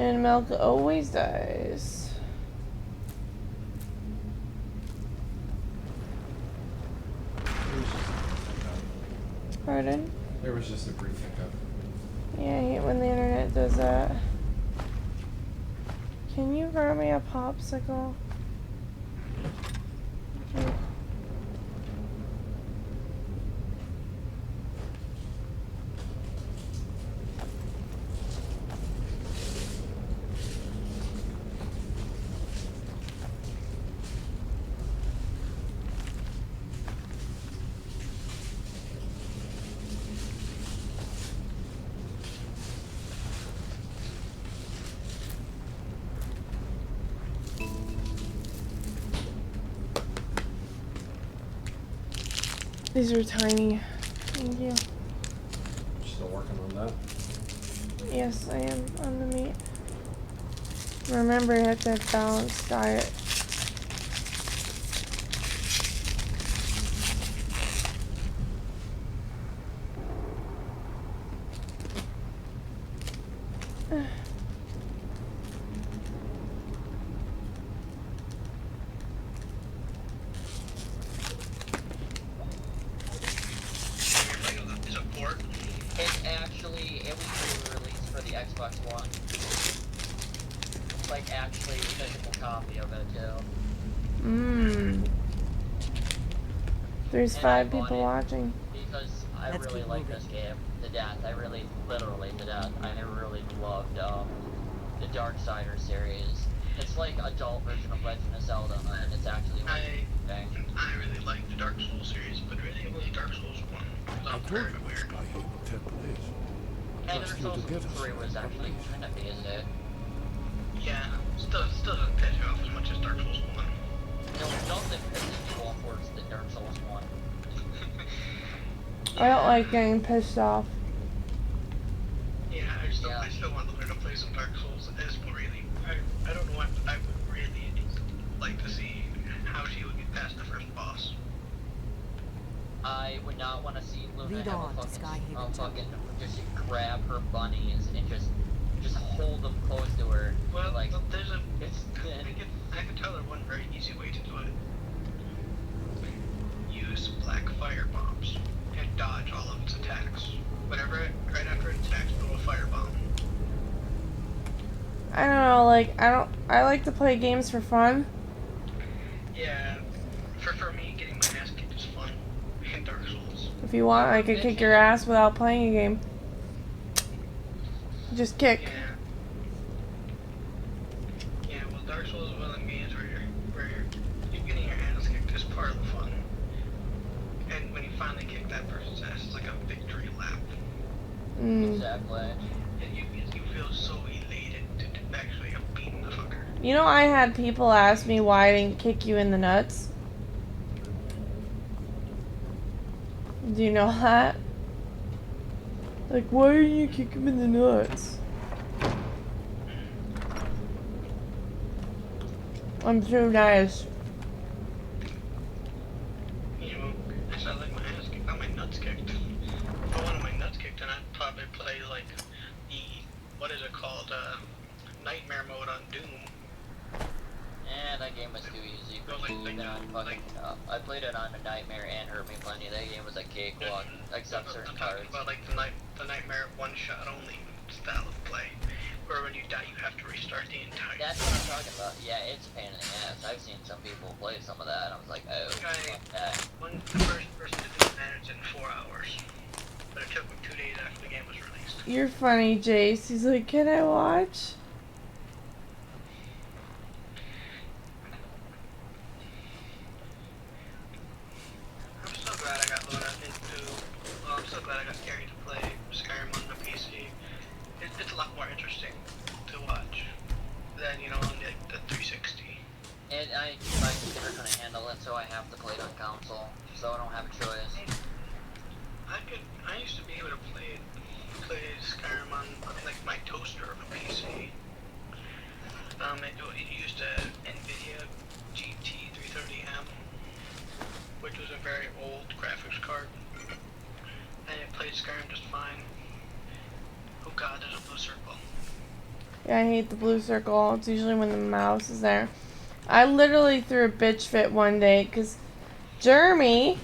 And milk always dies. Pardon? There was just a brief hiccup. Yeah, I hate when the internet does that. Can you grab me a popsicle? These are tiny. Thank you. Still working on that? Yes, I am on the meat. Remember, you have to have balanced diet. It was re-released for the Xbox One. Like, actually, a physical copy of it, too. There's 5 people watching. Because I really like this game to death. I really, literally to death. I really loved the Darksider series. It's like adult version of Legend of Zelda, and it's actually really thing. I really like the Dark Souls series, but really it was Dark Souls 1. I'm very aware. And Dark Souls 3 was actually kind of basic. Yeah, still doesn't piss you off as much as Dark Souls 1. No, nothing pisses you off worse than Dark Souls 1. I don't like getting pissed off. Yeah, I still want to learn to play some Dark Souls. It's really, I don't know what I would really like to see how she would get past the first boss. I would not want to see Luna have a fucking just grab her bunnies and just hold them close to her. Well, like, there's I could tell her one very easy way to do it. Use black fire bombs and dodge all of its attacks. Right after it attacks, throw a firebomb. I don't know, like, I like to play games for fun. Yeah, for me, getting my ass kicked is fun in Dark Souls. If you want, I could kick your ass without playing a game. Just kick. Yeah, well, Dark Souls is one of them games where you're getting your ass kicked is part of the fun. And when you finally kick that person's ass, it's like a victory lap. Exactly. And you feel so elated to actually have beaten the fucker. You know, I had people ask me why I didn't kick you in the nuts. Do you know that? Like, why didn't you kick him in the nuts? I'm so nice. You know, I sound like my ass kicked, not my nuts kicked. If I wanted my nuts kicked, then I'd probably play, like, what is it called, Nightmare mode on Doom. And that game was too easy for me. I played it on a Nightmare and Hurt Me Plenty. That game was a cakewalk, except certain cards. I'm talking about, like, the Nightmare one-shot only style of play, where when you die, you have to restart the entire... That's what I'm talking about. Yeah, it's a pain in the ass. I've seen some people play some of that, and I was like, oh, fuck that. The first person to do it managed it in 4 hours, but it took me 2 days after the game was released. You're funny, Jace. He's like, can I watch? I'm so glad I got Gary to play Skyrim on the PC. It's a lot more interesting to watch than, you know, on the 360. And my computer couldn't handle it, so I have to play it on console, so I don't have a choice. I used to be able to play Skyrim on like my toaster of a PC. It used a NVIDIA GT330M, which was a very old graphics card, and it played Skyrim just fine. Oh god, there's a blue circle. I hate the blue circle. It's usually when the mouse is there. I literally threw a bitch fit one day because Jeremy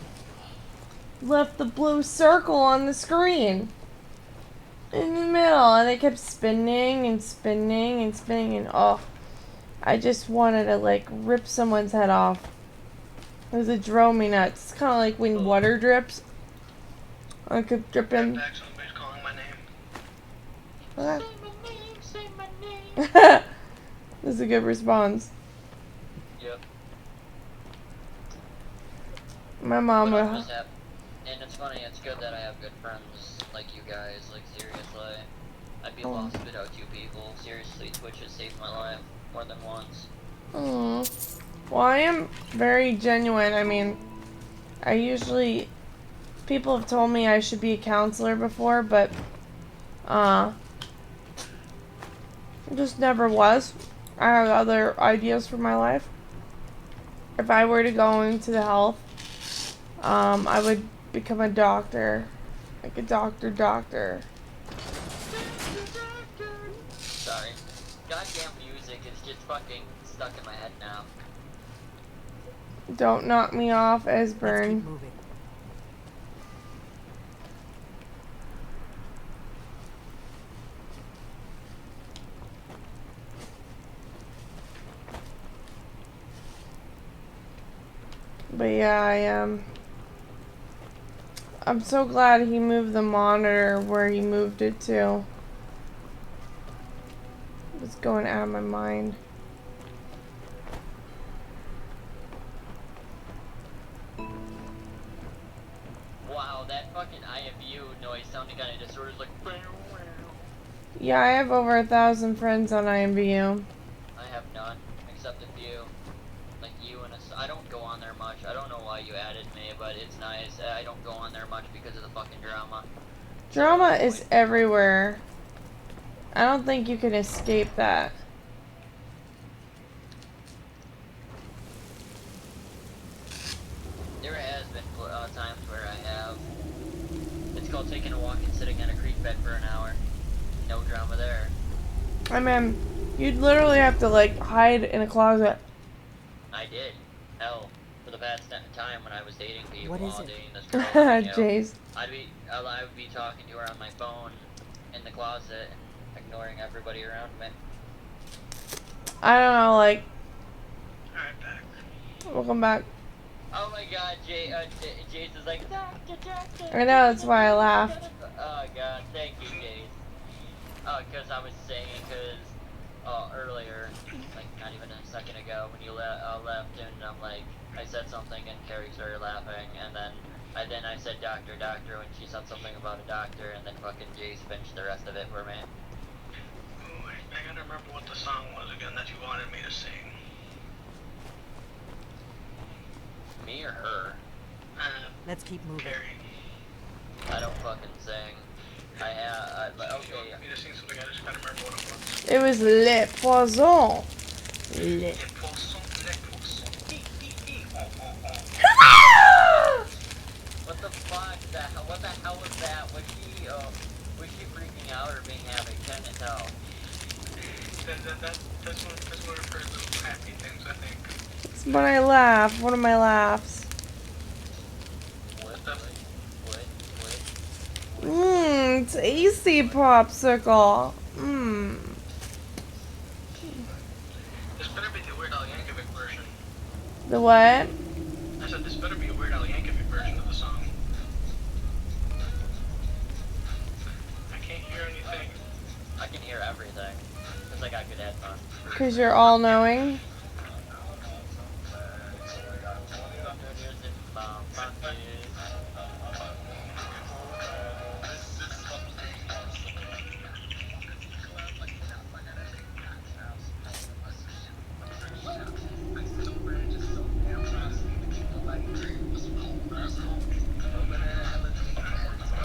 left the blue circle on the screen in the middle, and it kept spinning and spinning and spinning, and oh, I just wanted to like rip someone's head off. It drove me nuts. It's kind of like when water drips. I kept dripping. Back, somebody's calling my name. Okay. Say my name. That's a good response. Yep. My mom But would. I'm just happy. And it's funny, it's good that I have good friends like you guys, like seriously. I'd be lost without you people. Seriously, Twitch has saved my life more than once. Well, I am very genuine. I mean, I usually... People have told me I should be a counselor before, but... just never was. I have other ideas for my life. If I were to go into the health, I would become a doctor. Like a doctor. Sorry. Goddamn music is just fucking stuck in my head now. Don't knock me off, Let's Esbern. keep moving. But yeah, I'm so glad he moved the monitor where he moved it to. It was going out of my mind. Wow, that fucking IFU noise sounding kind of distorted, like. Yeah, I have over 1,000 friends on IMVU. I have none, except a few. Like you and I don't go on there much. I don't know why you added me, but it's nice. I don't go on there much because of the fucking drama. Drama is everywhere. I don't think you can escape that. There has been times where I have. It's called taking a walk and sitting on a creek bed for an hour. No drama there. I mean, you'd literally have to like hide in a closet. I did. Hell, for the past time when I was dating people, What is while it? dating this girl, you know, Jace. I would be talking to her on my phone in the closet and ignoring everybody around me. I don't know, like, Alright, back. welcome back. Oh my god, Jace is like, doctor. I know, that's why I laughed. Oh god, thank you, Jace. Oh, because I was saying, earlier, like not even a second ago, when you left, and I'm like, I said something and Carrie started laughing, and then I said doctor, when she said something about a doctor, and then fucking Jace finished the rest of it for me. Ooh, I gotta remember what the song was again that you wanted me to sing. Me or her? Let's keep moving. Carrie. I don't fucking sing. You Okay. want me to sing something? I just gotta remember what it was. It was Le Poison. Les poissons, oh. What the fuck? What the hell was that? Was she freaking out or being happy? Can't tell. That's one of her little happy things, I think. It's when I laugh. One of my laughs. What? It's AC popsicle. This better be the Weird Al Yankovic version. The what? I said this better be a Weird Al Yankovic version of the song. I can't hear anything. I can hear everything. Because I got good headphones. Because you're all knowing.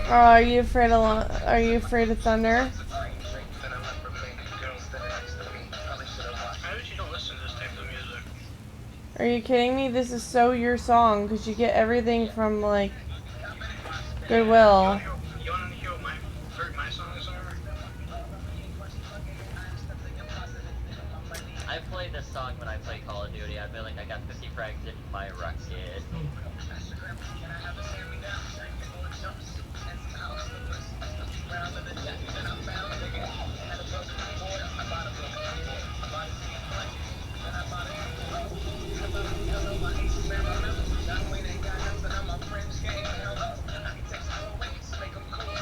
Oh, are you afraid of thunder? I usually don't listen to this type of music. Are you kidding me? This is so your song because you get everything from like Goodwill. You wanna hear what my songs are? this song when I play Call of Duty. I'd be like, I got 50 frags in my rocket.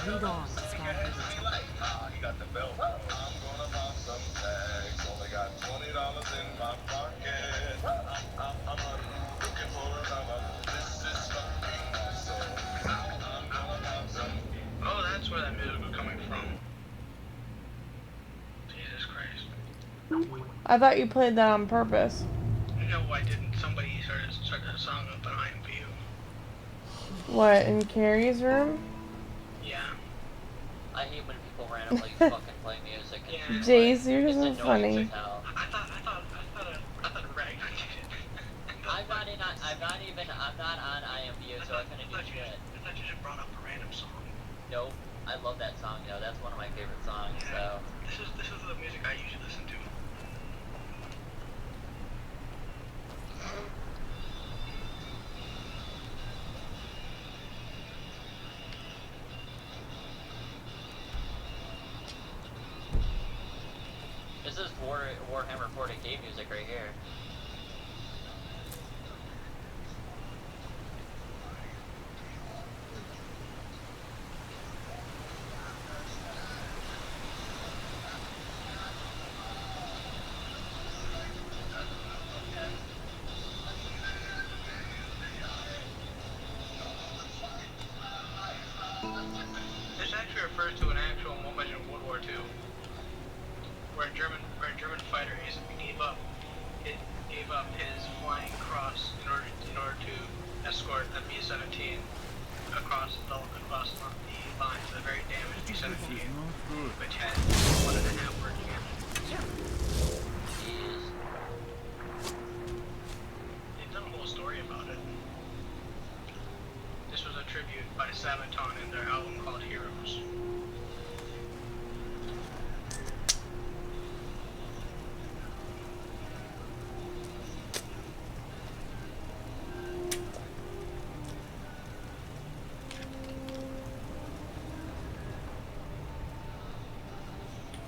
Lead on, Skyrim. Oh, that's where that music was coming from. Jesus Christ. I thought you played that on purpose. No, I didn't. Somebody started a song up on IMVU. What, in Carrie's room? Yeah. I hate when people randomly fucking play music. It's Yeah. Jace, you're it's so annoying funny. as hell. I thought a rag did it. I'm not on IMVU, so I couldn't do shit. I thought you just brought up a random song. Nope. I love that song, though. That's one of my favorite songs, Yeah. so. This is the music I usually listen to. This is Warhammer 40k music right here. This actually refers to an actual moment in World War II, where a German fighter gave up his flying cross in order to escort a B-17 across the lines of a very damaged B-17, which had 1.5 working engines. Jeez. They've done a whole story about it. This was a tribute by Sabaton in their album called Heroes.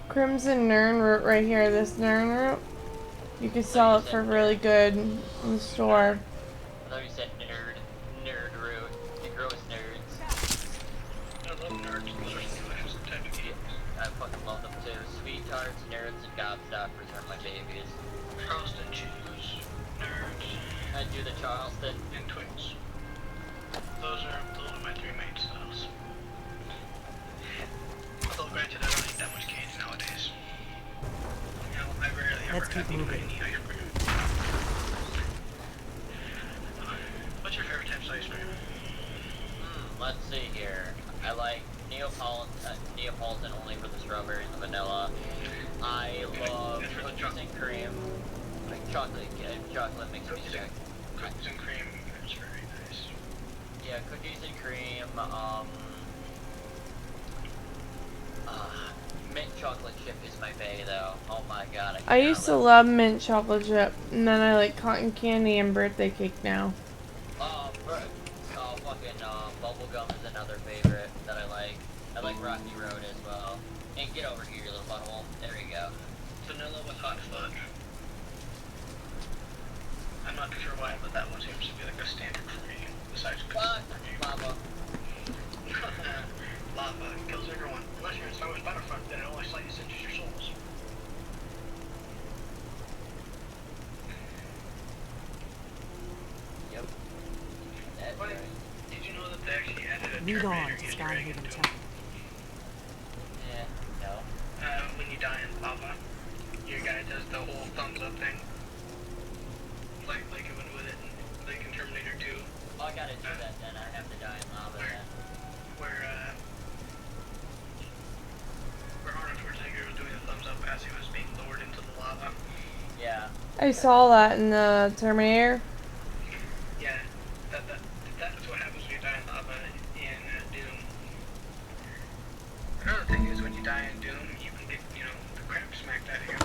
Crimson Nern root right here, this Nern root. You could sell it for really good in the store. I thought you said nerd root. You grow as nerds. I love nerds. Those are some delicious type of games. I fucking love them too. Sweet tarts, nerds, and gobstoppers are my babies. Charleston chews, nerds, I do the Charleston. and Twix. Those are my three main styles. Although granted, I don't eat that much candy nowadays. You know, I rarely ever Let's keep have moving. any ice cream. What's your favorite type of ice cream? Let's see here. I like Neapolitan only for the strawberry and the vanilla. I love Good for the cookies and cream. Like chocolate makes me sick. Cookies and cream is very nice. Yeah, cookies and cream. Mint chocolate chip is my bae though. Oh my god. I used to love mint chocolate chip, and then I like cotton candy and birthday cake now. Bubblegum is another favorite that I like. I like Rocky Road as well. And get over here, you little butthole. There you go. Vanilla with hot fudge. I'm not too sure why, but that one seems to be like a standard for me. Besides Fuck, cookies. Mama. Lava kills everyone. Unless you're in Star Wars Battlefront, then it only slightly cinches your souls. Yep. That's But right. did you know that they actually added a Lead on Terminator to Easter egg Skyrim into Temple. Yeah, no. when you die in lava, your guy does the whole thumbs up thing. Like it went with it, like in Terminator 2, Oh, I gotta do that then. I have to die in lava then. where Arnold Schwarzenegger was doing the thumbs up as he was being lowered into the lava. Yeah. I saw that in the Terminator. Yeah, that's what happens when you die in lava in Doom. Another thing is when you die in Doom, you can get, the crap smacked out of you.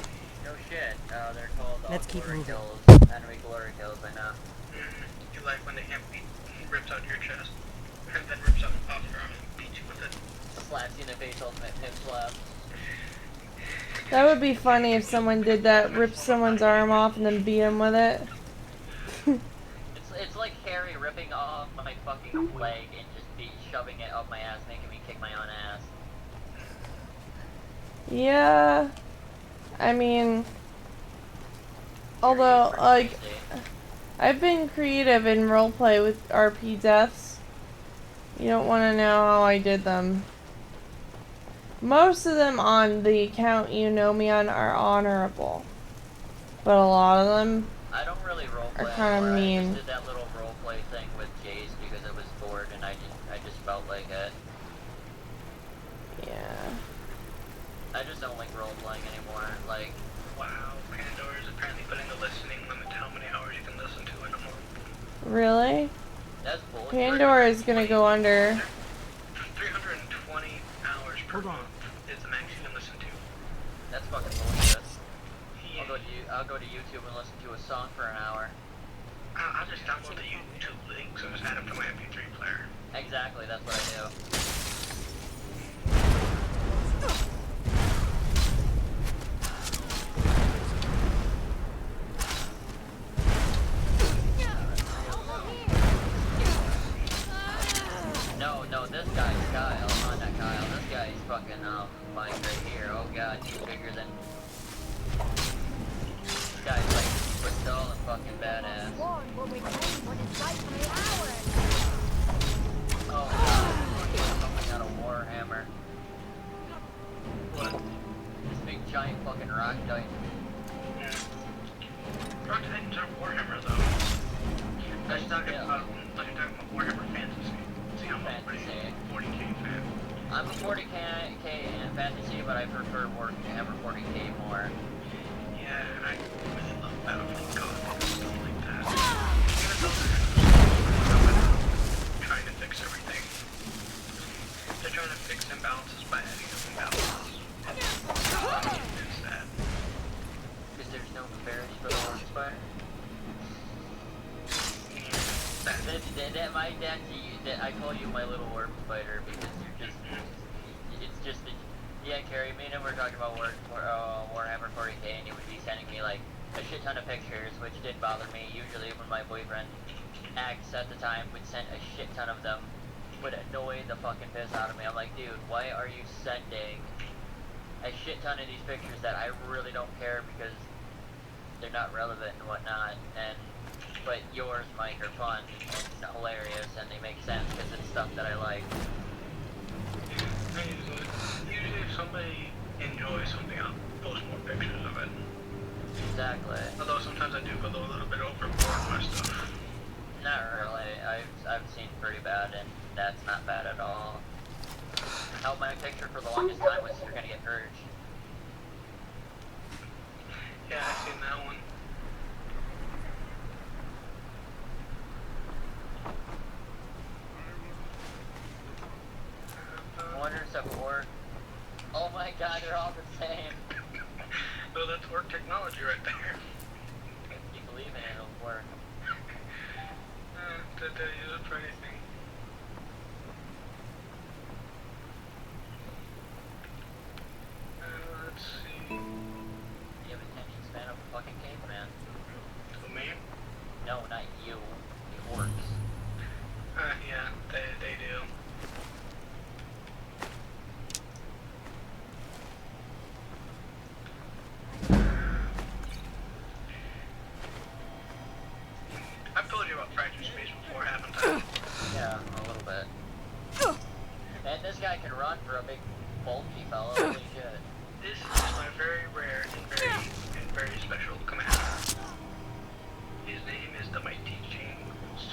No shit. They're called, Let's keep glory moving. kills, enemy glory kills, I know. You like when the MP rips out your chest and then rips out off your arm and beats you with it. Slaps you in the face, ultimate pimp slap. That would be funny if someone did that, rip someone's arm off and then beat him with it. It's like Harry ripping off my fucking leg and just shoving it up my ass, making me kick my own ass. Yeah. I mean, although, like, I've been creative in roleplay with RP deaths. You don't want to know how I did them. Most of them on the account you know me on are honorable. But a lot of them I don't really roleplay are kind of anymore. I mean. just did that little roleplay thing with Jace because I was bored and I just felt like it. Yeah. I just don't like roleplaying anymore. Like, Wow, Pandora is apparently putting a listening limit to how many hours you can listen to in a month. Really? that's bullshit. Pandora is gonna go under. 320 hours per Hold on. month is the max you can listen to. That's fucking bullshit. Yeah. I'll go to YouTube and listen to a song for an hour. I'll just download the YouTube links and just add them to my MP3 player. Exactly, that's what I do. No, this guy's Kyle, not Kyle. This guy's fucking, Mike right here. Oh god, he's bigger than... This guy's like super tall and fucking badass. Oh god, something out of Warhammer. What? This big giant fucking rock giant. Rock Titans aren't Warhammer though. You're talking about Warhammer Fantasy. See, I'm a Fantasy. 40k fan. I'm a 40k in fantasy, but I prefer Warhammer 40k more. Yeah, and I really love Battlefield Gothic and stuff like that. Even though they're trying to fix everything. They're trying to fix imbalances by adding some imbalances. It's that. Because there's no comparison for the Orc Spire. My dad, I call you my little orb spider because you're just, it's just, yeah, Carrie, me and him were talking about Warhammer 40k and he would be sending me like a shit ton of pictures, which did bother me. Usually when my boyfriend, Axe at the time, would send a shit ton of them, would annoy the fucking piss out of me. I'm like, dude, why are you sending a shit ton of these pictures that I really don't care because they're not relevant and whatnot, but yours, Mike, are fun and hilarious and they make sense because it's stuff that I like. Usually if somebody enjoys something, I'll post more pictures of it. Exactly. Although sometimes I do go a little bit overboard with my stuff. Not really. I've seen pretty bad and that's not bad at all. How my picture for the longest time was you're gonna get purged. Yeah, I've seen that one. Wonder stuff work. Oh my god, they're all the same. So that's work technology right there. If you believe in it, it'll work. To use it for anything. Let's see. You have attention span of a fucking caveman. Who, me? No, not you. The orcs. Yeah, they do. I've told you about Fractured Space before, haven't I? Yeah, a little bit. And this guy can run for a big bulky fellow. Holy shit. This is my very rare and very special commander. His name is the Mighty James.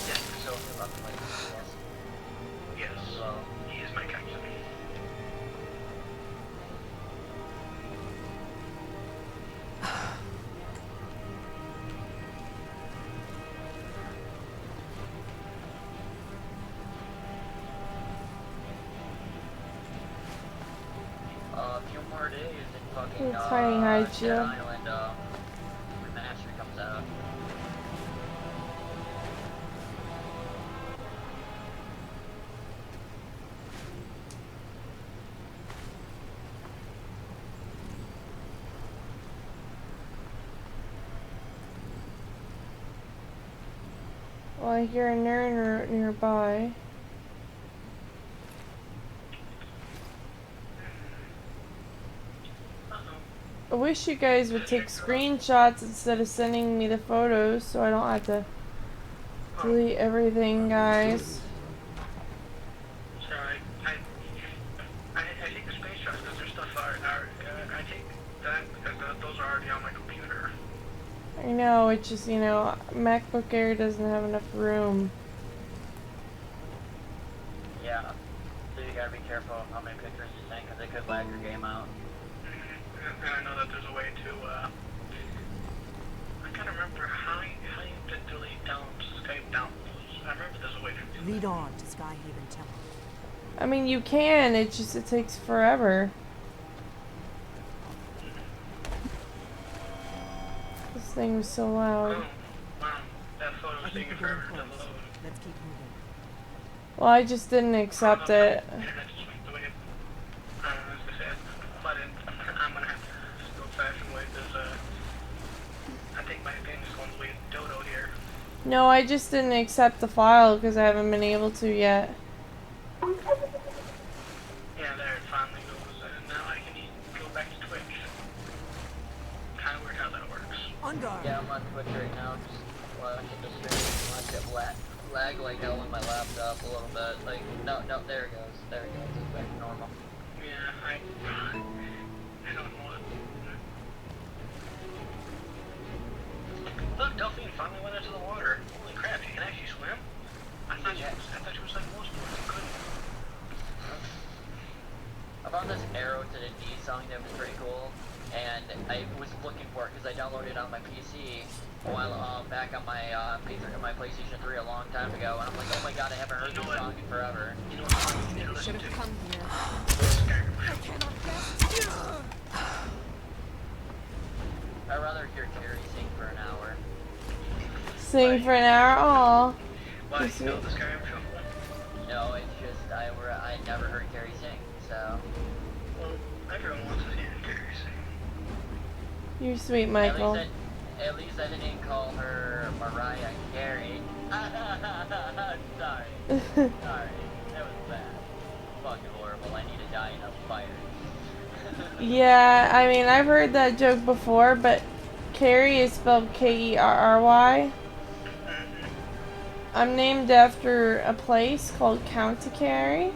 Yes, so you're up to like this. Yes, So, he is my captain. a few more days and fucking It's Tiny Hide Dead Shield. Island remaster comes out. Well, I hear a nerd nearby. I wish you guys would take screenshots instead of sending me the photos so I don't have to delete everything, guys. So I take the space shots because their stuff I take that because those are already on my computer. I know, it's just, you know, MacBook Air doesn't have enough room. Yeah. So you gotta be careful of how many pictures you send because it could lag your game out. And I know that there's a way to, I can't remember how you did delete Skype downloads. I remember there's a way to do Lead on to Skyhaven Temple. I mean, you can, it's just, it takes forever. This thing was so loud. Oh, wow. That I photo's think taking we're forever getting to close. load. Let's keep moving. Well, I just didn't accept it. Internet just went the way as I said, but I'm gonna have to go fashion way because, I think my thing is going the way of Dodo here. No, I just didn't accept the file because I haven't been able to yet. Yeah, there it finally goes, and now I can go back to Twitch. Kinda weird how that works. On guard. Yeah, I'm on Twitch right now, just watching the stream. Watch it lag like hell on my laptop a little bit. Like, no, there it goes. There it goes. It's back to normal. Yeah, I don't know what. Look, Delphine finally went into the water. Holy crap, she can actually swim? I thought she was like most boys who couldn't. I found this Arrow to the D song that was pretty cool, and I was looking for it because I downloaded it on my PC while back on my my PlayStation 3 a long time ago, and I'm like, oh my god, I haven't heard this song in forever. You know what song you need to You listen should to? have come here. Skyrim. I cannot guess. I'd rather hear Carrie sing for an hour. Sing for an hour, aw. Why, That's you know it. the Skyrim show? No, it's just I never heard Carrie sing, so Well, everyone wants to hear Carrie sing. You're sweet, Michael. At least I didn't call her Mariah Carey. Sorry. Sorry. That was bad. Fucking horrible. I need to die in a fire. Yeah, I mean, I've heard that joke before, but Kerry is spelled Kerry. I'm named after a place called County Kerry.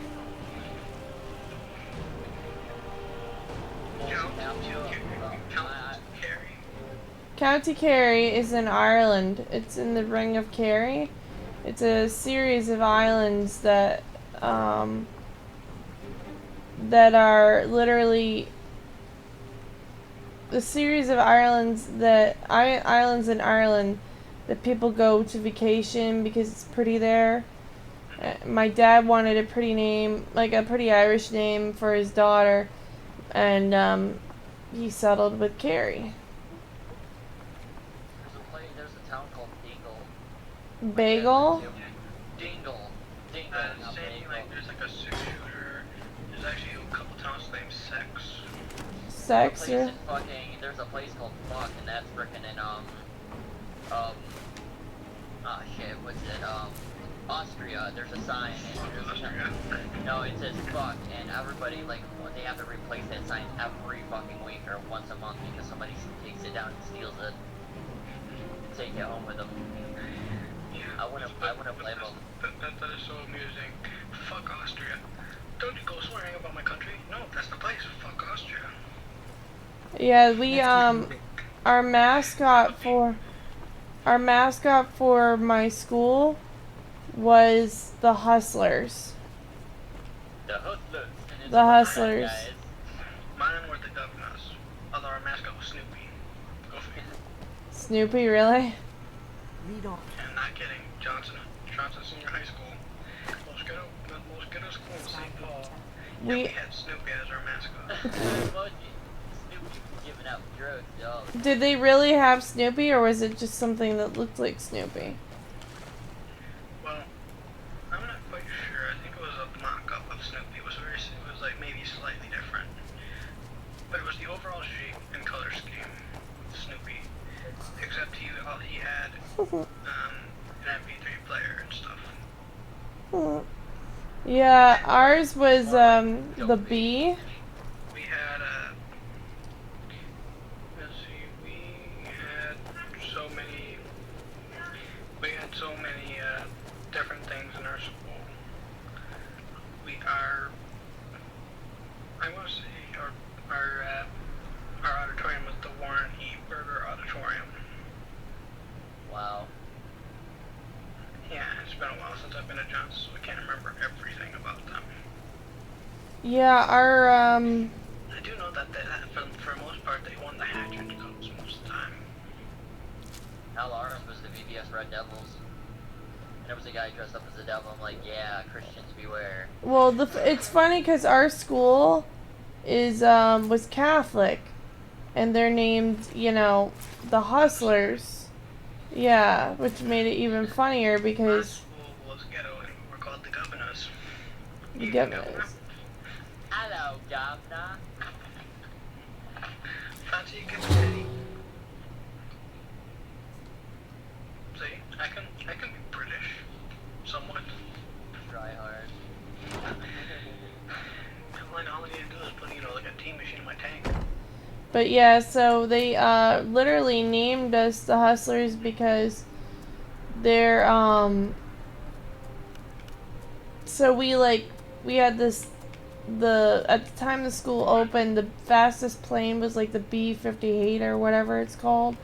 County Kerry is in Ireland. It's in the Ring of Kerry. It's a series of islands that are literally the series of islands islands in Ireland that people go to vacation because it's pretty there. My dad wanted a pretty name, like a pretty Irish name for his daughter, and he settled with Kerry. There's a town called Dingle. Bagel? Dingle, not Same, Bagel. like, there's like a six-shooter. There's actually a couple towns named Sex. Sex? There's a place called Fuck, and that's frickin' in what's it, Austria. There's a sign, and no, it says fuck, and everybody, like, they have to replace that sign every fucking week or once a month because somebody takes it down and steals it. Take it home with them. Yeah, I wouldn't blame them. That is so amusing. Fuck Austria. Don't you go swearing about my country? No, that's the place. Fuck Austria. Yeah, we our mascot for my school was the Hustlers. The Hustlers. And it's The for Hustlers. bad guys. Mine were the Governors. Although our mascot was Snoopy. Go figure. Snoopy, really? Lead on. And not kidding. Johnson Senior High School. Most ghetto school in St. Paul. Yeah, we had Snoopy as our mascot. Well, Snoopy out drugs, yo. Did they really have Snoopy, or was it just something that looked like Snoopy? Well, I'm not quite sure. I think it was a mock-up of Snoopy. It was like maybe slightly different, but it was the overall shape and color scheme of Snoopy, except he had an MP3 player and stuff. Yeah, ours was the bee. We had let's see, we had so many different things in our school. I want to say our auditorium was the Warren E. Berger Auditorium. Wow. Yeah, it's been a while since I've been at Johnson's, so I can't remember everything about them. Yeah, our I do know that for the most part they won the Hatchet Cups most of the time. Al ours was the VBS Red Devils. And there was a guy dressed up as a devil. I'm like, yeah, Christians beware. well, it's funny because our school is was Catholic, and they're named, you know, the Hustlers. Yeah, which made it even funnier Our because school was ghetto and we were called the Governors. the You governors. Hello, governor. Fancy a good spaghetti? See, I can be British, somewhat. Try hard. All I need to do is put, like a tea machine in my tank. But yeah, so they literally named us the Hustlers because they're so we had this at the time the school opened, the fastest plane was like the B-58 or whatever it's called.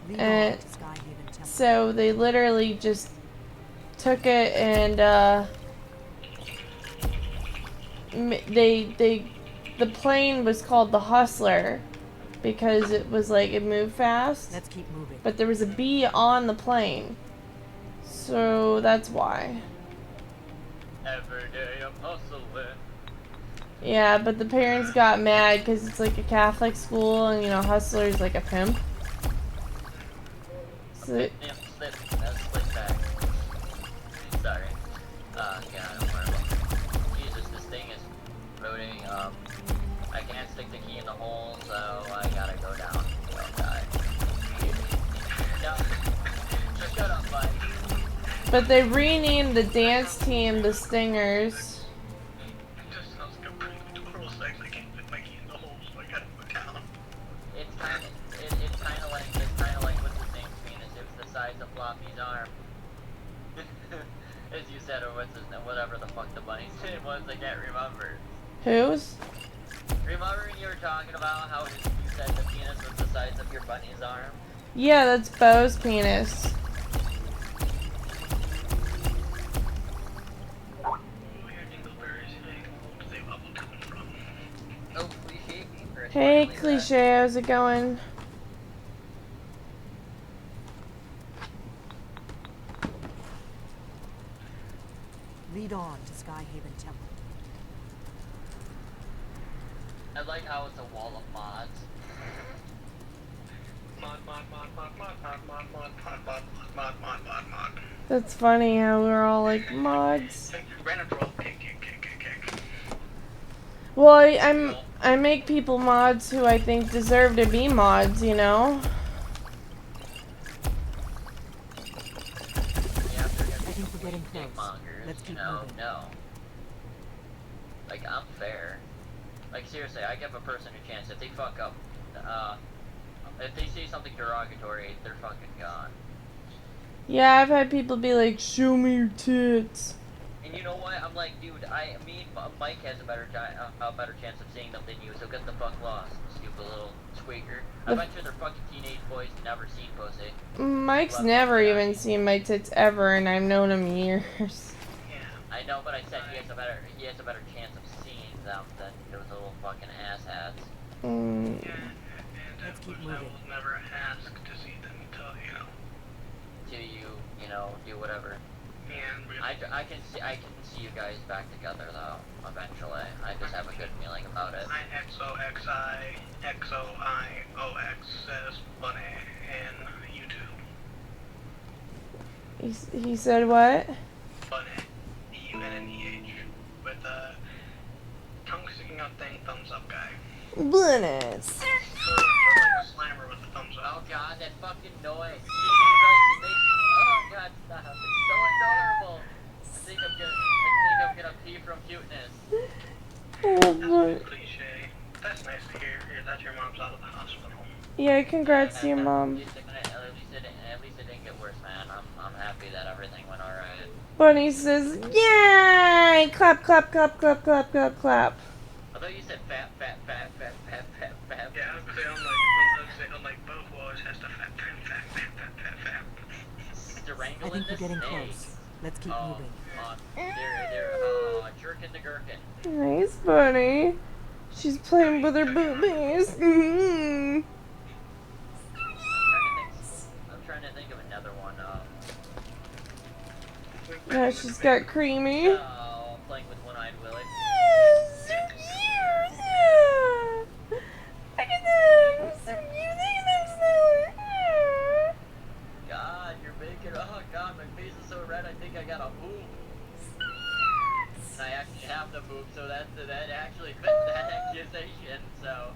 Lead And on to Skyhaven Temple. so they literally just took it and the plane was called the Hustler because it was like it moved fast, Let's keep moving. but there was a bee on the plane, so that's why. Every day I'm hustling. Yeah, but the parents got mad because it's like a Catholic school, and you know, Hustler's like a pimp. So Yeah, slip back. Sorry. God, I'm horrible. Jesus, this thing is loading. I can't stick the key in the hole, so I gotta go down. Don't die. No. Just shut up, Mike. but they renamed the dance team the Stingers. It just sounds like a pretty adorable sex. I can't fit my key in the hole, so I gotta put down. It's kind of like what's his name's penis. It was the size of Floppy's arm. As you said, or what's his name, whatever the fuck the bunny's name was, I can't remember. Whose? Remember when you were talking about how you said the penis was the size of your bunny's arm? Yeah, that's Bo's penis. Oh, here, dingleberries. Hey, where do they bubble coming from? Oh, cliche beaver. Hey, Cliche, how's it going? Lead on to Skyhaven Temple. I like how it's a wall of mods. Mod. That's funny how we're all like mods. Random roll, kick. Well, I make people mods who I think deserve to be mods, you know? Yeah, if they're gonna I think we're getting be close. mongers, Let's keep no. moving. Like, I'm fair. Like, seriously, I give a person a chance. If they fuck up, if they say something derogatory, they're fucking gone. Yeah, I've had people be like, show me your tits. And you know what? I'm like, dude, Mike has a better chance of seeing them than you, so get the fuck lost, stupid little squeaker. I bet you they're fucking teenage boys never seen pussy. Mike's Love never that. even seen my tits ever, and I've known him years. Yeah. I know, but I said he has a better chance of seeing them than those little fucking asshats. Mm. Yeah, and Let's keep I moving. was never asked to see them until, Till you know, do whatever. Yeah. I can see you guys back together though. Eventually, I just have a good feeling about it. IXOXIXOIOX says Bunny in YouTube. He said what? Bunny, BUNNEH, with a tongue sticking out thing, thumbs up guy. Bananas. Sort of like a slammer with a thumbs Oh up. god, that fucking noise. Jesus Christ, it makes, oh god, stop. It's so adorable. I think I'm gonna pee from cuteness. Oh, That's boy. a cliche. That's nice to hear that your mom's out of the hospital. Yeah, congrats to your mom. At least it didn't get worse, man. I'm happy that everything went alright. Bunny says, yay! Clap, clap, clap, clap, clap, clap, clap. I thought you said fap. Yeah, I was gonna say, unlike both walls, has to fap. I think we're getting close. Let's keep moving. They're jerking the gherkin. Nice, Bunny. She's playing with her boobies. Mm-hmm. I'm trying to think of another one. Now she's got Creamy. Oh, playing with one-eyed Willie. Look at them. So cute. God, you're making. Oh God, my face is so red. I think I got a boob. And I actually have the boob, so that actually fits that accusation. So.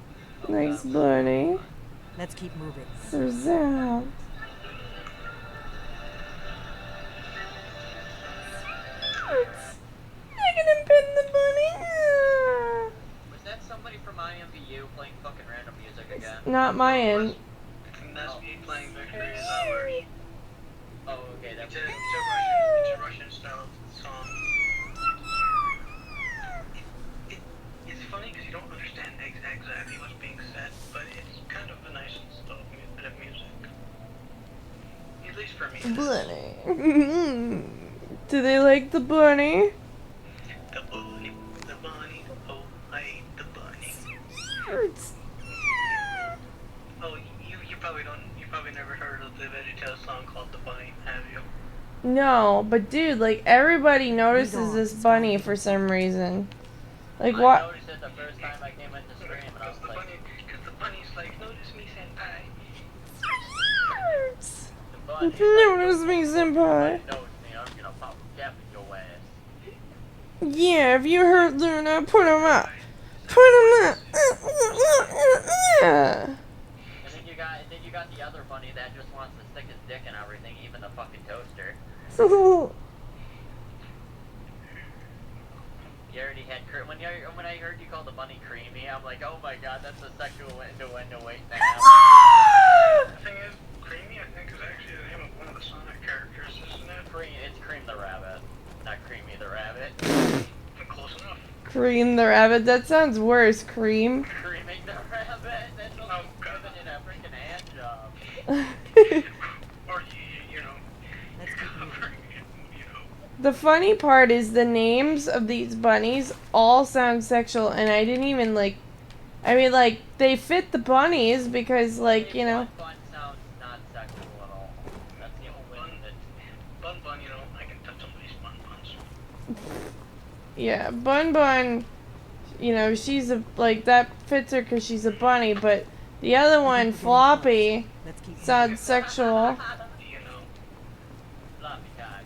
Oh, Nice, God. Bunny. Let's keep moving. So sad. Look at him petting the bunny. Was that somebody from IMVU playing fucking random music again? Not mine. That's me playing Victory is Ours. Oh, okay, that's It's a Russian style song. It's funny because you don't understand exactly what's being said, but it's kind of a nice little bit of music. At least for me. Bunny. Do they like the bunny? The bunny, oh, I ate the bunny. Hurts. Oh, you probably never heard of the VeggieTales song called The Bunny, have you? No, but dude, like everybody notices this bunny for some reason. Like I what? noticed it the first time I came into stream, and I was like, Because the bunny's like, notice me, senpai. Hurts. the bunny. Notice me, senpai. Notice me, I'm gonna pop a cap in your ass. Yeah, if you hurt Luna, put him up. Put him up. And then you got the other bunny that just wants to stick his dick in everything, even the fucking toaster. You already had when I heard you call the bunny creamy, I'm like, oh my god, that's a sexual innuendo waiting to happen. The thing is, Creamy, I think, is actually the name of one of the Sonic characters, isn't it? It's Cream the Rabbit, not Creamy the Rabbit. Close enough. Cream the rabbit. That sounds worse. Cream. Creaming the Rabbit? That's what I'm giving it a freaking hand job. Or, you know, Let's keep moving. you know. The funny part is the names of these bunnies all sound sexual, and I didn't even like. I mean, like they fit the bunnies because, like, you know. Bun sounds not sexual at all. That's the only thing that. Bun, you know, I can touch somebody's buns. Yeah, Bun, you know, she's a like that fits her because she's a bunny, but the other one, Floppy, Let's keep moving. sounds sexual You know. Floppy cock.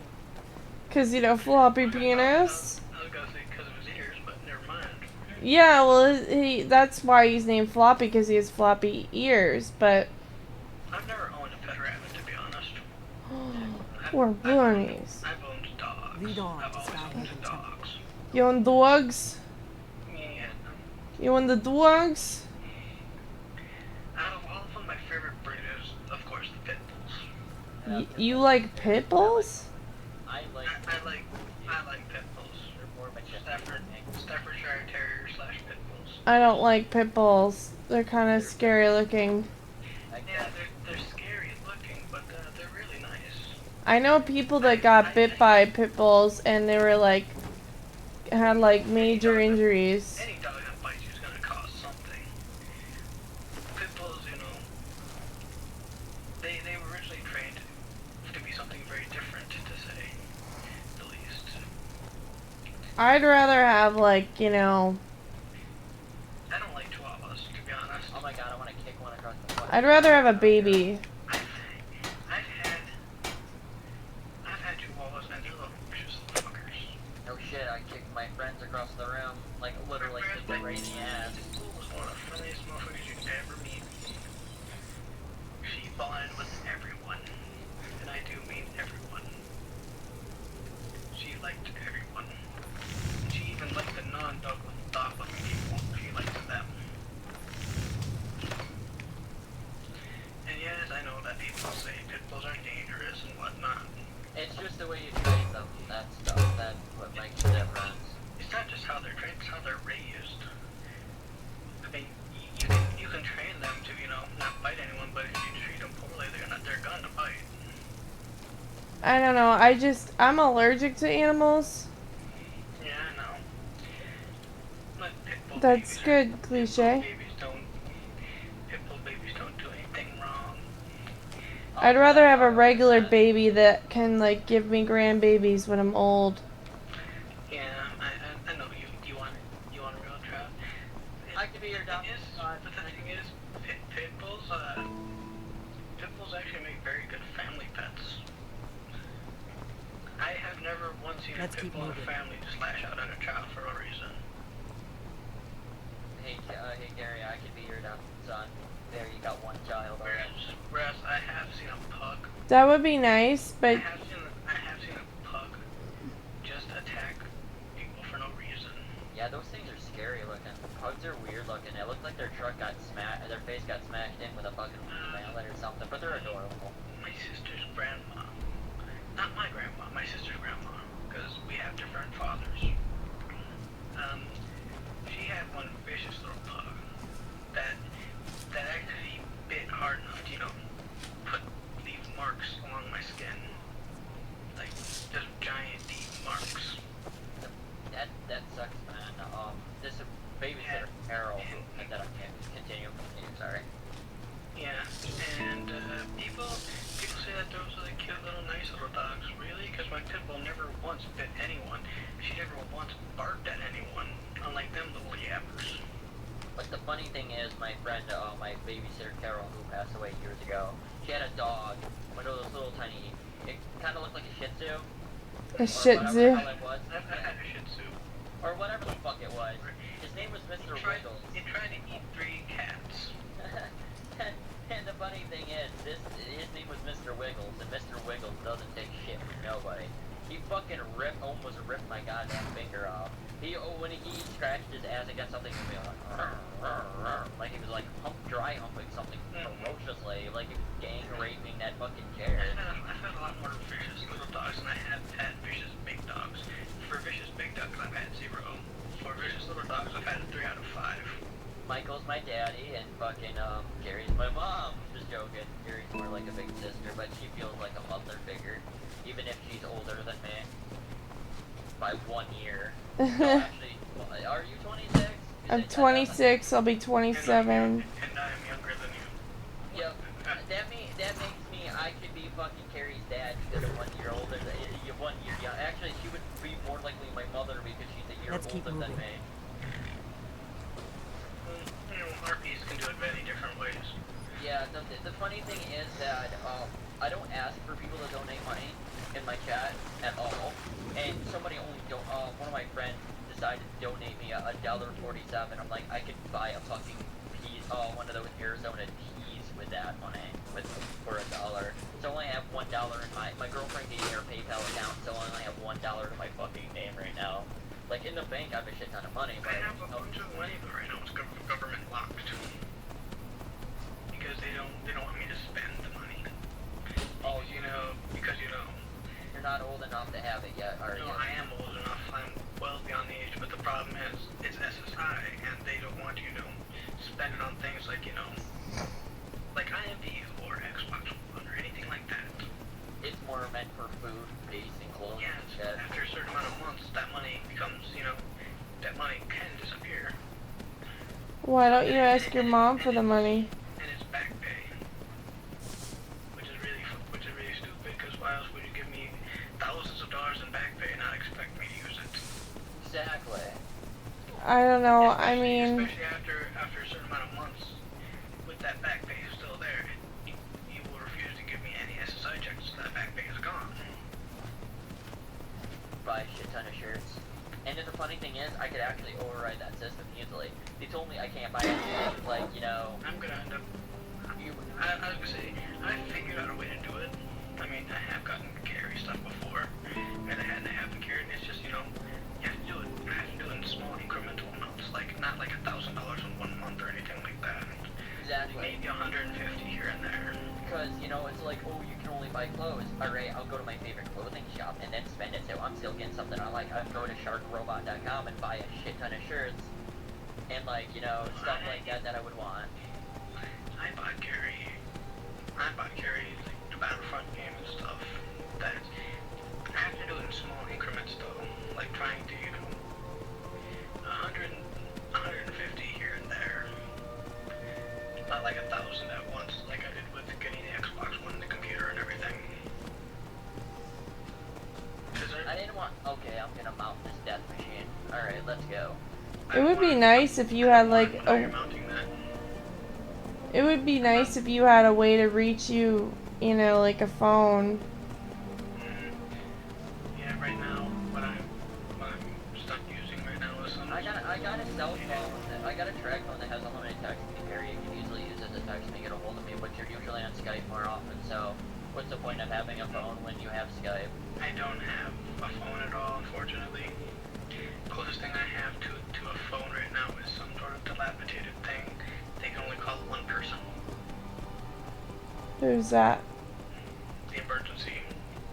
because you know floppy penis. I was gonna say because of his ears, but never mind. Yeah, well, that's why he's named Floppy because he has floppy ears. But I've never owned a pet rabbit, to be honest. poor bunnies. I've owned dogs. Lead on I've to always Skyrim owned Temple. dogs. You own dogs? Yeah. You own the dogs? Out of all of them, my favorite breed is, of course, the pit bulls. You like pit bulls? I like. I like pit bulls. They're more majestic. Staffordshire Terrier / pit bulls. I don't like pit bulls. They're kind of scary looking. Yeah, they're scary looking, but they're really nice. I know people that got bit by pit bulls and they were like had like major injuries. Any dog that bites you is gonna cause something. Pit bulls, you know, they were originally trained to be something very different, to say the I'd rather have, like, you know, I don't like chihuahuas, to be honest. Oh my god, I want to kick one across the fucking. I'd rather have a baby. I've had chihuahuas and they're little vicious little fuckers. No shit, I kicked my friends across the room, like literally kicked them right in the ass. Pitbull was one of the funniest motherfuckers you could ever meet. She bonded with everyone, and I do mean everyone. She liked everyone. She even liked the dog-loving people. She liked them. And yes, I know that people say pit bulls are dangerous and whatnot. It's just the way you treat them. That's what makes the difference. It's not just how they're trained, it's how they're raised. I mean, you can train them to, not bite anyone, but if you treat them poorly, they're gonna bite. I don't know. I'm allergic to animals. Yeah, I know. But pit bull That's babies good, cliche. Pit bull babies don't do anything wrong. I'd rather have a regular baby that can, like, give me grandbabies when I'm old. Yeah, I know you want a real trout. I could be your dog. But the thing is, pit bulls actually make very good family pets. I have never once seen Let's a pit keep bull in a moving. family just lash out at a child for no reason. Hey Gary, I could be your adopted son. There, you got one child already. Whereas I have seen a pug. That would be nice, I but have seen a pug just attack people for no reason. Yeah, those things are scary looking. Pugs are weird looking. It looked like their face got smashed in with a fucking mallet or something, but they're adorable. My sister's grandma, not my grandma, my sister's grandma, because we have different fathers. She had one vicious little pug that actually bit hard enough to, leave marks along my skin, like just giant deep marks. That sucks, man. This babysitter Carol, that I can't continue. Sorry. Yeah, and people say that those are the cute little nice little dogs. Really? Because my pit bull never once bit anyone. She never once barked at anyone, unlike them little yappers. But the funny thing is, my friend, my babysitter Carol, who passed away years ago, she had a dog, one of those little tiny, it kind of looked like a Shih Tzu. a Shih Tzu. I've had a Shih Tzu. Or whatever the fuck it was. His name was Mr. Wiggles. He tried to eat 3 cats. And the funny thing is, his name was Mr. Wiggles, and Mr. Wiggles doesn't take shit from nobody. He fucking almost ripped my goddamn finger off. When he scratched his ass against something, he'd be like he was like dry humping something ferociously, like he was gang raping that fucking chair. I've had a lot more vicious little dogs than I have had vicious big dogs. For vicious big dogs, I've had 0. For vicious little dogs, I've had 3 out of 5. Michael's my daddy, and fucking Gary's my mom. Just joking. Gary's more like a big sister, but she feels like a mother figure, even if she's older than me by 1 year. No, actually, are you 26? I'm 26. I'll be 27. And I am younger than you. Yep. That makes me. I could be fucking Carrie's dad because I'm 1 year older. 1 year young. Actually, she would be more likely my mother because she's a year Let's keep older than moving. me. RPs can do it many different ways. Yeah, the funny thing is that I don't ask for people to donate money in my chat at all, and somebody one of my friends decided to donate me $1.47. I'm like, I could buy a fucking one of those Arizona teas with that money for $1. So I only have $1 in my girlfriend gave me her PayPal account, so I only have $1 to my fucking name right now. Like in the bank, I have a shit ton of money. I have a bunch of money, but right now it's government locked. Because they don't want me to spend the money. Oh, Because you're not old enough to have it yet, are you? No, I am old enough. I'm well beyond the age, but the problem is, it's SSI, and they don't want you to spend it on things like, like IMDb or Xbox One or anything like that. It's more meant for food, base, and clothes Yeah, and shit. after a certain amount of months, that money becomes, that money can disappear. Why don't you ask your mom for the money? And it's back pay. Which is really stupid, because why else would you give me thousands of dollars in back pay and not expect me to use it? I don't know. I mean, especially after a certain amount of months, with that back pay still there, you will refuse to give me any SSI checks, so that back pay is gone. Buy a shit ton of shirts. And then the funny thing is, I could actually override that system easily. They told me I can't buy anything, like, you know... I'm gonna end up... I was gonna say, I figured out a way to do it. I mean, I have gotten carry stuff before, and I haven't carried, it's just, you know, you have to do it. I have to do it in small incremental amounts, like, not like $1,000 in 1 month or anything like that. Exactly. Maybe 150 here and there. Because, you know, it's like, oh, you can only buy clothes. Alright, I'll go to my favorite clothing shop and then spend it, so I'm still getting something I like. I'll go to sharkrobot.com and buy a shit ton of shirts. And, like, you know, stuff like that I would want. I bought Gary, like, the Battlefront game and stuff. That I have to do it in small increments though, like trying to, you know, 150 here and there. Not like 1,000 at once, like I did with getting the Xbox One, the computer, and everything. I didn't want... Okay, I'm gonna mount this death machine. Alright, let's go. it would be nice if you had like a. Mounting that. It would be nice if you had a way to reach you, you know, like a phone. Yeah, right now, what I'm stuck using right now is some. I got a cell phone. I got a track phone that has unlimited text. Carry you can easily use as a text to get a hold of me, but you're usually on Skype more often. So, what's the point of having a phone when you have Skype? I don't have a phone at all, unfortunately. Closest thing I have to a phone right now is some sort of dilapidated thing. They can only call one person. Who's that? The emergency.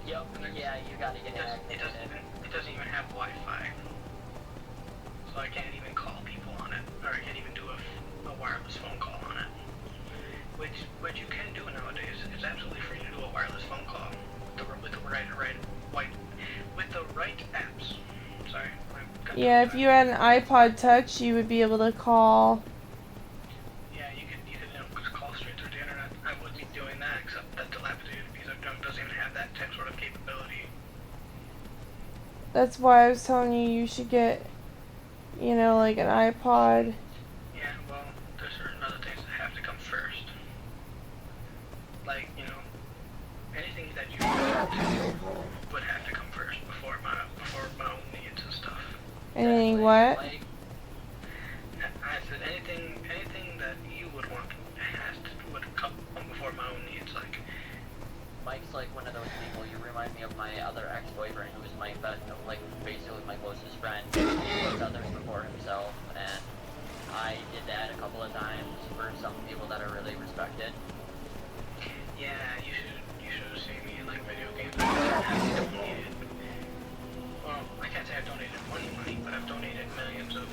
Yep. Yeah, you gotta get It activated. doesn't even have Wi-Fi. So I can't even call people on it, or I can't even do a wireless phone call on it. Which you can do nowadays. It's absolutely free to do a wireless phone call with the right apps. Sorry. Yeah, if you had an iPod Touch, you would be able to call. Yeah, you could just call straight through the internet. I would be doing that, except that dilapidated piece of junk doesn't even have that sort of capability. That's why I was telling you you should get, you know, like an iPod. Yeah, well, there's certain other things that have to come first. Like, you know, anything that you would have to come first before my own needs and stuff. Anything what? Like, I said anything that you would want would come before my own needs. Like, Mike's like one of those people. You remind me of my other ex-boyfriend, who was my best, like basically my closest friend. He puts others before himself, and I did that a couple of times for some people that I really respected. yeah, you should have seen me in like video games. I've donated. Well, I can't say I've donated money, but I've donated millions of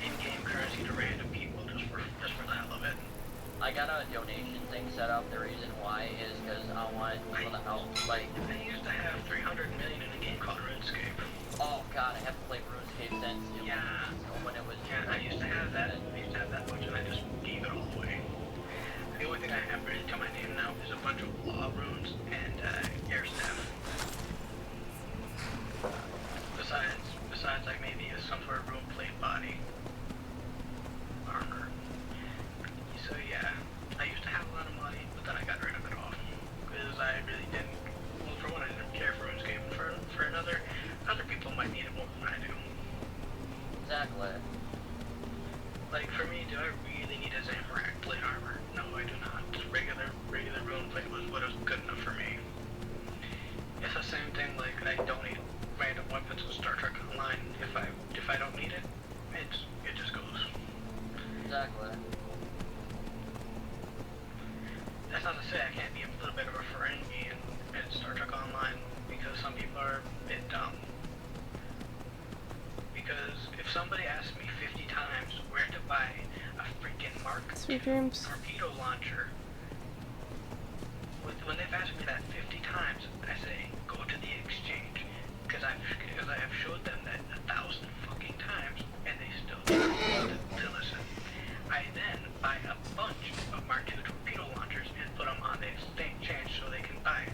in-game currency to random people just for the hell of it. I got a donation thing set up. The reason why is because I wanted people to help. Like, I used to have 300 million in a game called RuneScape. oh god, I haven't played RuneScape since Yeah. when it was. Yeah, I used to have that. I used to have that much, and I just gave it all away. The only thing I have written to my name now is a bunch of law runes and air staff. Besides, like maybe some sort of rune plate body armor. So yeah, I used to have a lot of money, but then I got rid of it all because I really didn't. Well, for one, I didn't care for RuneScape, and for another, other people might need it more than I do. Exactly. Like for me, do I really need a Zamorak plate armor? No, I do not. Regular rune plate was what was good enough for me. It's the same thing. Like I don't need random weapons in Star Trek Online. If I don't need it, it just goes. Exactly. That's not to say I can't be a little bit of a Ferengi in Star Trek Online, because some people are a bit dumb. Because if somebody asks me 50 times where to buy a freaking Mark II Sweet dreams. torpedo launcher, when they've asked me that 50 times, I say, go to the exchange. Because I have showed them that 1,000 fucking times, and they still don't want to listen. I then buy a bunch of Mark II torpedo launchers and put them on the exchange so they can buy it.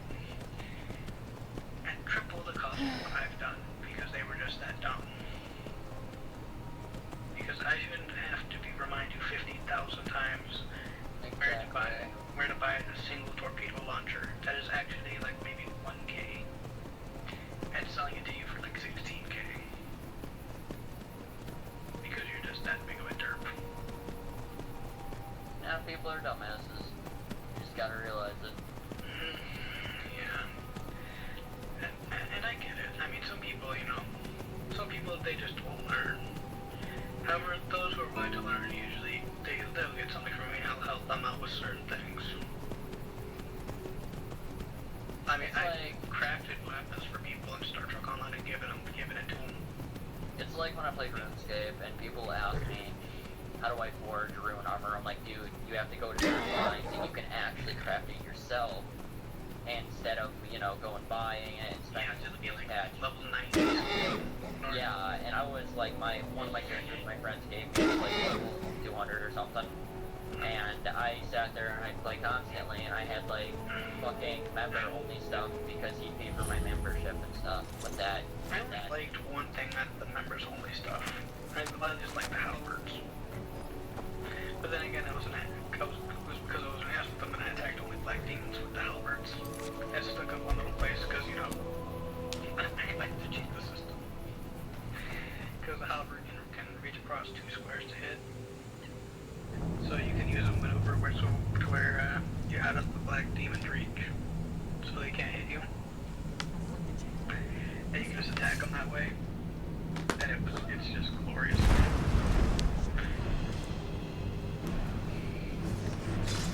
At triple the cost of what I've done, because they were just that dumb. where to buy a single torpedo launcher that is actually like maybe 1K and selling it to you for like 16K because you're just that big of a derp. Yeah, people are dumbasses. You just gotta realize it. Yeah. And I get it. I mean, some people, some people, they just won't learn. However, those who are willing to learn, usually, they'll get something from me. I'll help them out with certain things. I mean, I crafted weapons for people in Star Trek Online and giving it to them. It's like when I play RuneScape and people ask me, how do I forge rune armor? I'm like, dude, you have to go to certain lines and you can actually craft it yourself instead of, going buying it and spending Yeah, it'll be like cash. level 90. Yeah, and I was like, one of my characters my friends gave me was like level 200 or something. And I sat there and I'd play constantly and I had like fucking member only stuff because he paid for my membership and stuff with that. I only liked one thing, that the members only stuff. I just like the halberds. But then again, it was because I was an ass with them and I attacked only black demons with the halberds. I stuck up one little place because, I like to cheat the system. Because the halberd can reach across 2 squares to hit. So you can use a maneuver to where you're out of the black demon's reach. So they can't hit you. And you can just attack them that way. And it's just glorious.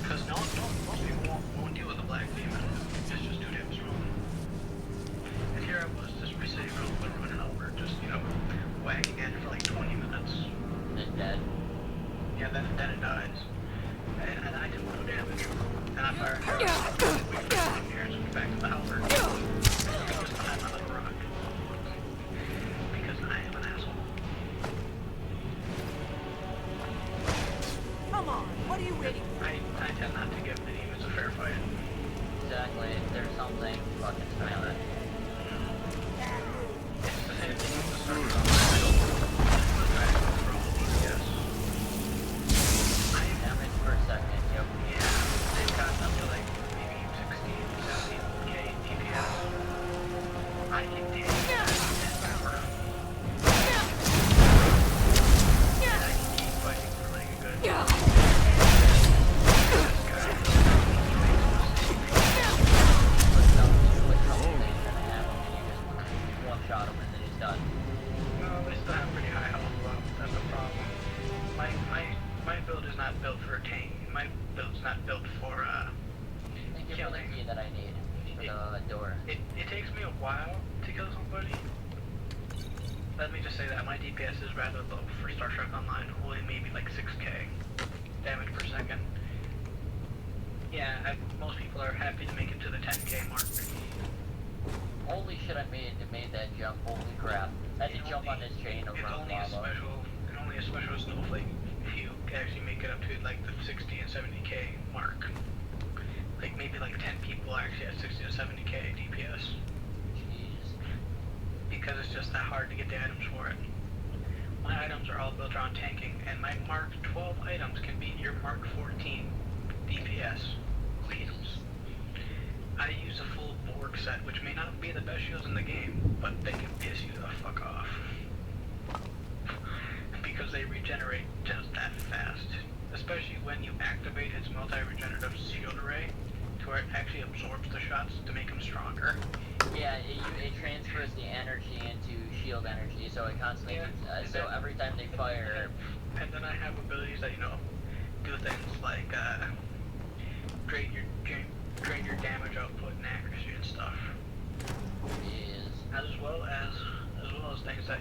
Because most people won't deal with a black demon. It's just too damn strong. And here I was, just sitting around with a run halberd, just, whacking at it for like 20 minutes. It's dead. Yeah, then it dies. And I do no damage. And I fire it out. Here, so back to the halberd. Just behind my little rock. Because I am an asshole. Come on, what are you waiting for? I tend not to give the demons a fair fight. Exactly. There's something fucking silent. It's the same thing with the Star Trek Online. I go for all DPS. Damage per second, yep. Yeah, they've gotten up to like maybe 60, 70K DPS. I can take that forever. And I can keep fighting for like a good... Shot him and then he's done. No, they still have pretty high health though. That's the problem. My build is not built for a tank. My build's not built for Thank you for the killing. key that I need for the door. It takes me a while to kill somebody. Let me just say that my DPS is rather low for Star Trek Online, only maybe like 6K damage per second. Yeah, most people are happy to make it to the 10K mark. Holy shit, I made that jump. Holy crap. I had to jump on this chain It's around only a special snowflake if you actually make it up to like the 60 and 70K mark. Like maybe like 10 people actually at 60 to 70K DPS. Jeez. Because it's just that hard to get the items for it. My items are all built around tanking, and my Mark 12 items can beat your Mark 14 DPS items. I use a full Borg set, which may not be the best shields in the game, but they can piss you the fuck off. Because they regenerate just that fast. Especially when you activate its multi-regenerative shield array, to where it actually absorbs the shots to make them stronger. Yeah, it transfers the energy into shield energy, so it constantly so every time they fire... And then I have abilities that, do things like, drain your damage output and accuracy and stuff. Is As well as things that,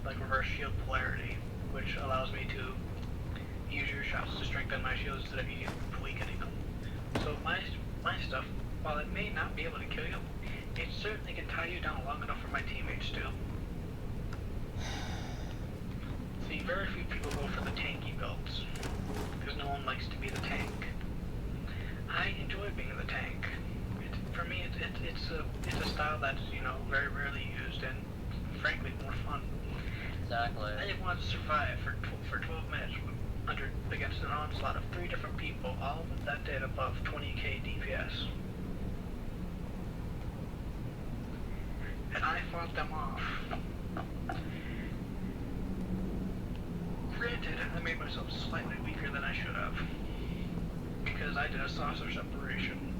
like reverse shield polarity, which allows me to use your shots to strengthen my shields instead of you weakening them. So my stuff, while it may not be able to kill you, it certainly can tie you down long enough for my teammates to. See, very few people go for the tanky builds, because no one likes to be the tank. I enjoy being the tank. For me, it's a style that's, very rarely used and, frankly, more fun. exactly. I just wanted to survive for 12 minutes against an onslaught of 3 different people, all that did above 20k DPS. And I fought them off. Granted, I made myself slightly weaker than I should have. Because I did a saucer separation.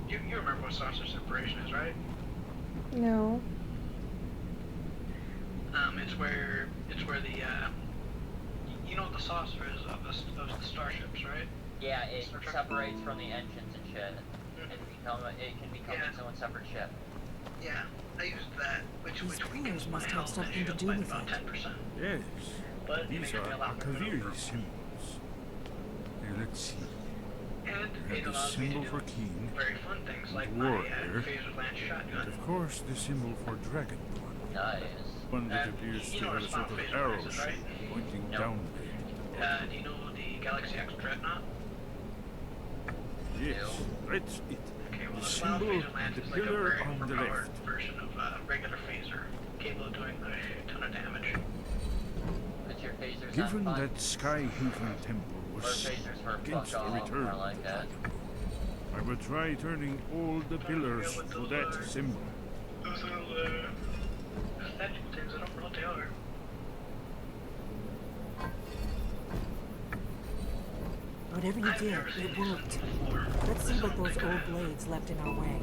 You remember what saucer separation is, right? No. It's where the you know what the saucer is of the starships, right? Yeah, it separates from the engines and shit. It can become its own separate ship. Yeah, I used that, which These weakens pillars my must have health something and to shield do by with about it. 10%. Yes, But it these makes me are a lot more Akaviri maneuverable. symbols. Here, let's see. And We it have the allows me to symbol do for king, very fun things like the my warrior, phaser lance and shotgun. of course the symbol for dragonborn. Nice. One that And appears you to know have what a sort of a phaser arrow lance is, right? shape pointing No. downward. Do you know the Galaxy X Dreadnought? Yes, that's it. Okay, well, The the Final symbol Phaser and Lance the is like a pillar very on the overpowered left. version of a regular phaser, capable of doing a shit ton of damage. Put your phasers Given on fun. that Skyhaven Temple Or was phasers for against fuck the off, return more of like the that. Dragonborn, I will try turning all the pillars to that symbol. Those little, statue things, I don't know what they are. Whatever you I've did, never seen it these worked. before. Let's see This what one those they old got. blades left in our way.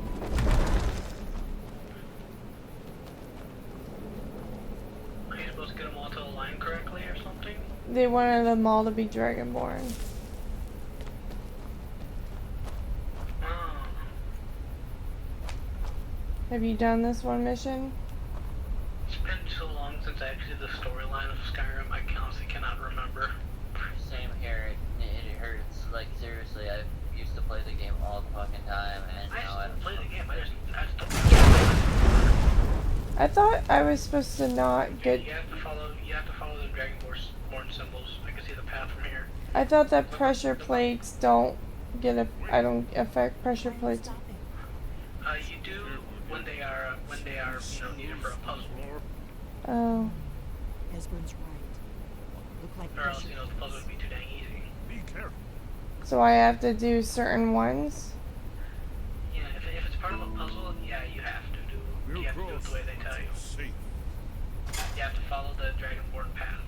Are you supposed to get them all to align correctly or something? They wanted them all to be dragonborn. Oh. Have you done this one mission? It's been so long since I actually did the storyline of Skyrim, I honestly cannot remember. Same here. It hurts. Like seriously, I used to play the game all the fucking time, and I now I still don't play the game, I still I thought I was supposed to not get. You have to follow the Dragonborn symbols. I can see the path from here. I thought that pressure plates don't get a. I don't affect pressure plates. Stop it. You do when they are needed for a puzzle, Oh. Esbern's right. Look like or else pressure the puzzle would be too dang easy. Be careful. So I have to do certain ones? Yeah, if it's part of a puzzle, yeah, you have to do We'll it cross. the way they tell you. Safe. You have to follow the Dragonborn path.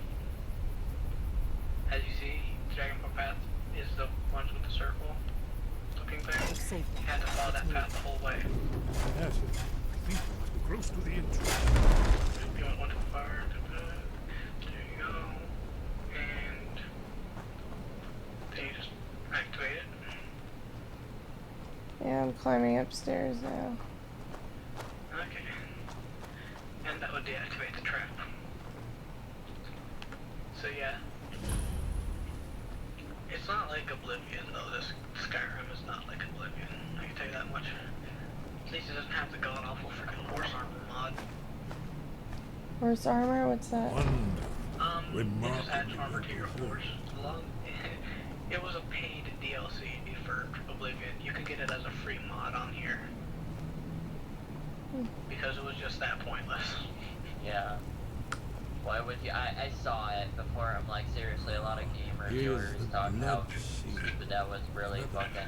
As you see, the Dragonborn path is the ones with the circle looking We're thing. safe You now. have to follow that path the whole way. That's it. I think we must be close to the entrance. You went one too far. There you go. And then you just activate it. Yeah, I'm climbing upstairs now. Okay. And that would deactivate the trap. So yeah. It's not like Oblivion though, this Skyrim is not like Oblivion. I can tell you that much. At least it doesn't have the god awful freaking horse armor mod. Horse armor? What's that? It just adds armor to your horse. It was a paid DLC for Oblivion. You can get it as a free mod on here. Because it was just that pointless. Yeah. Why would you? I saw it before. I'm like, seriously, a lot of gamers were talking how stupid that was. Really fucking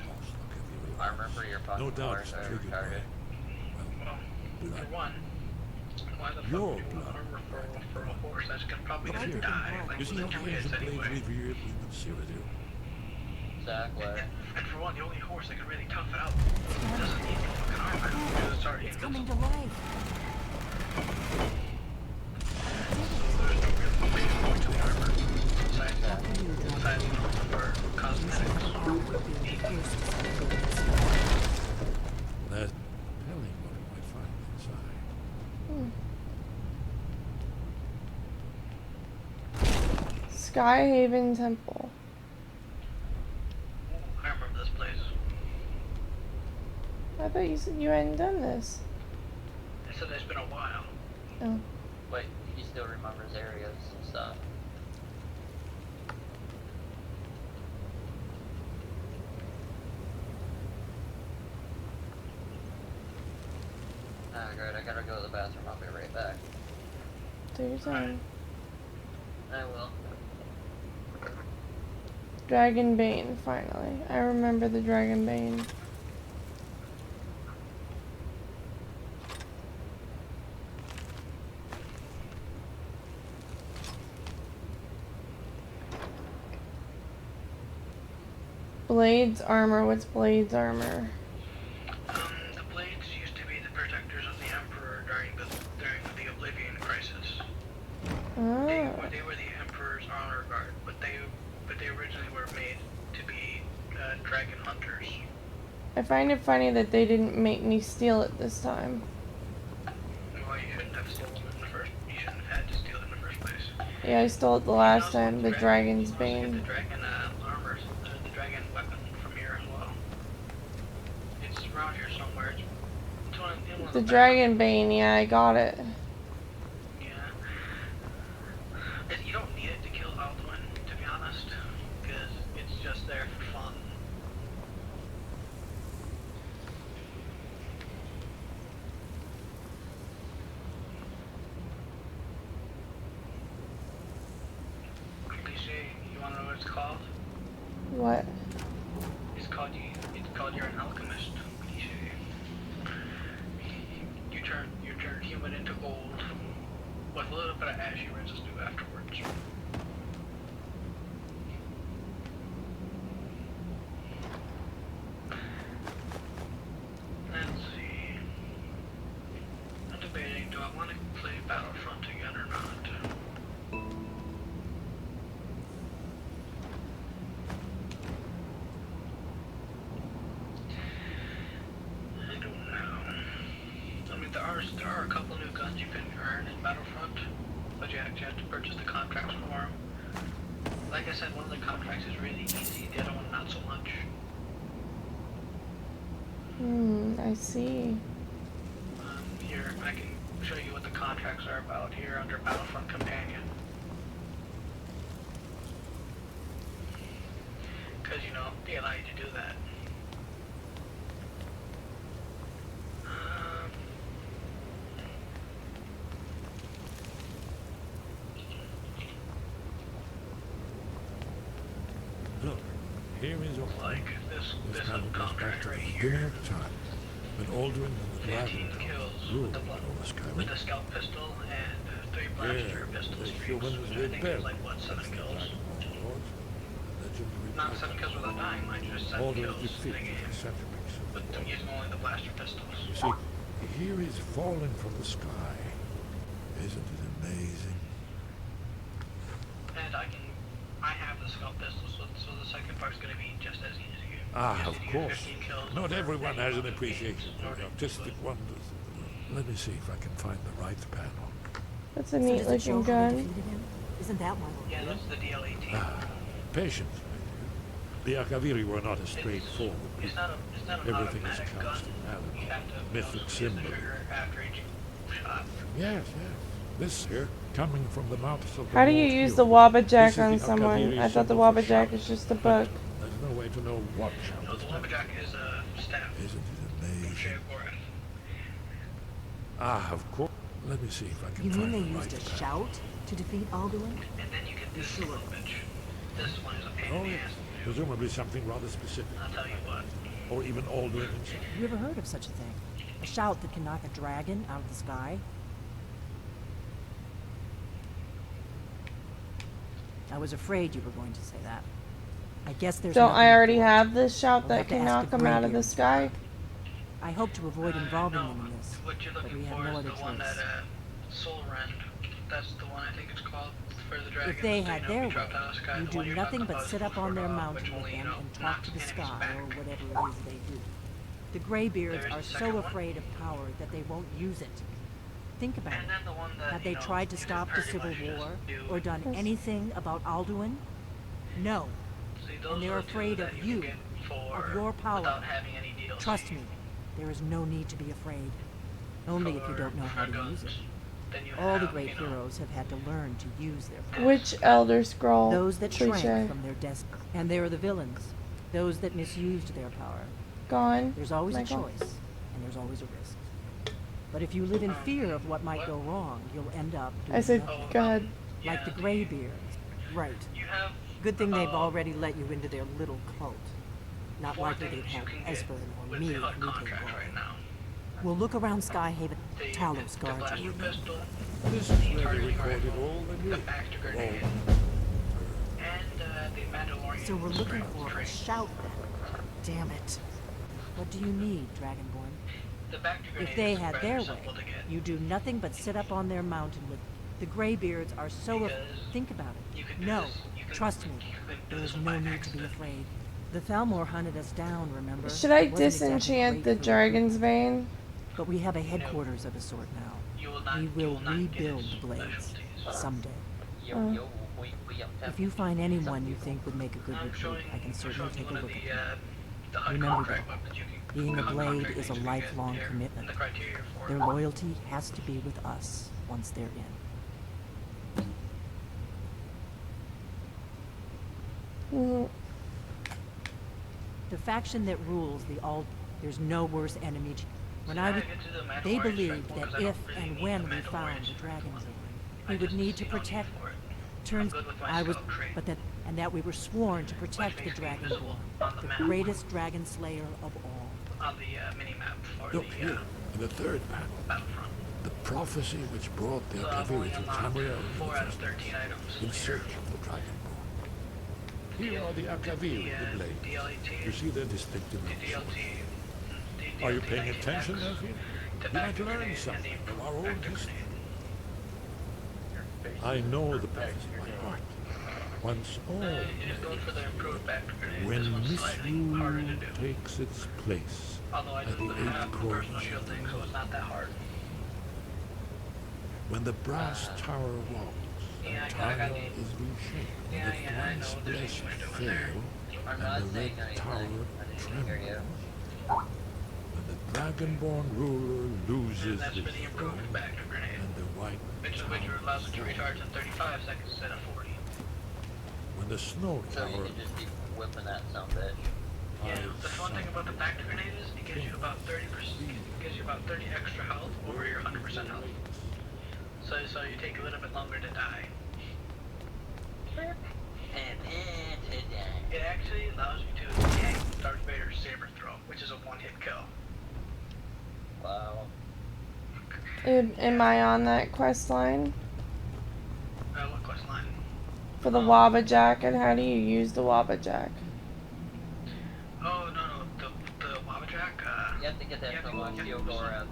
armor for your fucking horse or retarded. Well, for one, why the fuck Your would you want blood. armor for a horse that's probably But I gonna didn't die know. like Isn't within that 2 hands minutes and blades anyway? revered we would see with you? Exactly. And for one, the only horse that can really tough it out doesn't need the fucking armor because it's already It's coming invincible. to life. There's no real point to the armor besides for cosmetics. That telling what we might find inside. Skyhaven Temple. I remember this place. I thought you said you hadn't done this. I said it's been a while. Oh. Wait, he still remembers areas and stuff. Ah, great. I gotta go to the bathroom. I'll be right back. Take your time. I will. Dragon Bane, finally. I remember the Dragon Bane. Blade's armor. What's Blade's armor? The blades used to be the protectors of the Emperor during the Oblivion Crisis. Oh. They were the Emperor's honor guard, but they originally were made to be dragon hunters. I find it funny that they didn't make me steal it this time. Well, you shouldn't have stolen it in the first. You shouldn't have had to steal it in the first place. Yeah, I stole it the last time. The Dragon's You Bane. get the dragon armor, the dragon weapon from here as well. It's around here somewhere. It's one of The back- Dragon Bane, yeah, I got it. Yeah. You don't need it to kill Alduin, to be honest, because it's just there for fun. Cliche, you wanna know what it's called? What? It's called you're an alchemist. Cliche. You turn human into gold with a little bit of ashy residue afterwards. Let's see. I'm debating, do I want to play Battlefront again or not? I don't know. I mean, there are a couple new guns you can earn in Battlefront, but you actually have to purchase the contracts for them. Like I said, one of the contracts is really easy, the other one not so much. I see. Here, I can show you what the contracts are about here under Battlefront Companion. Because, you know, they allow you to do that. Look, here is all. Like this kind little of goes back contract to right the here. beginning of time, when Aldrin and the 15 Dragon kills ruled with the over Skyrim. with the scout pistol and 3 blaster pistols the for each, humans which I think rebelled. is like, what, 7 That's the kills? Dragon Lords, the legendary Not Dragon 7 kills without dying, mind you, just 7 Aldrin kills in the defeated game. the centuries of But the I'm using only the blaster pistols. You see, here is falling from the sky. Isn't it amazing? And I have the scout pistol, so the second part's gonna be just as easy. Ah, Just of need to get course. 15 kills Not over everyone any has an other appreciation games in for order to artistic do it. wonders. Let me see if I can find the right panel. That's a So neat does it show looking how they gun. defeated him? Isn't that why we're Yeah, here? that's the DL-18. Patience, my dear. The Akaviri were not a straightforward It's people. not an Everything is automatic gun. constellarity, You have to mythic use the symbol. trigger after each shot. Yes, yes. This here, coming from the mouths of the How do you Lord use Hero. the This Wabajack is on the someone? Akaviri I thought the symbol for Wabajack shout. is just a book. There's no way to know what shout No, is the that. lumberjack is a staff. Isn't it From amazing? Sheogorath. Ah, of course. Let me see if I can You mean find they the right used a panel. shout to defeat Alduin? And then you get this little bitch. This one is a pain Oh, in the yes. ass. Presumably something rather specific. I'll tell you what. Or even Aldrin himself. Have you ever heard of such a thing? A shout that can knock a dragon out of the sky? I was afraid you were going to say that. I guess there's Don't nothing I already for it. have this shout We'll that have to can ask knock the them out of the Greybeards. sky? I hope to avoid involving No, them in this, what you're but looking we have for no is other the one choice. that Soul Rend. That's the one I think it's called for the dragons. If they so, had you know, their be way, dropped out of the sky. you The one do you're nothing talking but about sit is up on their Fulford, mountain which with only, them you know, and talk knocks to the enemies sky back. or whatever it is they do. The Greybeards There is are the so second one. afraid of power that they won't use it. Think about And it. then the one that, Have you they know, tried to you stop the pretty Civil much just War do. or done Yes. anything about Alduin? No. See, those and they're are the two afraid that of can you, get for of your power. without having any DLC. Trust me, there is no need to be afraid. Only if you don't know how to use it. Then you All the have, great you know, heroes have had to learn to use their power. Which Elder Scroll Those that shrank cliche? from their destiny. And there are the villains. Those that misused their power. Gone. There's always Michael? a choice, and there's always a risk. But if you live in fear of what might go wrong, you'll end up doing I said, nothing. go ahead. Like the Greybeards. Right. You have Good thing they've already let you into their little cult. Not Four likely they'd things you have can get Esbern or with me the if HUD we came contract calling. right now. We'll look around Skyhaven. The Talos guards blaster you. pistol, This is the where they targeting recorded rifle, all the the news. Bacta of grenade, all and the Mandalorian. So we're looking scrambled for a train. shout. Damn it. What do you need, Dragonborn? The Bacta grenade If they is had rather their way, simple to get. you do nothing but sit up on their mountain with the Greybeards are so Because think about you it. can do No, this- you can- trust me. you can do There this is by no need to be accident. afraid. The Thalmor hunted us down, remember? Should I It wasn't exactly disenchant great the for Dragon's Bane? But we have a headquarters of a sort now. You will not, We you will not get rebuild its the blades specialties. someday. Yo, If you find anyone you think would make a good I'm recruit, showing, I can I'm certainly showing you take a one of look at the, them. the HUD Remember contract that. weapons you can, Being a HUD blade contract is a things you can get lifelong here, commitment. and the criteria for Their it. loyalty has to be with us once they're in. Mm, The faction that rules the Ald, there's no worse enemy. When I Now was, get to the they Mandalorian believed strike, that because I if don't really and need when the we found Mandalorian the Dragonborn, I we would just need to see no protect. for it. Turns I'm good with my I was, scout trait. but that and that we were sworn to protect the makes me invisible Dragonborn, on the the map. greatest dragon slayer of all. On the mini-map for Look the here, in the third panel, battlefront. the prophecy which brought the So I've Akaviri only to unlocked Tamriel 4 out of 13 items. in search of the Dragonborn. Here are the Akaviri, the blade. DLT, You see their distinctive the looks. DLT, Are you paying attention, Elfie? the You might Bacta learn grenade, something and the from our own Bacta history. grenade. I know the prophecy by heart. Once all, You're just going for the improved Bacta grenade. when This one's slightly harder to misrule do. takes its place Although I at do the have eight the corners personal shield of the thing, so it's not that hard. when the brass tower walls Yeah, and I got Tara the- is reshaped, Yeah, and the yeah, I flanks know. There's blessed a window in there. fail, I'm and not the saying red tower anything. I didn't hear you. trembles. When the Dragonborn ruler loses And that's his for the improved throne, Bacta grenade, and the white which tower allows it to falls. recharge in 35 seconds instead of 40. When the snow So you tower can just keep whipping that son of a bitch. Yeah, the fun thing about the Bacta grenade is it gives you about 30%, it gives you about 30 extra health over your 100% health. So you take a little bit longer to die. It actually allows you to tank Darth Vader's saber throw, which is a one-hit kill. Wow. am I on that quest line? What quest line? For the Wabbajack, and how do you use the Wabbajack? Oh, no, the Wabbajack, You have to get that you have to from go- you have to go Theodora.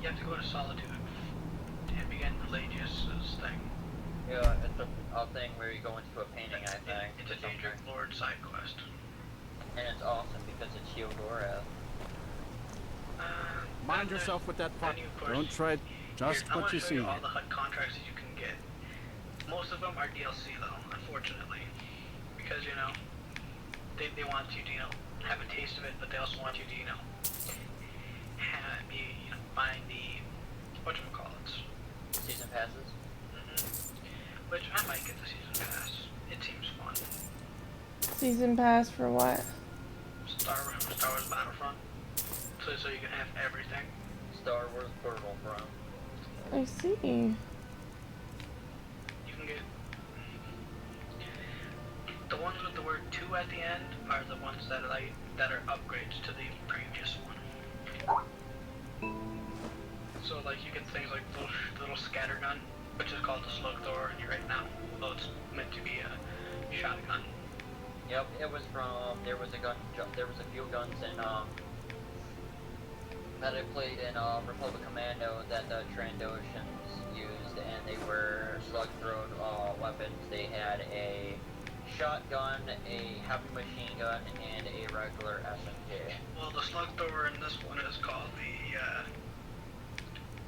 you have to go to Solitude and begin Pelagius's thing. Yeah, it's a thing where you go into a painting, I think. It's a or something. Daedric Lord side quest. And it's awesome because it's Theodora. Mind yourself with that then pot. you, of course- Don't try just I what want you to show see. you all the HUD contracts that you can get. Most of them are DLC though, unfortunately, because they want you to have a taste of it, but they also want you to buying the whatchamacallits. Season passes. Which I might get the season pass. It seems fun. Season pass for what? Star Wars Battlefront. So you can have everything. Star Wars Portal from. I see. You can get the ones with the word 2 at the end are the ones that are upgrades to the previous one. So like you get things like little scattergun, which is called the Slug Thor right now, although it's meant to be a shotgun. Yep, it was from. There was a few guns in that I played in Republic Commando that the Trandoshans used, and they were slug thrown weapons. They had a shotgun, a heavy machine gun, and a regular SMG. Well, the Slug Thor in this one is called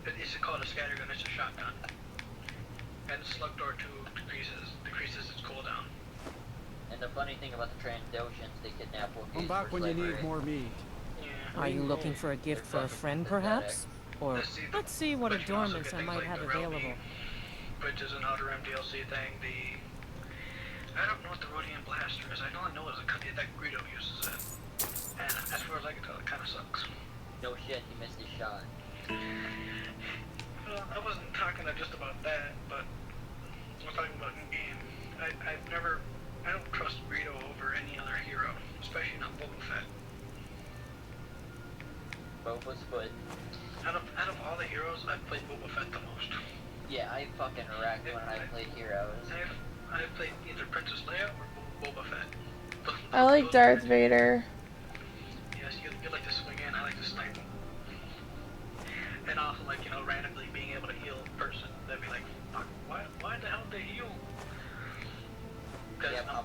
it's called a scattergun. It's a shotgun, and Slug Thor 2 decreases its cooldown. And the funny thing about the Trandoshans, they kidnap Wookiees Come back for when you slavery. need more meat. Yeah. Are you looking for a gift for a friend, perhaps? Or let's see what But you can also adornments get I things might like have the Rel available. Beam, which is an Outer Rim DLC thing. I don't know what the Rhodian Blaster is. I know it's that Greedo uses it. And as far as I can tell, it kind of sucks. No shit, he missed his shot. Well, I wasn't talking just about that, but I was talking about in game. I don't trust Boba's, but Out of all the heroes, I've played Boba Fett the most. yeah, I fucking wrecked when I played Heroes. I've played either Princess Leia or Boba Fett. I like Darth Vader. Yes, you like to swing in, I like to snipe them. And also, like, you know, randomly being able to heal a person. That'd be like, fuck, why the hell did they heal? Because Yeah,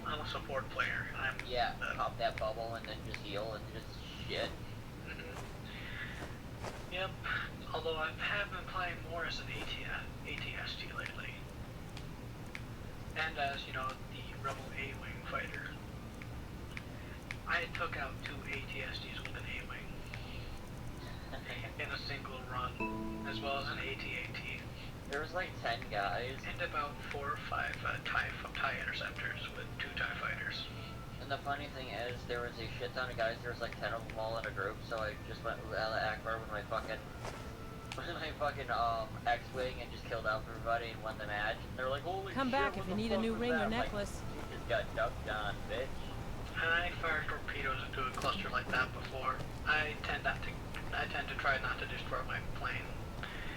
I'm a support player. Pop that bubble and then just heal and just shit. Yep. Although I have been playing more as an ATST lately. And as, you know, the Rebel A-Wing fighter. I took out 2 ATSTs with an A-Wing. In a single run. As well as an AT-AT. There was like 10 guys. And about 4 or 5 TIE interceptors with 2 TIE fighters. And the funny thing is, there was a shit ton of guys. There was like 10 of them all in a group. So I just went with Akbar with my fucking X-Wing and just killed out everybody and won the match. And they're like, holy Come shit, back what if you the need a fuck new was ring that? or I'm like, necklace. you just got ducked on, bitch. And I fired torpedoes into a cluster like that before. I tend to try not to destroy my plane.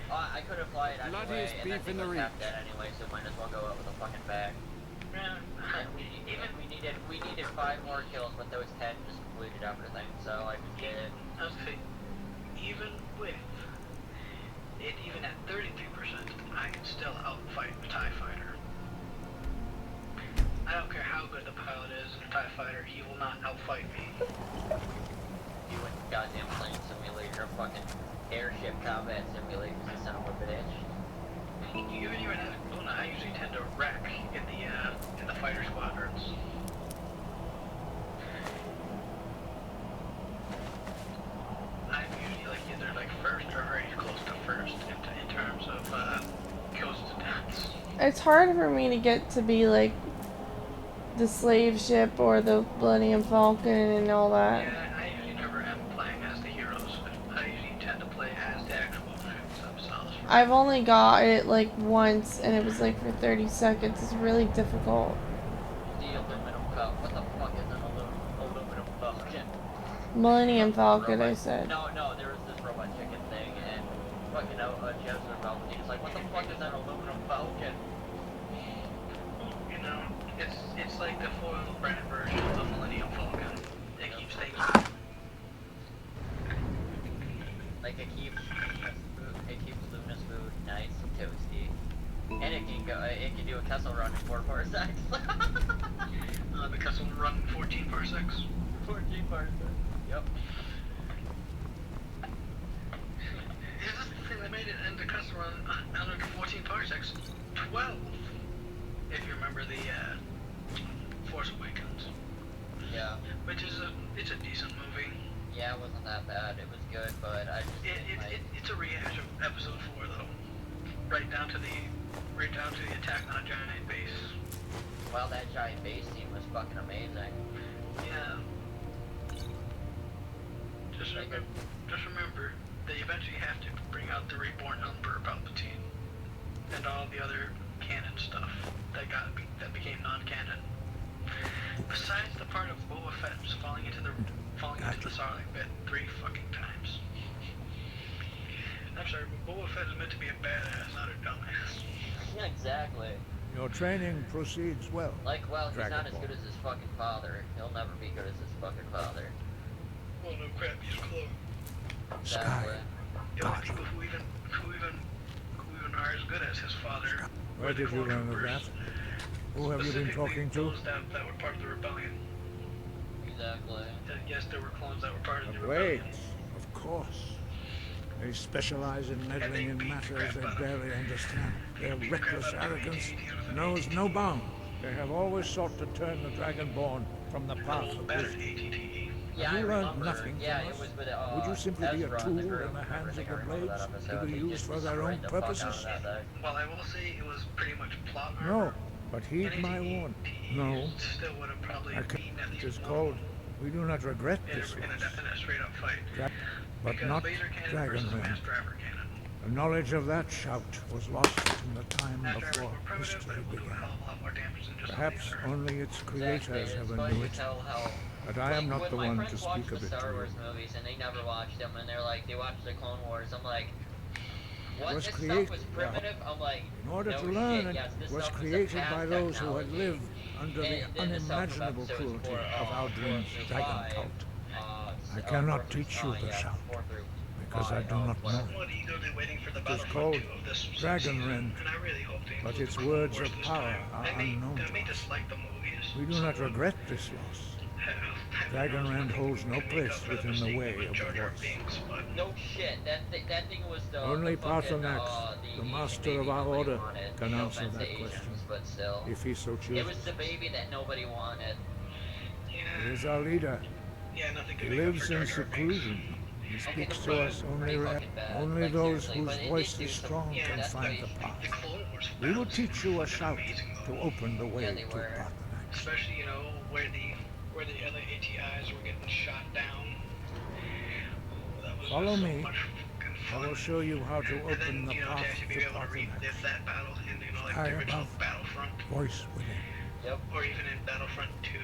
I couldn't fly it Bloody anyway, is and beef then in they the was reach. half dead anyway, so might as well go out with a fucking bag. Yeah. And we needed 5 more kills, but those 10 just completed everything, so I just did it. I was saying, even with it, even at 33%, I can still outfight a TIE fighter. I don't care how good the pilot is in a TIE fighter, he will not outfight me. You went goddamn plane simulator, fucking airship combat simulator, you son of a bitch. Even at Luna, I usually tend to wreck in the fighter squadrons. I'm usually like either like first or very close to first in terms of kills to deaths. It's hard for me to get to be like the slave ship or the Millennium Falcon and all that. Yeah, I usually never am playing as the heroes. I usually tend to play as the actual ships themselves. I've only got it like once and it was like for 30 seconds. It's really difficult. The aluminum cup, what the fuck is an aluminum falcon? Millennium Falcon, I Robot. said. No, there was this robot chicken thing, and fucking Joseph Falcon, he was like, what the fuck is an aluminum falcon? You know, it's like the foil brand version of the Millennium Falcon. It keeps things. Like it keeps Luna's food nice and toasty. And it can do a Kessel run in 4 parsecs. Because it'll run 14 parsecs. 14 parsecs. Yep. Is this the thing that made it into custom run under 14 parsecs? 12! If you remember the Force Awakens. Yeah. Which is it's a decent movie. Yeah, it wasn't that bad. It was good, but I just It's a rehash of episode 4 though. Right down to the attack on a giant base. Well, that giant base scene was fucking amazing. Yeah. Just remember, they eventually have to bring out the reborn Emperor Palpatine and all the other canon stuff that became non-canon. Besides the part of Boba Fett falling into the Sarlacc pit 3 fucking times. I'm sorry, but Boba Fett is meant to be a badass, not a dumbass. Yeah, exactly. Your training proceeds well. Like, well, he's not as Dragon good as his fucking father. He'll never be good as his fucking father. Well, no crap, he's close. Exactly. The only people who even are as good as his father. Where did you learn of that? Who have you been talking to? Those that were part of the rebellion. Exactly. Yes, there were clones that were part of the Wait, rebellion. of course. They specialize in meddling in matters they barely understand. Their reckless arrogance knows no bounds. They have always sought to turn the Dragonborn from the path of Better wisdom. ATTE. Yeah, Have you I learned remember. nothing Yeah, from it us? was with Would you simply be a Ezra tool in in the group. the hands of I the remember that blades episode. to be He used just for their own destroyed the fuck out of purposes? that thing. Well, I will say it was pretty much plot armor. No, but heed my warning. No, Still would have probably I beaten at it least is one called. We do not regret in this a loss. straight up fight. But Because not laser cannon Dragon versus Man. mass driver cannon. The knowledge of that shout was lost in the time After before we're primitive, history but it will do a began. hell of a lot more damage than just Perhaps a laser. only its Exactly. creators It's ever funny knew to it, tell how. but I am not When the my one to friends watch speak of the it to Star you. Wars movies and they never watched them, and they're like, they watch the Clone Wars. I'm like, what? Was This created, stuff was well, primitive? I'm like, in order no to learn shit. it, Yes, this was stuff was created a by past those who had technology. lived under the And then the stuff from unimaginable episodes cruelty four, of four Aldrin's through dragon five, cult. I four cannot through, teach you the yeah, shout, 4 through because I 5, do not know whatever. it. Somewhat eagerly waiting for the It is Battlefront called 2 of this Dragon season, Rend, and I really hope they but include its the Clone words Wars of this power time. are I unknown may to us. dislike the movies. We do not regret this loss. Dragon Rend holds no place within the way of the Voice. No shit, that thing was the Only the fucking, Parthenax, the Asian master baby of our nobody order, wanted. can No answer offense to that Asians, question, but still. if he so It chooses. was the baby that nobody wanted. He is our leader. Yeah, nothing He can make up lives for in Jar Jar Binks. seclusion. He Okay, speaks the to movie us was only pretty rare. fucking bad. Only Like, those seriously, whose but it did voice do is some- strong Yeah, can that's find right. the The path. Clone Wars We will battles teach were you a fucking shout amazing, to though. open the way Yeah, they to were. Parthenax. Especially, you know, where the other ATIs were getting shot down. That was Follow so me. much fucking I fun. will show you how to And open then, the you know, to path actually be to able to relive Parthenax. that battle in, you know, like High the original above. Battlefront, Voice within. Yep. or even in Battlefront 2.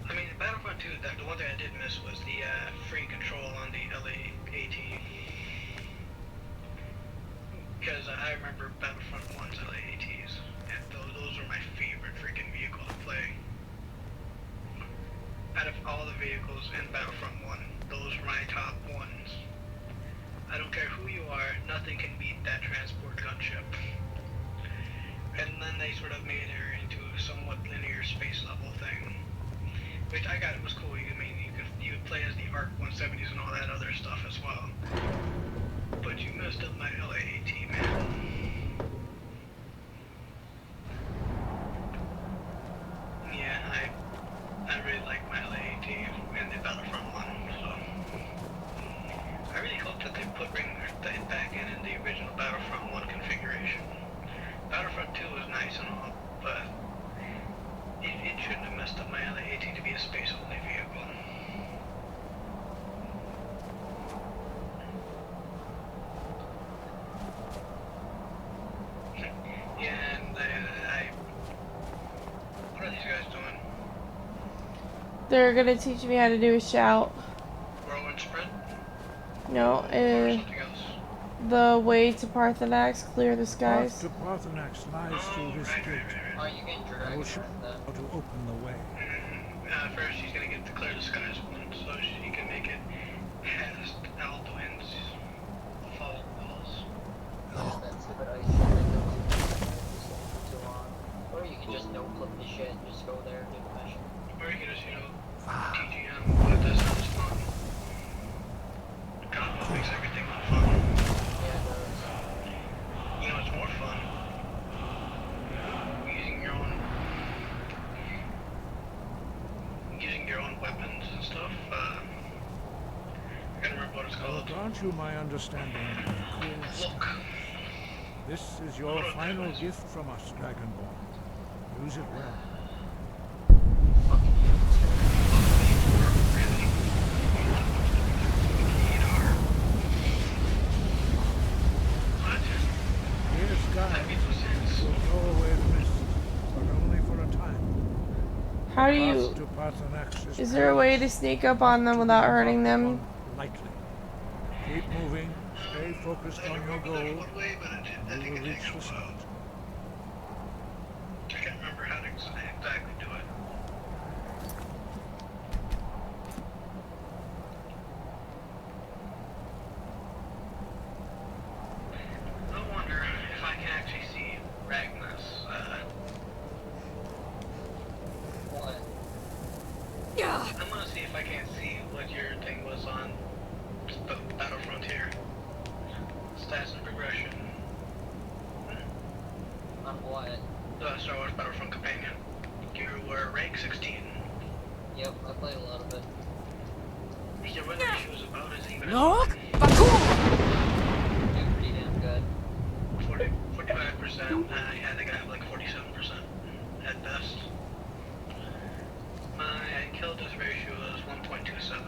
I mean, Battlefront 2, the one thing I did miss was the free control on the LA-AT. Because I remember Battlefront 1's LA-ATs, and those were my favorite freaking vehicle to play. Out of all the vehicles in Battlefront 1, those were my top ones. I don't care who you are, nothing can beat that transport gunship. And then they sort of made her into a somewhat linear space level thing. Which I got, it was cool. You could play as the ARC 170s and all that other stuff as well. But you messed up my LA-AT, man. Yeah, I really like my LA-AT in the Battlefront 1, so I really hope that they bring it back in the original Battlefront 1 configuration. Battlefront 2 was nice and all, but it shouldn't have messed up my LA-AT to be a space-only vehicle. Yeah, and what are these guys doing? They're gonna teach me how to do a shout. Row and sprint? No, Or something else? the way to Parthenax, clear the Path skies. to Parthenax lies through this gate. Oh, you can I drag will it show then. you how to open the way. First, she's gonna get the clear the skies one, so she can make it past Alduin's fault walls. Yeah, that stupid ice shit that goes for too long. Or you can just no-clip the shit and just go there and do the mission. Or you can just, TGM, but that sounds fun. Combo makes everything more fun. Yeah, it does. You know, it's more fun using your own weapons and stuff. I can't remember what it's I will called. grant you my understanding of the cool sky. Look. This is your final gift from us, Dragonborn. Use it well. Clear skies will blow away the mist, but only for a time. How do Path you... to Parthenax Is there a way to sneak up on them without hurting them? Lightly. Keep moving. Stay focused on your goal. And you will reach the summit. I can't remember how to exactly do it. I wonder if I can actually see Ragnus. What? I'm gonna see if I can't see what your thing was on Battlefront here. Stats and progression. On what? Star Wars Battlefront Companion. You were rank 16. Yep, I played a lot of it. Your win ratio is about as even Look! Doing pretty damn good. 45%. I think I have like 47% at best. My kill death ratio is 1.27.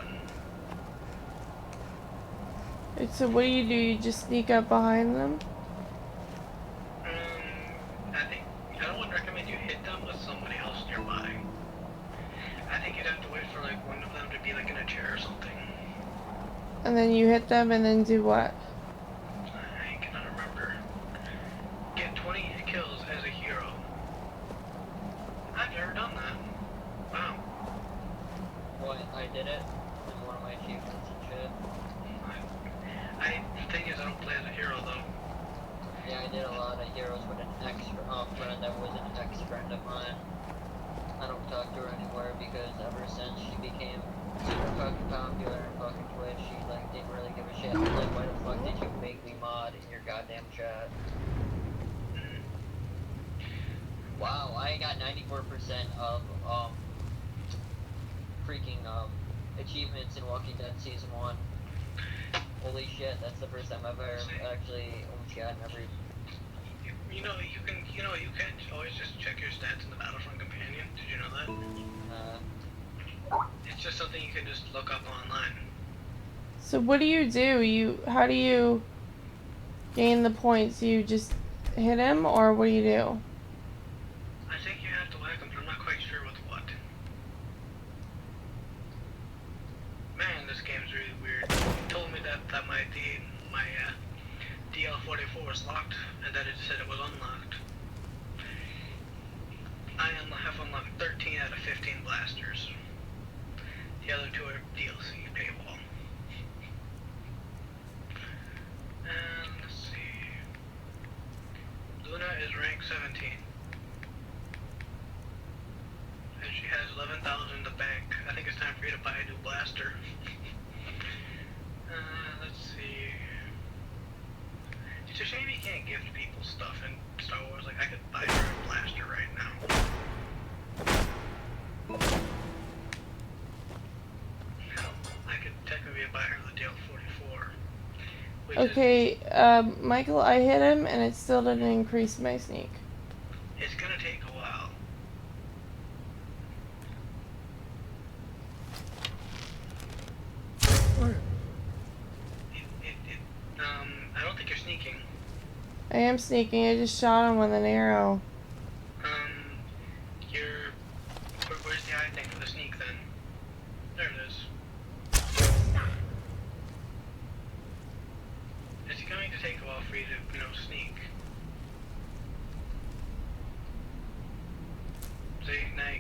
So what do? You just sneak up behind them? I don't recommend you hit them with somebody else nearby. I think you'd have to wait for like one of them to be like in a chair or something. And then you hit them and then do what? I cannot remember. Get 20 kills as a hero. I've never done that. Wow. What? I did it in one of my achievements and shit. The thing is, I don't play as a hero though. Yeah, I did a lot of heroes with an friend that was an ex-friend of mine. I don't talk to her anymore because ever since she became super fucking popular and fucking Twitch, she like didn't really give a shit. I was like, why the fuck did you make me mod in your goddamn chat? Wow, I got 94% of freaking achievements in Walking Dead Season 1. Holy shit, that's the first time I've ever actually gotten every... You know, you can always just check your stats in the Battlefront Companion. Did you know that? It's just something you can just look up online. So what do? How do you gain the points? You just hit him, or what do you do? I think you have to whack them, but I'm not quite sure with what. Man, this game's really weird. It told me that my DL44 was locked, and that it said it was unlocked. I have unlocked 13 out of 15 blasters. The other two are DLC paywall. And let's see. Luna is rank 17. And she has 11,000 in the bank. I think it's time for you to buy a new blaster. Let's see. It's a shame you can't gift people stuff in Star Wars. Like, I could buy her a blaster right now. Hell, I could technically buy her the DL44. Okay, Michael, I hit him and it still didn't increase my sneak. It's gonna take a while. I don't think you're sneaking. I am sneaking. I just shot him with an arrow. Where's the eye thing for the sneak then? There it is. It's going to take a while for you to, sneak. See, now you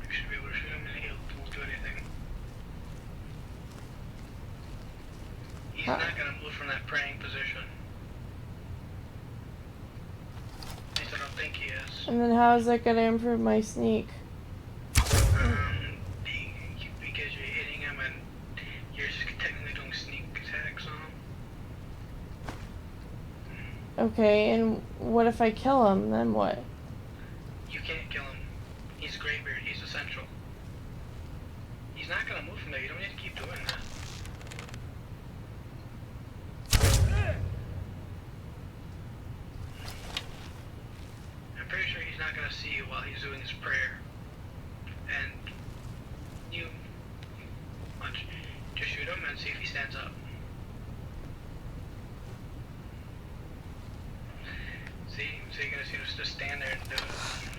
should be able to shoot him and he won't do anything. He's not gonna move from that praying position. At least I don't think he is. And then how is that going to improve my sneak? Because you're hitting him and you're just technically doing sneak attacks on him. Okay, and what if I kill him? Then what? You can't kill him. He's a Greybeard. He's essential. He's not gonna move from there. You don't need to keep doing that. I'm pretty sure he's not gonna see you while he's doing his prayer. And you just shoot him and see if he stands up. See, so you're gonna see him just stand there and do it.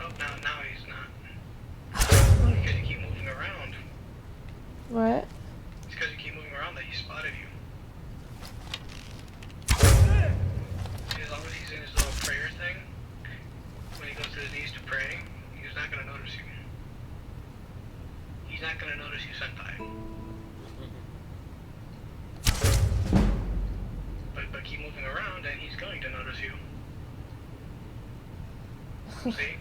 Oh, now he's not. Because you keep moving around. What? It's because you keep moving around that he spotted you. See, as long as he's in his little prayer thing, when he goes to his knees to pray, he's not gonna notice you. He's not gonna notice you, senpai. But keep moving around and he's going to notice you. See?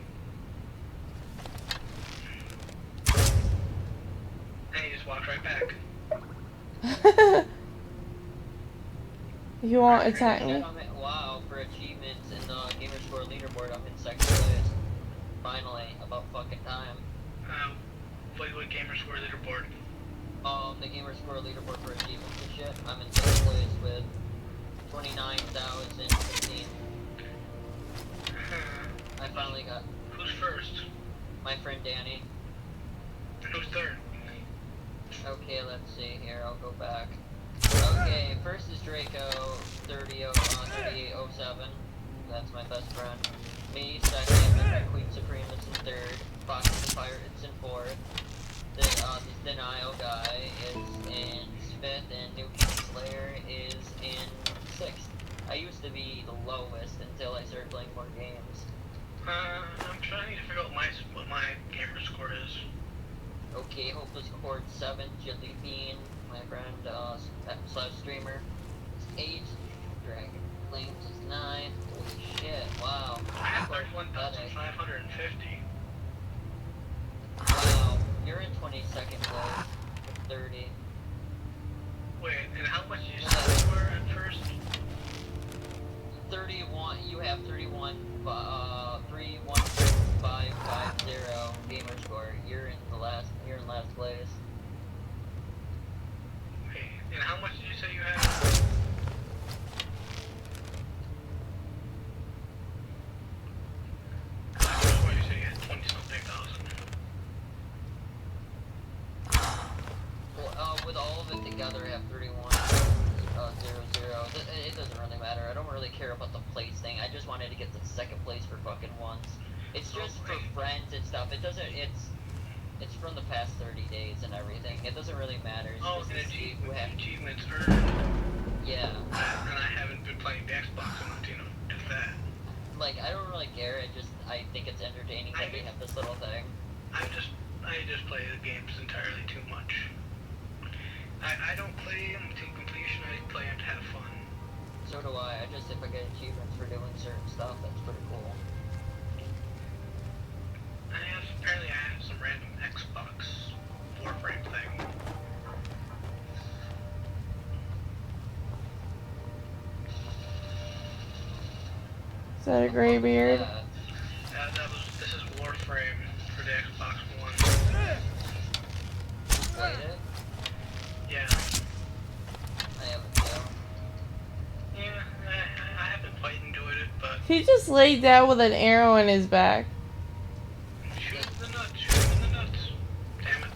And he just walked right back. You won't attack me. Wow, for achievements in the Gamerscore leaderboard, I'm in second place. Finally, about fucking time. What Gamerscore leaderboard? The Gamerscore leaderboard for achievements and shit. I'm in second place with 29,015. I finally got... Who's first? My friend Danny. And who's third? Okay, let's see here, I'll go back. Okay, first is Draco, 3807. That's my best friend. Me, second, and Queen Supreme is in third. Fox the Pirates in fourth. This Denial guy is in fifth, and New King Slayer is in sixth. I used to be the lowest until I started playing more games. I'm trying to figure out what my gamer score is. Okay, Hopeless Court 7, Jelly Bean, my friend, slash streamer, is 8, Dragon Flames is 9, holy shit, wow. I have 31,550. Wow, you're in 22nd place, with 30. Wait, and how much did you say you were at first? 31, you have 31550 gamer score, you're in last place. Wait, and how much did you say you had? What you say you had 20-something thousand. Well, with all of it together, I have 31, 00. It doesn't really matter. I don't really care about the place thing. I just wanted to get the second place for fucking once. It's just for friends and stuff. It's from the past 30 days and everything. It doesn't really matter. It's Oh, just and to see who had. achievements earned. Yeah. And I haven't been playing the Xbox enough to, do that. Like, I don't really care. I think it's entertaining that they have this little thing. I just play the games entirely too much. I don't play them to completion. I play them to have fun. So do I. If I get achievements for doing certain stuff, that's pretty cool. Apparently I have some random Xbox Warframe thing. Is that a gray beard? Yeah. This is Warframe for the Xbox One. You played it? Yeah. I haven't, though. Yeah, I haven't quite enjoyed it, but He just laid down with an arrow in his back. shoot him in the nuts, shoot him in the nuts. Damn it.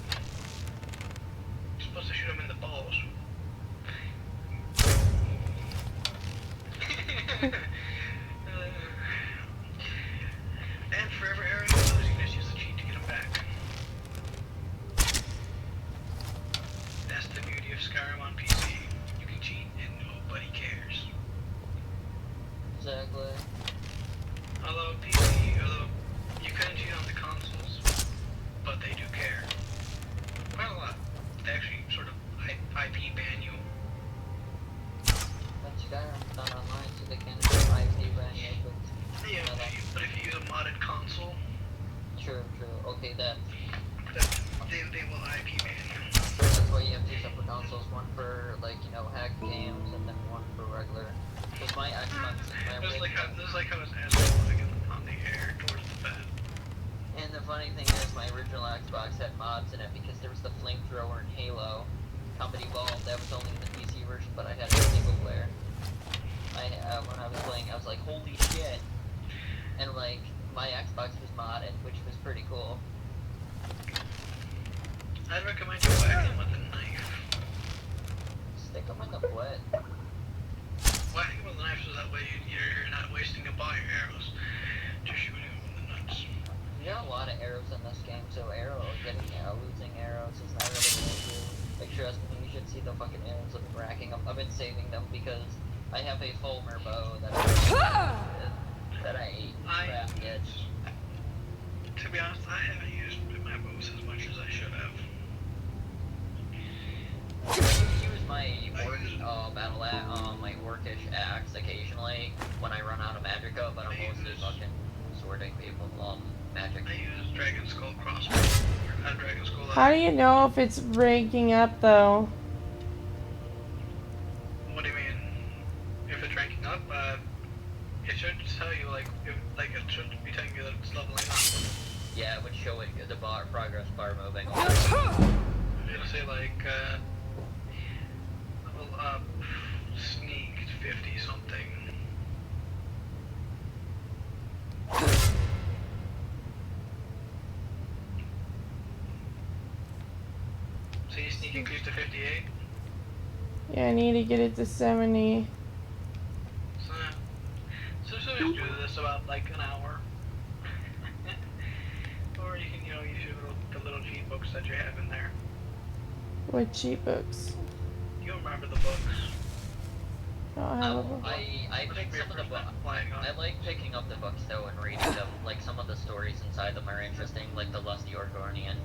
You're supposed to shoot him in the balls. And for every area you lose, you can just use the cheat to get him back. That's the beauty of Skyrim on PC. You can cheat and nobody cares. Exactly. Although you can cheat on the consoles, but they do care. Quite a lot. They actually sort of IP ban you. But Skyrim's not online, so they can't just IP ban you. Yeah, but if you use a modded console, True. Okay, they will IP ban you. that's why you have two separate consoles, one for, hacked games, and then one for regular. Because my Xbox is my Just like original. how his ass was moving on the air towards the bed. And the funny thing is, my original Xbox had mods in it because there was the flamethrower in Halo. Company Vault, that was only in the PC version, but I had a single player. When I was playing, I was like, holy shit. And my Xbox was modded, which was pretty cool. I'd recommend you whack him with a knife. Stick them in the butt. Whack him with a knife so that way you're not wasting up all your arrows. Just shooting him in the nuts. You got a lot of arrows in this game, so losing arrows is not really an issue. Like, trust me, you should see the fucking arrows I've been racking up. I've been saving them because I have a Fulmer bow that I crafted. To be honest, I haven't used my bows as much as I should have. I use my my orcish axe occasionally when I run out of magicka, but I'm mostly fucking sorting people magic. I use Dragon Skull crossbow. Not Dragon Skull. How do you know if it's ranking up though? What do you mean? If it's ranking up, it should tell you it should be telling you that it's leveling up. Yeah, it would show it the progress bar moving. It'll say level up, sneak 50 something. So you sneak increase to 58? Yeah, I need to get it to 70. So just do this about like an hour. Or you can, use the little cheat books that you have in there. What cheat books? You remember the books. I don't have a book. I picked some of the books. I like picking up the books though and reading them. Like some of the stories inside them are interesting, like the Lusty Orgonian.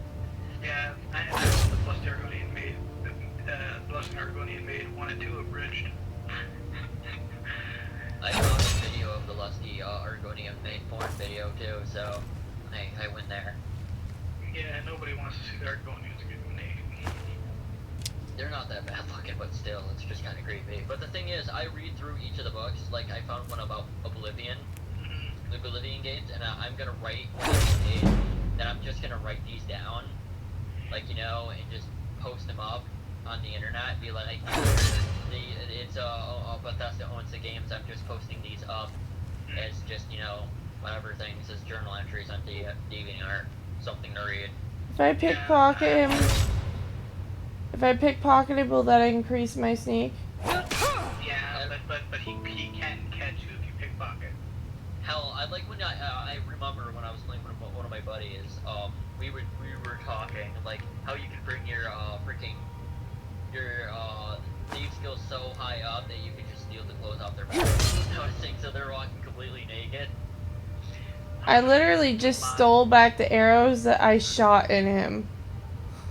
Yeah, I have the Lusty Orgonian made. Lusty Orgonian made 1 and 2 abridged. I found a video of the Lusty Argonian made porn video too, so I went there. Yeah, nobody wants to see the Argonians get naked. They're not that bad looking, but still, it's just kind of creepy. But the thing is, I read through each of the books. Like, I found one about Oblivion, the Oblivion Gates, and I'm gonna write one of these days. Then I'm just gonna write these down, like, and just post them up on the internet. Be like, it's Bethesda owns the games. I'm just posting these up as just whatever things as journal entries on DeviantArt, something to read. If I pickpocket him, will that increase my sneak? Yeah, but he can catch you if you pickpocket. Hell, I like when I remember when I was playing with one of my buddies. We were talking like how you can bring your thief skills so high up that you can just steal the clothes off their back. Noticing, so they're walking completely naked. I literally just stole back the arrows that I shot in him.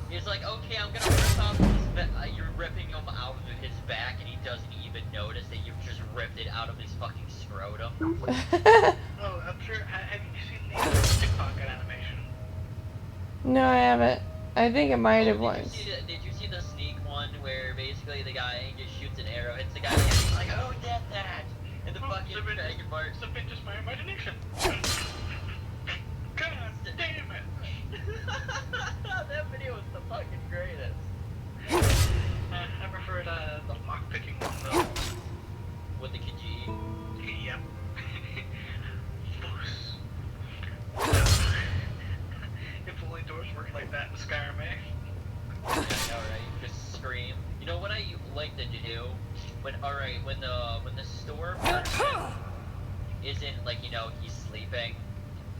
He's like, okay, I'm gonna rip off his back. You're ripping him out of his back, and he doesn't even notice that you've just ripped it out of his fucking scrotum. Oh, I'm sure. Have you seen the pickpocket animation? No, I haven't. I think I might have Did once. you see the sneak one where basically the guy just shoots an arrow, hits the guy, and he's like, oh, death that! And the fucking dragon part. It's a bit just my imagination. God damn it! That video was the fucking greatest. I preferred the lockpicking one though. With the Khajiit. Yep. If only doors worked like that in Skyrim, eh? I know, right? Just scream. You know what I like to do? When the store person isn't like he's sleeping,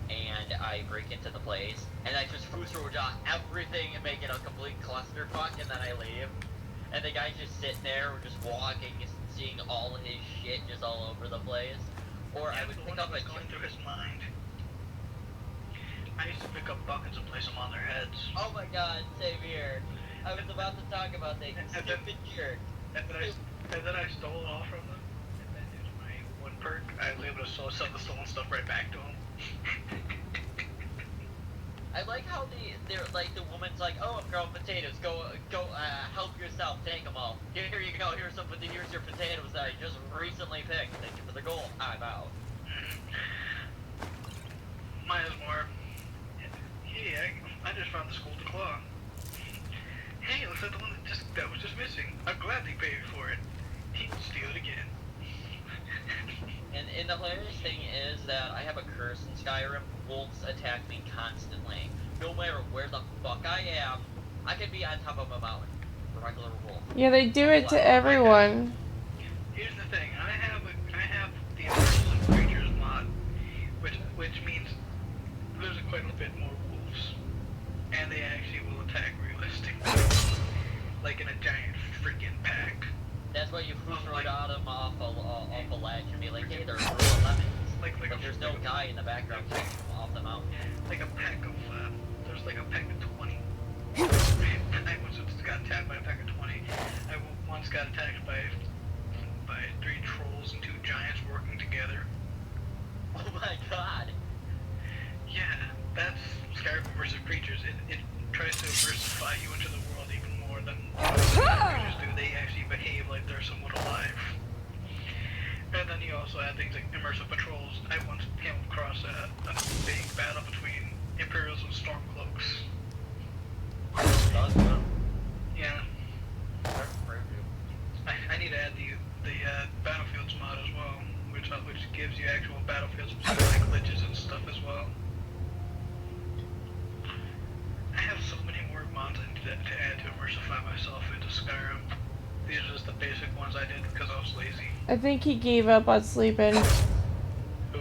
and I break into the place, and I just throw down everything and make it a complete clusterfuck, and then I leave, and the guy's just sitting there, or just walking, seeing all of his shit just all over the place. Or I would pick up a going through his mind. I used to pick up buckets and place them on their heads. Oh my god, same here. I was about to talk about that. You stupid jerk. And then I stole it all from them. And then there's my one perk. I was able to sell the stolen stuff right back to them. I like how they're like the woman's like, oh, I'm growing potatoes. Go, help yourself. Take them all. Here you go. Here's your potatoes that I just recently picked. Thank you for the gold. I'm out. Mine is more. Hey, I just found the school to claw. Hey, it looks like the one that was just missing. I'll gladly pay you for it. He can steal it again. And the hilarious thing is that I have a curse in Skyrim. Wolves attack me constantly. No matter where the fuck I am, I could be on top of a mountain. A regular wolf. Yeah, they do it to everyone. Here's the thing. I have the Immersive Creatures mod, which means there's quite a bit more wolves, and they actually will attack realistically, like in a giant freaking pack. That's why you throw them off a ledge and be like, hey, there's real lemons. But there's no guy in the background taking them off the mountain. Like a pack of, there's like a pack of 20. I once got attacked by a pack of 20. I once got attacked by 3 trolls and 2 giants working together. Oh my god. Yeah, that's Skyrim versus creatures. It tries to diversify you into the world even more than creatures do. They actually behave like they're somewhat alive. And then you also have things like immersive patrols. I once came across a big battle between Imperials and Stormcloaks. Yeah. I need to add the Battlefields mod as well, which gives you actual battlefields with like glitches and stuff as well. I have so many more mods to add to immersify myself into Skyrim. These are just the basic ones I did because I was lazy. I think he gave up on sleeping. Who?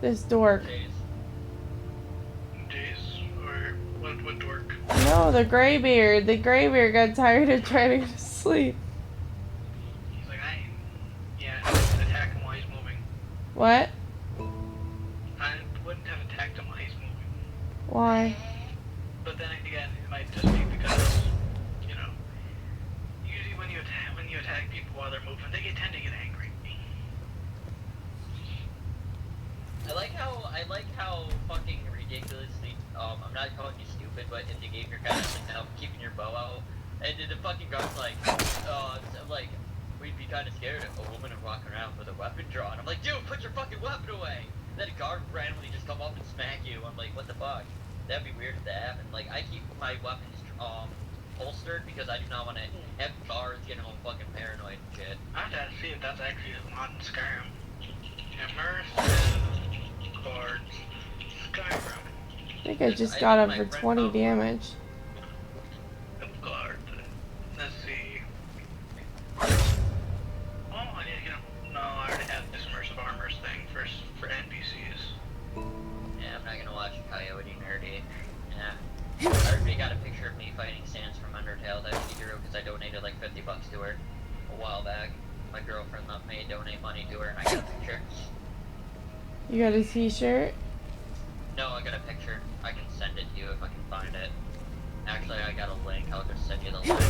This dork. Jeez. Jace? Or what dork? No, the graybeard. The graybeard got tired of trying to go to sleep. He's like, I ain't. Yeah, I wouldn't attack him while he's moving. What? I wouldn't have attacked him while he's moving. Why? But then again, it might just be because, you know, usually when you attack people while they're moving, they tend to get angry. I like how fucking ridiculously, I'm not calling you stupid, but in the game you're kind of like, keeping your bow out, and then the fucking guard's like, like, we'd be kind of scared if a woman is walking around with a weapon drawn. I'm like, dude, put your fucking weapon away! And then a guard randomly just come up and smack you. I'm like, what the fuck? That'd be weird if that happened. Like, I keep my weapons, holstered because I do not want to have guards getting all fucking paranoid and shit. I have to see if that's actually a mod in Skyrim. Immersive guards. Skyrim. I think I just got him for 20 damage. Guard. Let's see. Oh, I need to get him. No, I already have this immersive armors thing for NPCs. Yeah, I'm not gonna watch Coyote Nerdy. Yeah. I already got a picture of me fighting Sans from Undertale that she drew because I donated like $50 to her a while back. My girlfriend let me donate money to her and I got a picture. You got a t-shirt? No, I got a picture. I can send it to you if I can find it. Actually, I got a link. I'll just send you the link.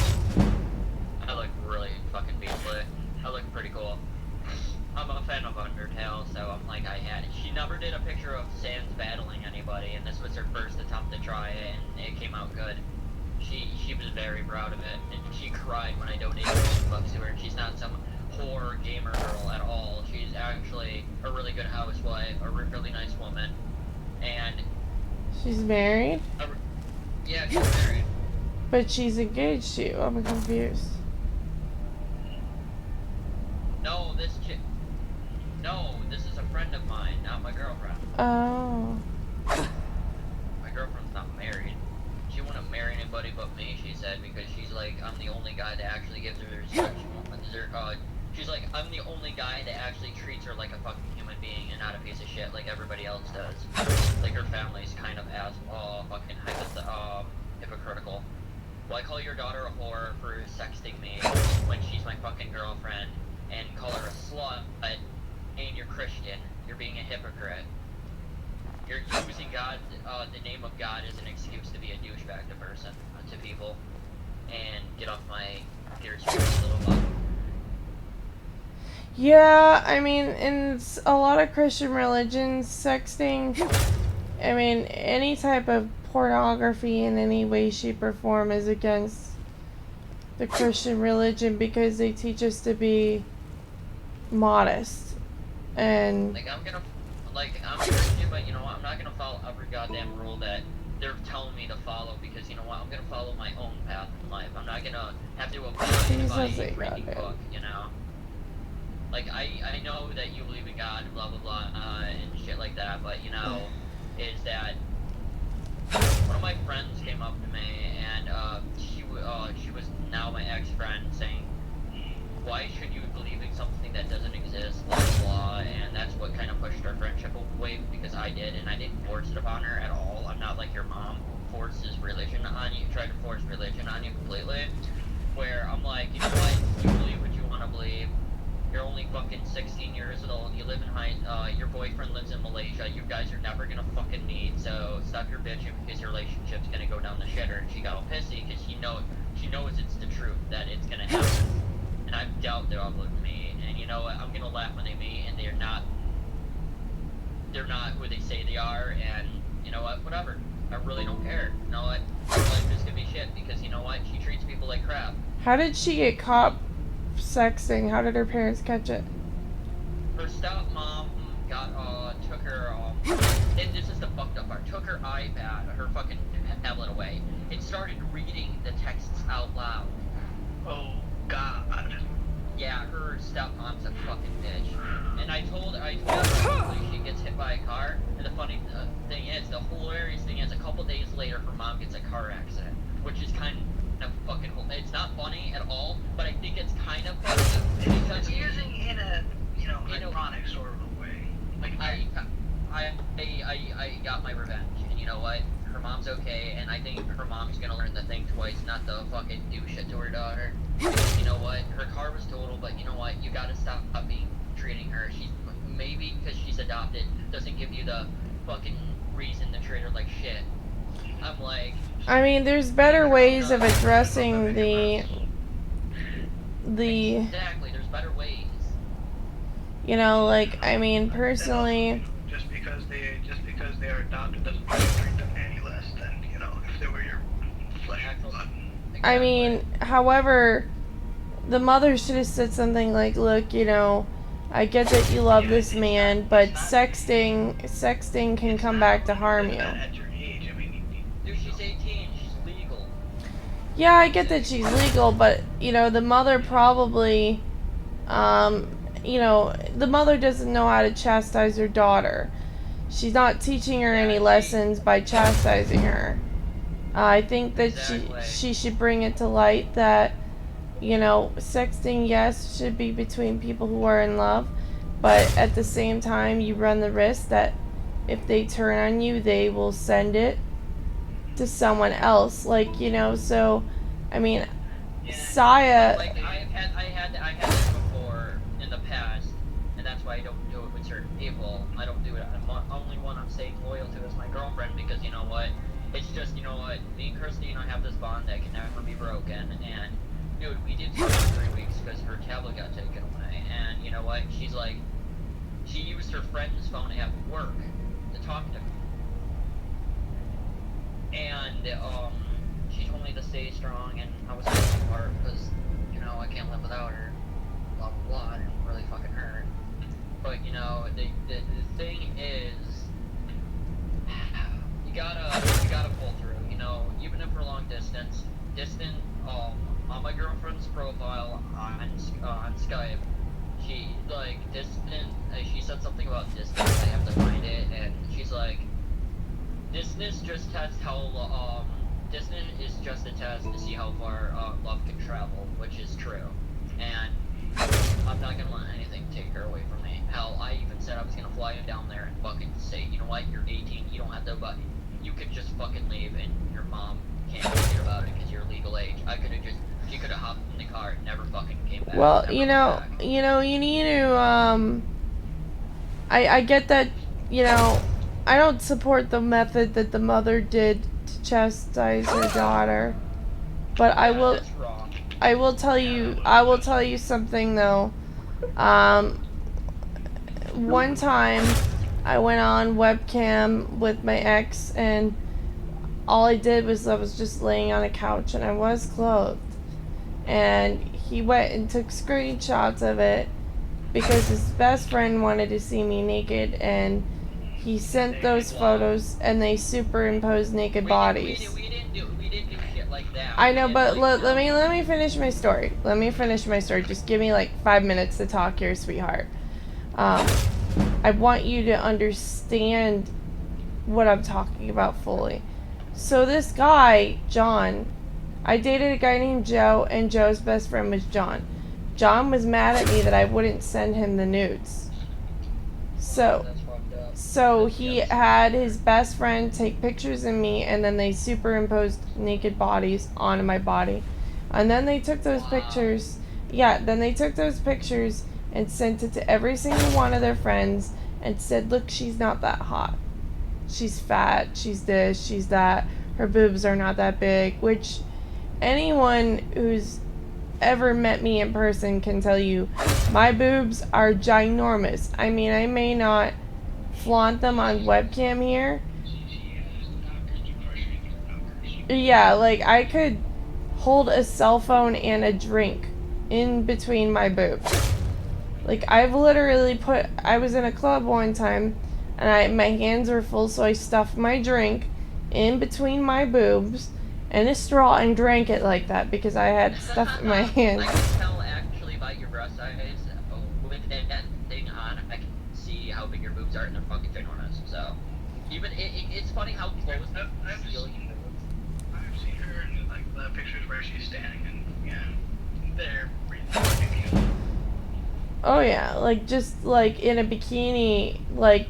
I look really fucking beastly. I look pretty cool. I'm a fan of Undertale, so I'm like, she never did a picture of Sans battling anybody, and this was her first attempt to try it, and it came out good. She was very proud of it, and she cried when I donated $50 to her, and she's not some horror gamer girl at all. She's actually a really good housewife, a really nice woman, and... She's married? Yeah, she's married. But she's engaged to you. I'm confused. No, this is a friend of mine, not my girlfriend. Oh. My girlfriend's not married. She wouldn't marry anybody but me, she said, because she's like, I'm the only guy that actually gives her respect. She's like, I'm the only guy that actually treats her like a fucking human being and not a piece of shit like everybody else does. Like, her family's kind of fucking hypocritical. Well, I call your daughter a whore for sexting me when she's my fucking girlfriend, and call her a slut, and you're Christian. You're being a hypocrite. You're using God, the name of God as an excuse to be a douchebag to people, and get off my peers, little butt. Yeah, I mean, in a lot of Christian religions, sexting, I mean, any type of pornography in any way, shape, or form is against the Christian religion because they teach us to be modest. And I'm Christian, but you know what, I'm not gonna follow every goddamn rule that they're telling me to follow, because you know what, I'm gonna follow my own path in life. I'm not gonna have to abide by a freaking book, you know? Like, I know that you believe in God, blah blah blah, and shit like that, but you know, is that one of my friends came up to me, and she was now my ex-friend, saying, why should you believe in something that doesn't exist, blah blah blah, and that's what kind of pushed our friendship away, because I did, and I didn't force it upon her at all. I'm not like your mom who forces religion on you, tried to force religion on you completely, where I'm like, you know what, you believe what you want to believe. You're only fucking 16 years old, you live in your boyfriend lives in Malaysia, you guys are never gonna fucking meet, so stop your bitching because your relationship's gonna go down the shitter. And she got all pissy because she knows it's the truth, that it's gonna happen. And I doubt they'll with me, and you know what, I'm gonna laugh when they meet, and they're not who they say they are, and you know what, whatever. I really don't care. You know what, her life is gonna be shit, because you know what, she treats people like crap. how did she get caught sexting? How did her parents catch it? Her stepmom took her, and this is the fucked up part, took her iPad, her fucking tablet away, and started reading the texts out loud. Oh, God. Yeah, her stepmom's a fucking bitch. And I told her she gets hit by a car, and the funny thing is, the hilarious thing is, a couple days later, her mom gets a car accident, which is kind of fucking, it's not funny at all, but I think kind of positive because Confusing in a, you know, You know- ironic sort of a way. Like, I got my revenge, and you know what? Her mom's okay, and I think her mom's gonna learn to think twice, not to fucking do shit to her daughter. You know what? Her car was total, but you know what? You gotta stop treating her. She maybe because she's adopted doesn't give you the fucking reason to treat her like shit. I'm like, I mean, there's better ways of addressing the exactly. There's better ways. you know, like, I mean, personally, just because they are adopted doesn't mean you treat them any less than, you know, if they were your flesh and blood. I mean, however, the mother should have said something like, look, you know, I get that you love this man, but sexting can come back to harm you. At your age, I mean, Dude, she's 18. She's legal. Yeah, I get that she's legal, but, you know, the mother probably, you know, the mother doesn't know how to chastise her daughter. She's not teaching her any lessons by chastising her. I think that she should bring it to light that, you know, sexting, yes, should be between people who are in love, but at the same time, you run the risk that if they turn on you, they will send it to someone else. Like, you know, so, I mean, Saya... Like, I had this before in the past, and that's why I don't do it with certain people. I don't do it. Only one I'm staying loyal to is my girlfriend, because you know what? It's just, you know what? Me and Christine, I have this bond that can never be broken, and dude, we did for 3 weeks because her tablet got taken away, and you know what? She's like, she used her friend's phone at work to talk to me, and she told me to stay strong, and I was falling apart because, you know, I can't live without her, blah blah blah, and it really fucking hurt. But you know, the thing is, you gotta pull through. You know, even if we're long distance, on my girlfriend's profile on Skype, she like distant. She said something about distance. I have to find it, and she's like, distance just tests how distance is just a test to see how far love can travel, which is true. And I'm not gonna let anything take her away from me. Hell, I even said I was gonna fly down there and fucking say, you know what, you're 18, you don't have to, but you could just fucking leave, and your mom can't hear about it because you're legal age. She could have hopped in the car and never fucking came back. Well, you know, you need to, I get that, you know, I don't support the method that the mother did to chastise her daughter, but I will tell you something though. One time I went on webcam with my ex, and all I did was I was just laying on a couch, and I was clothed. And he went and took screenshots of it because his best friend wanted to see me naked, and he sent those photos, and they superimposed naked bodies. We didn't do shit like that. I know, but let me finish my story. Let me finish my story. Just give me like 5 minutes to talk here, sweetheart. I want you to understand what I'm talking about fully. So this guy, John, I dated a guy named Joe, and Joe's best friend was John. John was mad at me that I wouldn't send him the nudes. So he had his best friend take pictures of me, and then they superimposed naked bodies onto my body. And then they took those pictures, and sent it to every single one of their friends and said, look, she's not that hot. She's fat, she's this, she's that, her boobs are not that big, which anyone who's ever met me in person can tell you my boobs are ginormous. I mean, I may not flaunt them on webcam here. Yeah, like I could hold a cell phone and a drink in between my boobs. Like I've literally I was in a club one time, and my hands were full, so I stuffed my drink in between my boobs and a straw and drank it like that because I had stuff in my hands. I can tell actually by your breast size, with that thing on, I can see how big your boobs are, and they're fucking ginormous. So, even it's funny how close I've seen her in like the pictures where she's standing, and yeah, they're pretty fucking Oh yeah, like just like in a bikini, like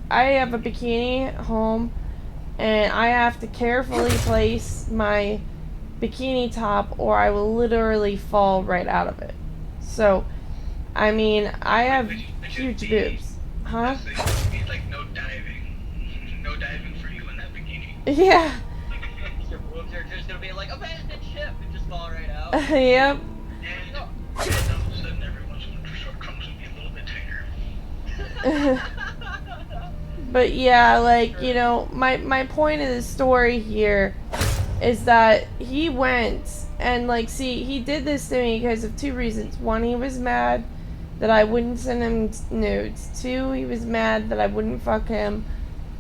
I have a bikini at home, and I have to carefully place my bikini top or I will literally fall right out of it. So, I mean, I have huge boobs. Huh? So you mean like no diving? No diving for you in that bikini? Yeah. Your boobs are just gonna be like, abandoned ship, and just fall right out. Yep. And all of a sudden everyone's short trunks would be a little bit tighter. But yeah, like, you know, my point of the story here is that he went and, like, see, he did this to me because of two reasons. One, he was mad that I wouldn't send him nudes. Two, he was mad that I wouldn't fuck him,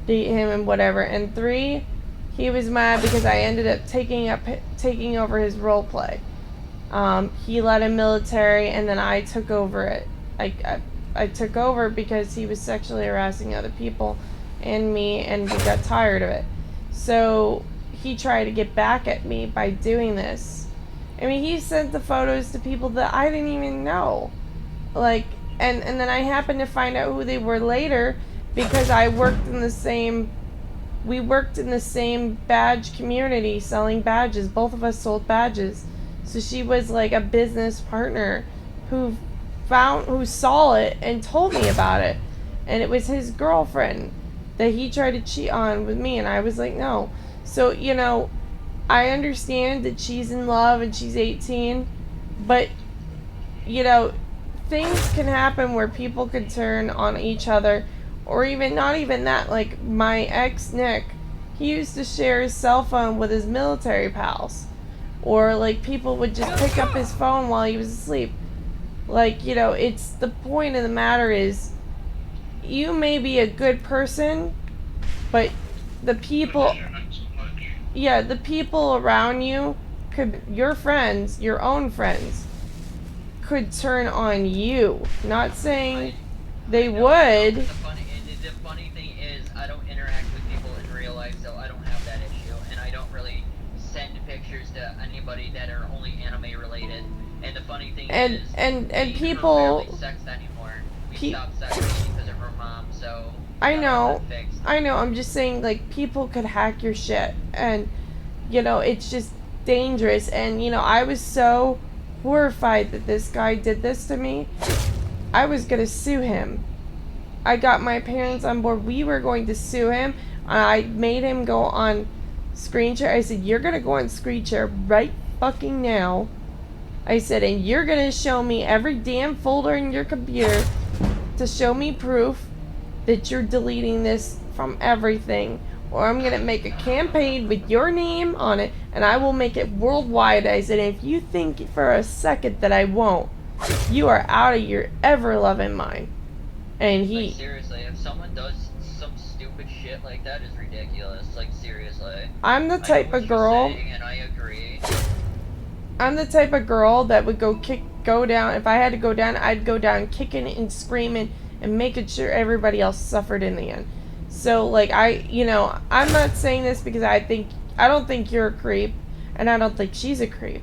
date him, and whatever. And three, he was mad because I ended up taking over his role play. He led a military, and then I took over it. I took over because he was sexually harassing other people and me, and we got tired of it. So he tried to get back at me by doing this. I mean, he sent the photos to people that I didn't even know. Like, and then I happened to find out who they were later because we worked in the same badge community selling badges. Both of us sold badges. So she was like a business partner who saw it and told me about it. And it was his girlfriend that he tried to cheat on with me, and I was like, no. So, you know, I understand that she's in love and she's 18, but, you know, things can happen where people could turn on each other, or even, not even that, like my ex, Nick, he used to share his cell phone with his military pals, or like people would just pick up his phone while he was asleep. Like, you know, it's the point of the matter is, you may be a good person, but the people, yeah, the people around you your friends, your own friends, could turn on you. Not saying they would. The funny thing is, I don't interact with people in real life, so I don't have that issue, and I don't really send pictures to anybody that are only anime related. And the funny thing is, and people barely sex anymore. We stopped sexting because of her mom, so I know. I'm just saying, like, people could hack your shit, and you know, it's just dangerous. And you know, I was so horrified that this guy did this to me. I was gonna sue him. I got my parents on board. We were going to sue him. I made him go on screen share. I said, you're gonna go on screen share right fucking now. I said, and you're gonna show me every damn folder in your computer to show me proof that you're deleting this from everything, or I'm gonna make a campaign with your name on it, and I will make it worldwide. I said, if you think for a second that I won't, you are out of your ever-loving mind. And he... Like, seriously, if someone does some stupid shit like that, is ridiculous. Like, seriously. I'm the type of girl... and I agree. I'm the type of girl that would go down, if I had to go down, I'd go down kicking and screaming and making sure everybody else suffered in the end. So, like, I'm not saying this because I don't think you're a creep, and I don't think she's a creep,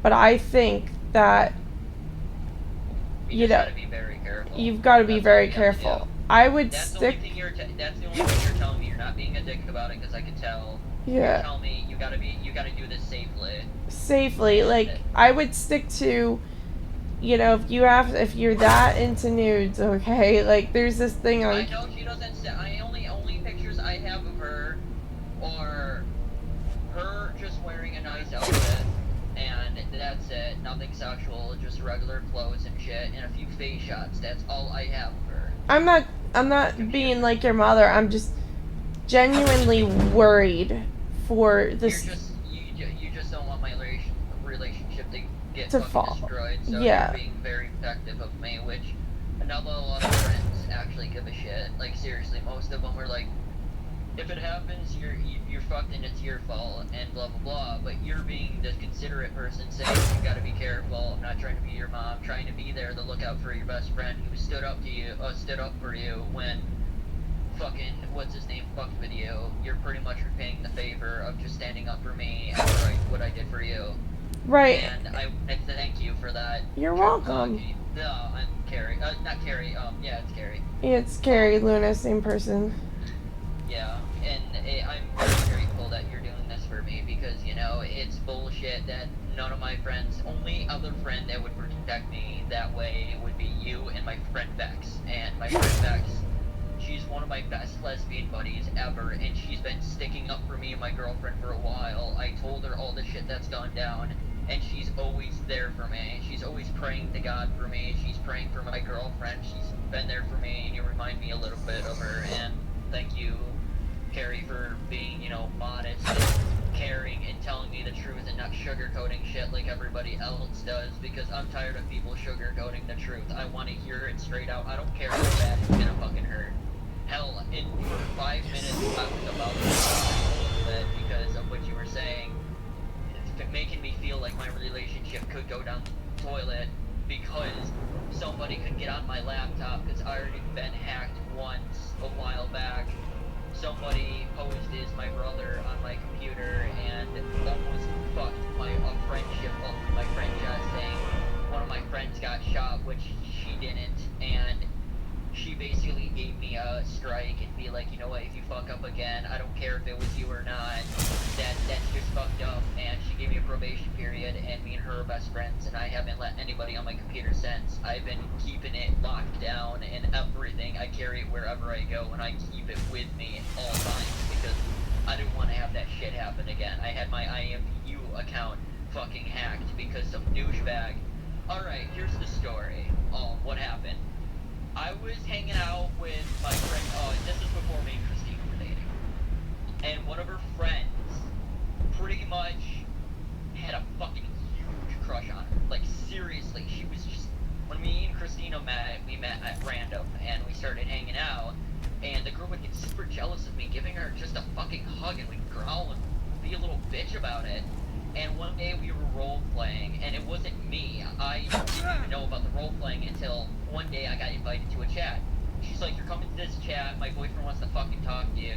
but I think that, you know, you've got to be very careful. I would stick... That's the only thing you're telling me. You're not being a dick about it, because I can tell. Yeah. You're telling me you gotta do this safely. Safely, like, I would stick to, you know, if you're that into nudes, okay? Like, there's this thing on... I know she doesn't. Only pictures I have of her are her just wearing a nice outfit, and that's it. Nothing sexual, just regular clothes and shit, and a few face shots. That's all I have of her. I'm not being like your mother. I'm just genuinely worried for this. You just don't want my relationship to get to fucking fall. destroyed. So Yeah. you're being very protective of me, which not a lot of friends actually give a shit. Like, seriously, most of them are like, if it happens, you're fucked and it's your fault and blah blah blah. But you're being the considerate person, saying you gotta be careful. I'm not trying to be your mom, trying to be there to look out for your best friend who stood up for you when fucking what's his name fucked with you. You're pretty much repaying the favor of just standing up for me after what I did for you. Right. And I thank you for that. You're welcome. No, I'm Carrie. Not Carrie. Yeah, it's Carrie. It's Carrie Luna, same person. Yeah, and I'm very grateful that you're doing this for me because, you know, it's bullshit that none of my friends, only other friend that would protect me that way would be you and my friend Bex. And my friend Bex, she's one of my best lesbian buddies ever, and she's been sticking up for me and my girlfriend for a while. I told her all the shit that's gone down, and she's always there for me. She's always praying to God for me. She's praying for my girlfriend. She's been there for me, and you remind me a little bit of her, and thank you, Carrie, for being, you know, modest and caring and telling me the truth and not sugarcoating shit like everybody else does, because I'm tired of people sugarcoating the truth. I want to hear it straight out. I don't care how bad it's gonna fucking hurt. Hell, for 5 minutes I was about to cry a little bit because of what you were saying. It's making me feel like my relationship could go down the toilet because somebody could get on my laptop, because I already been hacked once a while back. Somebody posed as my brother on my computer and almost fucked a friendship up with my friend Jess, saying one of my friends got shot, which she didn't, and she basically gave me a strike and be like, you know what, if you fuck up again, I don't care if it was you or not, that's just fucked up. And she gave me a probation period, and me and her are best friends, and I haven't let anybody on my computer since. I've been keeping it locked down and everything. I carry it wherever I go, and I keep it with me at all times because I didn't want to have that shit happen again. I had my IMU account fucking hacked because some douchebag. Alright, here's the story. What happened? I was hanging out with my friend, this was before me and Christine were dating, and one of her friends pretty much had a fucking huge crush on her. Like, seriously, she was just, when me and Christina met, we met at random, and we started hanging out, and the girl would get super jealous of me, giving her just a fucking hug, and we'd growl and be a little bitch about it. And one day we were role-playing, and it wasn't me. I didn't even know about the role-playing until one day I got invited to a chat. She's like, you're coming to this chat, my boyfriend wants to fucking talk to you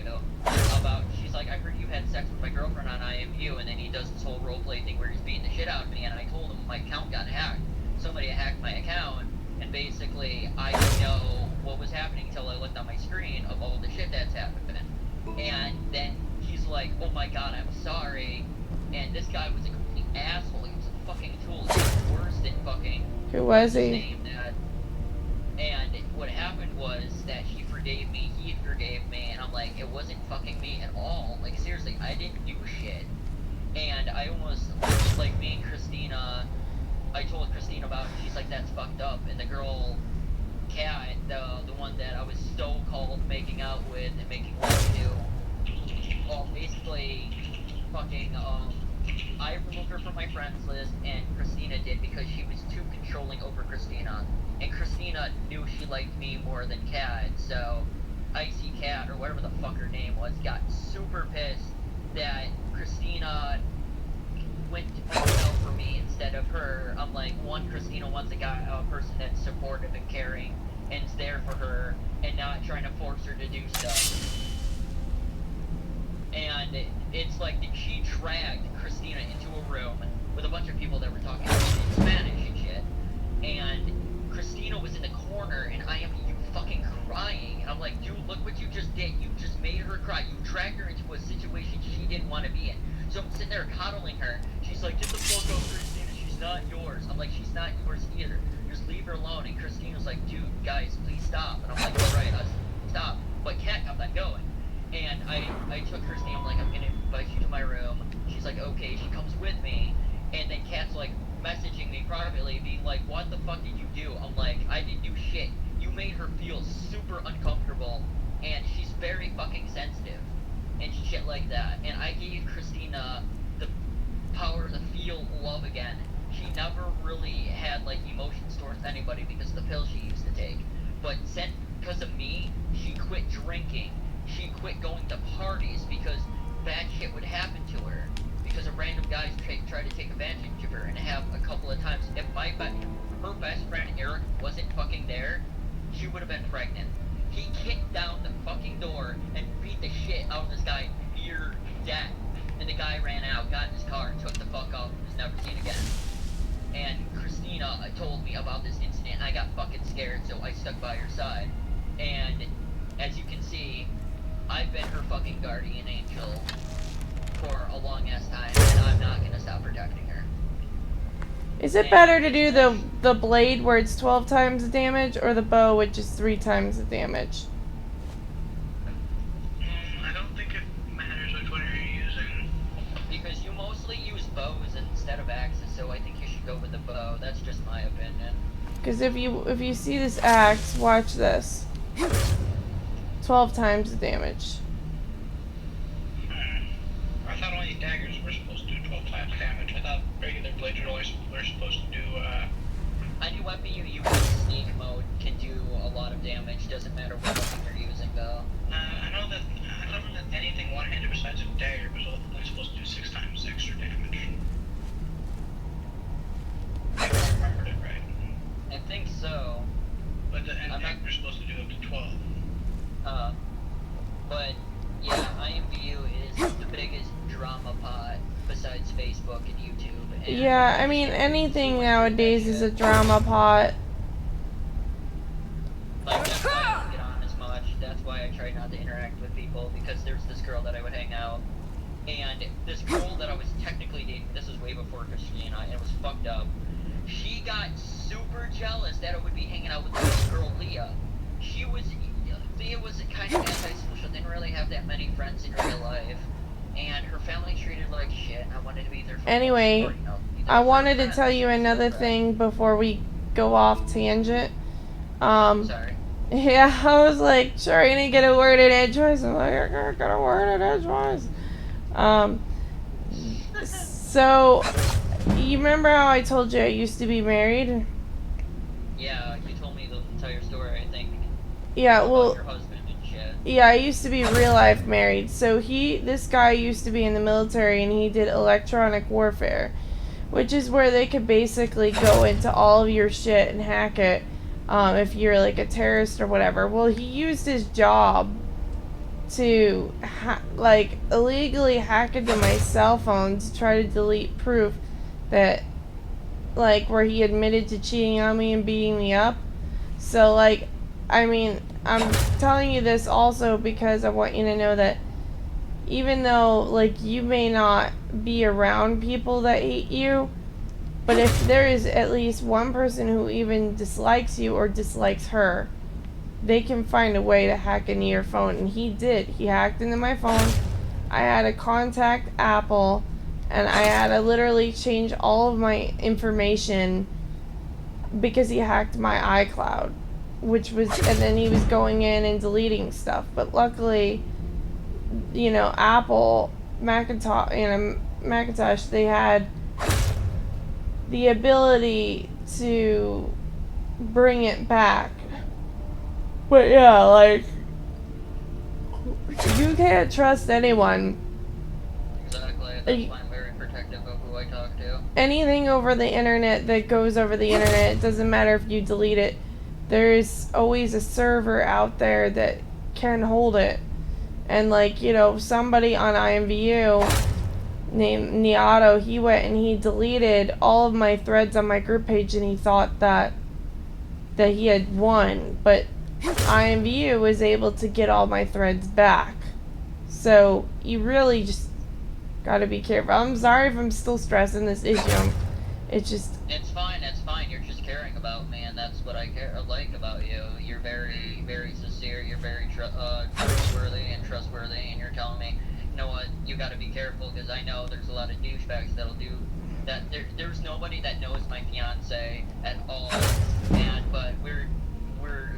about, she's like, I heard you had sex with my girlfriend on IMU, and then he does this whole roleplay thing where he's beating the shit out of me, and I told him my account got hacked. Somebody hacked my account, and basically I didn't know what was happening until I looked on my screen of all the shit that's happening. And then he's like, oh my god, I'm sorry. And this guy was a complete asshole. He was a fucking tool. He was worse than fucking... Who was he? Name that. And what happened was that he forgave me, he forgave me, and I'm like, it wasn't fucking me at all. Like, seriously, I didn't do shit. And I almost, like, me and Christina, I told Christina about it, she's like, that's fucked up. And the girl, Kat, the one that I was so-called making out with and making love to, well, basically, fucking, I removed her from my friends list, and Christina did because she was too controlling over Christina. And Christina knew she liked me more than Kat, so Icy Cat, or whatever the fuck her name was, got super pissed that Christina went to out for me instead of her. I'm like, one, Christina wants a person that's supportive and caring, and is there for her, and not trying to force her to do stuff. And it's like she dragged Christina into a room with a bunch of people that were talking in Spanish and shit. And Christina was in the corner, and I am you fucking crying. And I'm like, dude, look what you just did. You just made her cry. You dragged her into a situation she didn't want to be in. So I'm sitting there coddling her. She's like, get the fuck over, Christina. She's not yours. I'm like, she's not yours either. Just leave her alone. And Christina's like, dude, guys, please stop. And I'm like, all right, stop. But Kat kept on going. And I took Christina, I'm like, I'm gonna invite you to my room. She's like, okay, she comes with me. And then Kat's like messaging me privately, being like, what the fuck did you do? I'm like, I didn't do shit. You made her feel super uncomfortable, and she's very fucking sensitive, and shit like that. And I gave Christina the power to feel love again. She never really had, like, emotions towards anybody because of the pills she used to take. But because of me, she quit drinking. She quit going to parties because bad shit would happen to her. Because of random guys try to take advantage of her, and have a couple of times. If her best friend Eric wasn't fucking there, she would have been pregnant. He kicked down the fucking door and beat the shit out of this guy near death. And the guy ran out, got in his car, and took the fuck off, and was never seen again. And Christina, told me about this incident, and I got fucking scared, so I stuck by her side. And as you can see, I've been her fucking guardian angel for a long ass time, and I'm not gonna stop protecting her. Is it better to do the blade where it's 12 times the damage, or the bow which is 3 times the damage? I don't think it matters which one you're using. Because you mostly use bows instead of axes, so I think you should go with the bow. That's just my opinion. Because if you see this axe, watch this. 12 times the damage. I thought only daggers were supposed to do 12 times damage. I thought regular blades were supposed to do, Any weapon you use in sneak mode can do a lot of damage. Doesn't matter what weapon you're using, though. I don't know that anything one-handed besides a dagger was only supposed to do 6 times extra damage. If I remembered it right. I think so. But the dagger's supposed to do up to 12. But yeah, IMVU is the biggest drama pot besides Facebook and YouTube. And Yeah, I mean, anything nowadays is a drama pot. Like, that's why I don't get on as much. That's why I try not to interact with people, because there's this girl that I would hang out, and this girl that I was technically dating, this was way before Christina, and it was fucked up. She got super jealous that I would be hanging out with this girl, Leah. Leah was kind of antisocial, didn't really have that many friends in real life, and her family treated her like shit, and I wanted to be there for Anyway, her, you know, be there I for wanted her to tell you friends, another so thing before we go off tangent. Sorry. Yeah, I was like trying to get a word in edgewise. I'm like, I can't get a word in edgewise. So, you remember how I told you I used to be married? Yeah, you told me the entire story, I think. Yeah, About well, your husband and shit. yeah, I used to be real life married. So this guy used to be in the military, and he did electronic warfare, which is where they could basically go into all of your shit and hack it, if you're like a terrorist or whatever. Well, he used his job to illegally hack into my cell phone to try to delete proof that, like, where he admitted to cheating on me and beating me up. So, like, I mean, I'm telling you this also because I want you to know that even though, like, you may not be around people that hate you, but if there is at least one person who even dislikes you or dislikes her, they can find a way to hack into your phone. And he did. He hacked into my phone. I had to contact Apple, and I had to literally change all of my information because he hacked my iCloud, and then he was going in and deleting stuff. But luckily, you know, Apple, Macintosh, they had the ability to bring it back. But yeah, like, you can't trust anyone. Exactly, that's why I'm very protective of who I talk to. Anything over the internet that goes over the internet, it doesn't matter if you delete it. There's always a server out there that can hold it. And, like, you know, somebody on IMVU named Niato, he went and he deleted all of my threads on my group page, and he thought that he had won, but IMVU was able to get all my threads back. So you really just gotta be careful. I'm sorry if I'm still stressing this issue. It's just... It's fine, you're just caring about me, and that's what I like about you. You're very, very sincere, you're very trustworthy, and you're telling me, you know what, you gotta be careful, because I know there's a lot of douchebags that'll do that. There's nobody that knows my fiance at all, but we're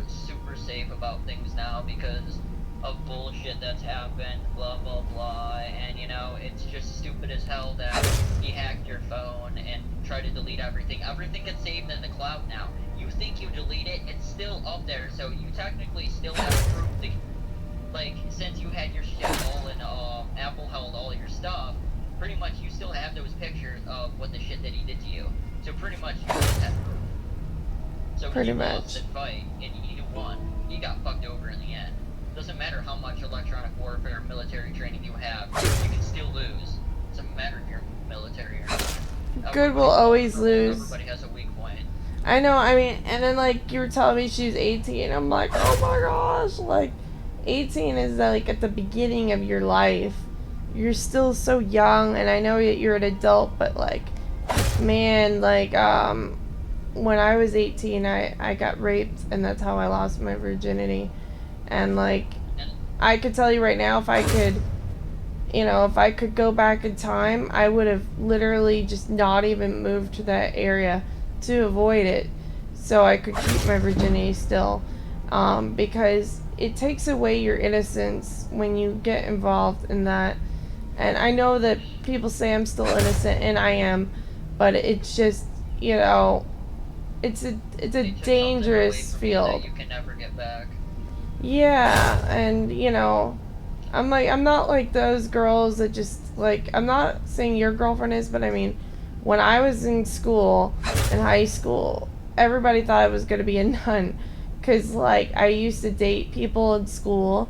super safe about things now because of bullshit that's happened, blah blah blah, and you know, it's just stupid as hell that he hacked your phone and tried to delete everything. Everything gets saved in the cloud now. You think you delete it, it's still up there, so you technically still have proof that, like, since you had your shit all in, Apple held all your stuff, pretty much you still have those pictures of what the shit that he did to you. So pretty much you just have proof. So Pretty he much. lost the fight, and he won. He got fucked over in the end. Doesn't matter how much electronic warfare military training you have, you can still lose. Doesn't matter if you're military or not. Good will always lose. Everybody has a weak point. I know, I mean, and then, like, you were telling me she was 18. I'm like, oh my gosh. Like, 18 is, like, at the beginning of your life. You're still so young, and I know that you're an adult, but, like, man, like, when I was 18, I got raped, and that's how I lost my virginity. And, like, I could tell you right now, if I could, you know, if I could go back in time, I would have literally just not even moved to that area to avoid it, so I could keep my virginity still, because it takes away your innocence when you get involved in that. And I know that people say I'm still innocent, and I am, but it's just, you know, it's a They took dangerous something away from field. you that you can never get back. Yeah, and you know, I'm like, I'm not like those girls that just, like, I'm not saying your girlfriend is, but I mean, when I was in school, in high school, everybody thought I was going to be a nun. Because, like, I used to date people in school,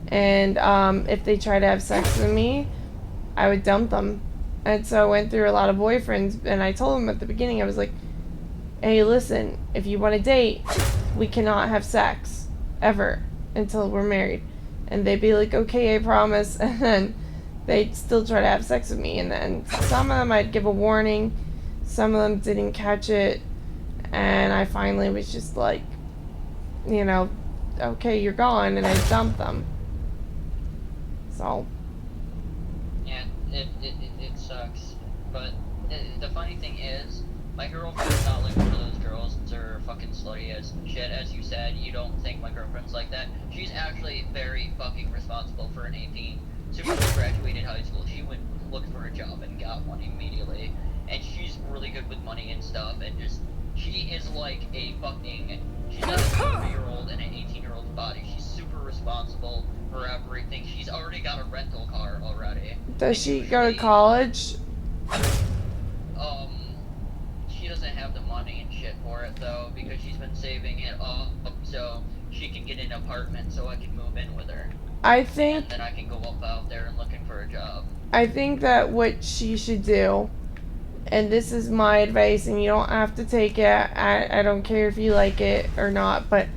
and if they tried to have sex with me, I would dump them. And so I went through a lot of boyfriends, and I told them at the beginning, I was like, hey, listen, if you want to date, we cannot have sex, ever, until we're married. And they'd be like, okay, I promise. And then they'd still try to have sex with me. And then some of them I'd give a warning. Some of them didn't catch it. And I finally was just like, you know, okay, you're gone. And I dumped them. So. Yeah, it sucks. But the funny thing is, my girlfriend's not like one of those girls that are fucking slutty as shit. As you said, you don't think my girlfriend's like that. She's actually very fucking responsible for an 18. So when she graduated high school, she went looked for a job and got one immediately. And she's really good with money and stuff, and just, she is like a fucking, she's not a 30-year-old in an 18-year-old's body. She's super responsible for everything. She's already got a rental car already. Does she go to college? She doesn't have the money and shit for it though, because she's been saving it up so she can get an apartment so I can move in with her. I think, And then I can go up out there and looking for a job. I think that what she should do, and this is my advice, and you don't have to take it, I don't care if you like it or not, but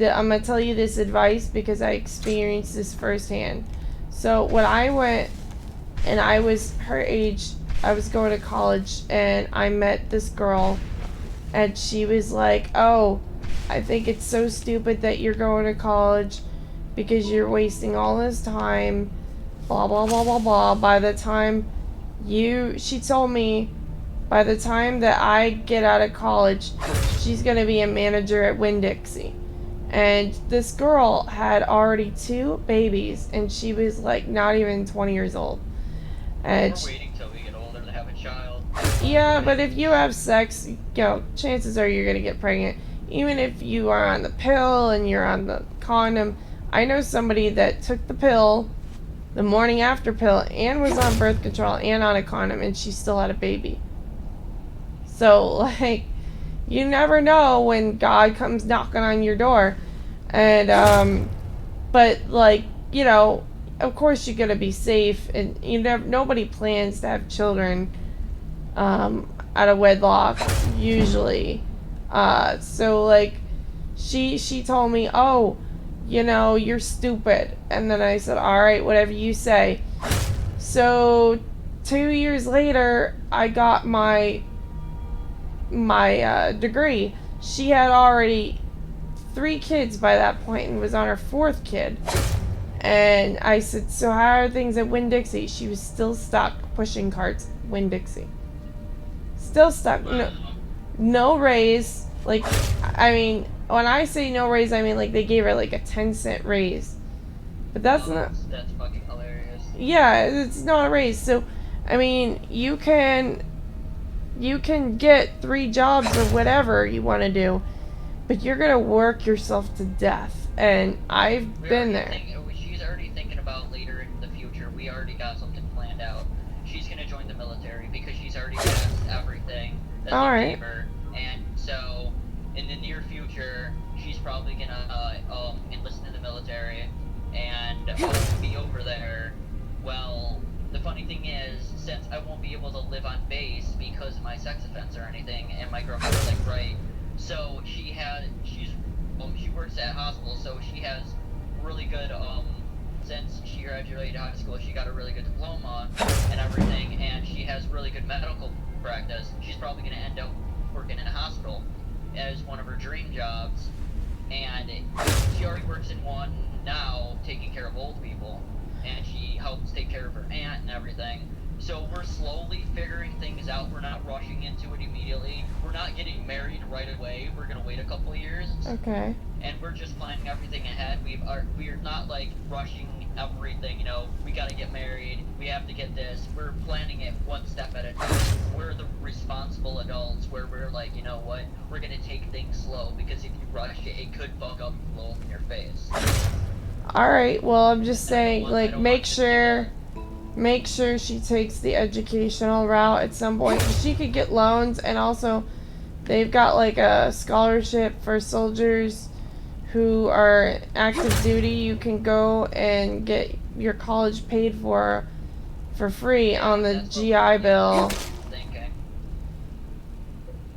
I'm going to tell you this advice because I experienced this firsthand. So when I went, and I was her age, I was going to college, and I met this girl, and she was like, oh, I think it's so stupid that you're going to college because you're wasting all this time, blah, blah, blah, blah, blah. By the time she told me, by the time that I get out of college, she's going to be a manager at Winn-Dixie. And this girl had already 2 babies, and she was like not even 20 years old. And We're waiting till we get older to have a child. yeah, but if you have sex, you know, chances are you're gonna get pregnant. Even if you are on the pill and you're on the condom. I know somebody that took the pill, the morning after pill, and was on birth control and on a condom, and she still had a baby. So, like, you never know when God comes knocking on your door. And, but, like, you know, of course you're gonna be safe, and nobody plans to have children out of wedlock usually. So like she told me, oh, you know, you're stupid, and then I said, all right, whatever you say. So 2 years later, I got my degree. She had already 3 kids by that point and was on her 4th kid. And I said, so how are things at Winn-Dixie? She was still stuck pushing carts at Winn-Dixie. Still stuck. No raise. Like, I mean, when I say no raise, I mean, like, they gave her, like, a 10-cent raise. But that's not... That's fucking hilarious. Yeah, it's not a raise. So, I mean, you can get 3 jobs or whatever you want to do, but you're going to work yourself to death. And I've been there. She's already thinking about later in the future. We already got something planned out. She's gonna join the military because she's already passed everything that they gave her. And so, in the near future, she's probably gonna enlist in the military and be over there. Well, the funny thing is, since I won't be able to live on base because of my sex offense or anything, and my girlfriend was like, right, at hospital, so she has really good, since she graduated high school, she got a really good diploma and everything, and she has really good medical practice. She's probably going to end up working in a hospital as one of her dream jobs, and she already works in one now, taking care of old people, and she helps take care of her aunt and everything. So we're slowly figuring things out. We're not rushing into it immediately. We're not getting married right away. We're gonna wait a couple of years. Okay. And we're just planning everything ahead. We're not like rushing everything. You know, we gotta get married. We have to get this. We're planning it one step at a time. We're the responsible adults. Where we're like, you know what? We're gonna take things slow, because if you rush it, it could bug up and blow up in your face. All right. Well, I'm just saying, I like, don't make want this sure. to Make sure she takes the educational route at some point. She could get loans, and also they've got like a scholarship for soldiers who are active duty. You can go and get your college paid for free on the That's what GI Bill. thinking.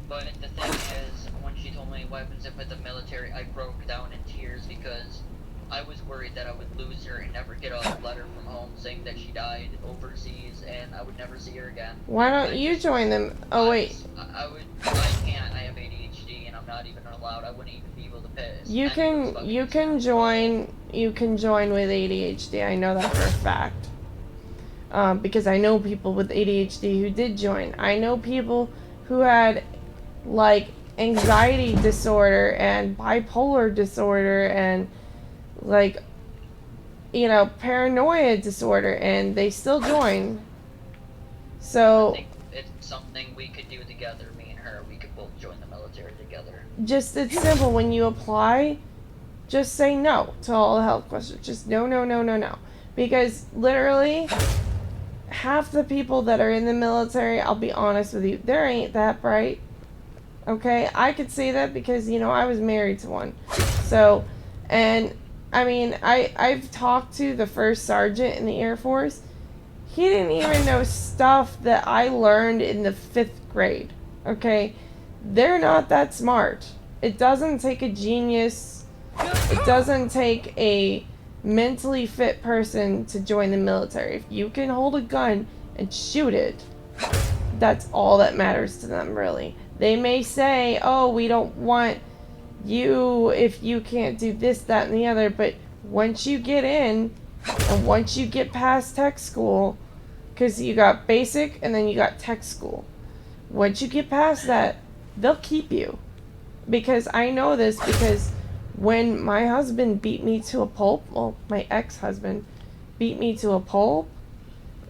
But the thing is, when she told me what happens if with the military, I broke down in tears because I was worried that I would lose her and never get a letter from home saying that she died overseas and I would never see her again. Why don't you join them? Oh wait, I can't. I have ADHD and I'm not even allowed. I wouldn't even be able to piss. you can join with ADHD. I know that for a fact. Because I know people with ADHD who did join. I know people who had like anxiety disorder and bipolar disorder and like, you know, paranoia disorder, and they still join. So I think it's something we could do together, me and her. We could both join the military together. just, it's simple. When you apply, just say no to all the health questions. Just no, no, no, no, no. Because literally half the people that are in the military, I'll be honest with you, they ain't that bright. Okay, I could say that because, you know, I was married to one. So, and I mean, I've talked to the first sergeant in the Air Force. He didn't even know stuff that I learned in the 5th grade. Okay, they're not that smart. It doesn't take a genius. It doesn't take a mentally fit person to join the military. If you can hold a gun and shoot it, that's all that matters to them, really. They may say, oh, we don't want you if you can't do this, that, and the other, but once you get in, and once you get past tech school, because you got basic and then you got tech school, once you get past that, they'll keep you. Because I know this, because when my husband beat me to a pulp, well, my ex-husband beat me to a pulp,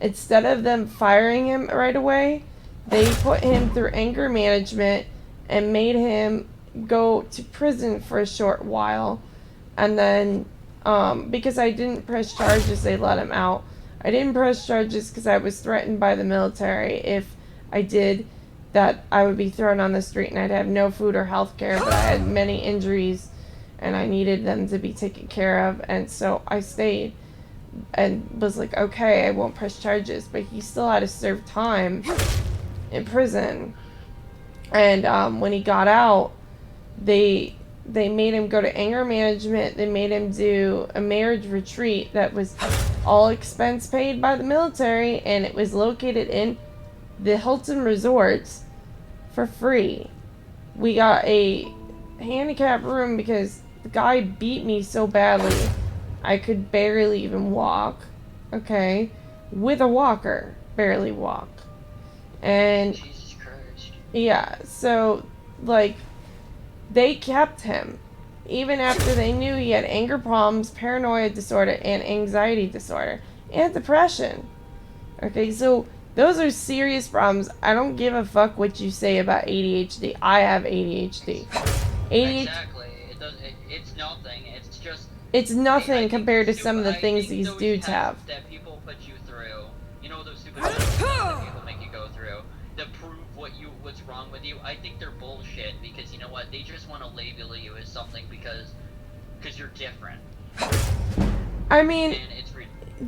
instead of them firing him right away, they put him through anger management and made him go to prison for a short while. And then because I didn't press charges, they let him out. I didn't press charges because I was threatened by the military. If I did that, I would be thrown on the street and I'd have no food or health care. But I had many injuries and I needed them to be taken care of, and so I stayed and was like, okay, I won't press charges. But he still had to serve time in prison. And when he got out, they made him go to anger management. They made him do a marriage retreat that was all expense paid by the military, and it was located in the Hilton Resorts for free. We got a handicap room because the guy beat me so badly I could barely even walk. Okay? With a walker. Barely walk. And Jesus Christ. yeah, so like they kept him even after they knew he had anger problems, paranoia disorder, and anxiety disorder, and depression. Okay, so those are serious problems. I don't give a fuck what you say about ADHD. I have ADHD. Exactly. It's nothing. It's just. It's nothing I think compared to stupid- some of the I things think these those dudes tests have. that people put you through. You know those stupid tests that people make you go through to prove what's wrong with you. I think they're bullshit because you know what? They just want to label you as something because you're different. I mean, And it's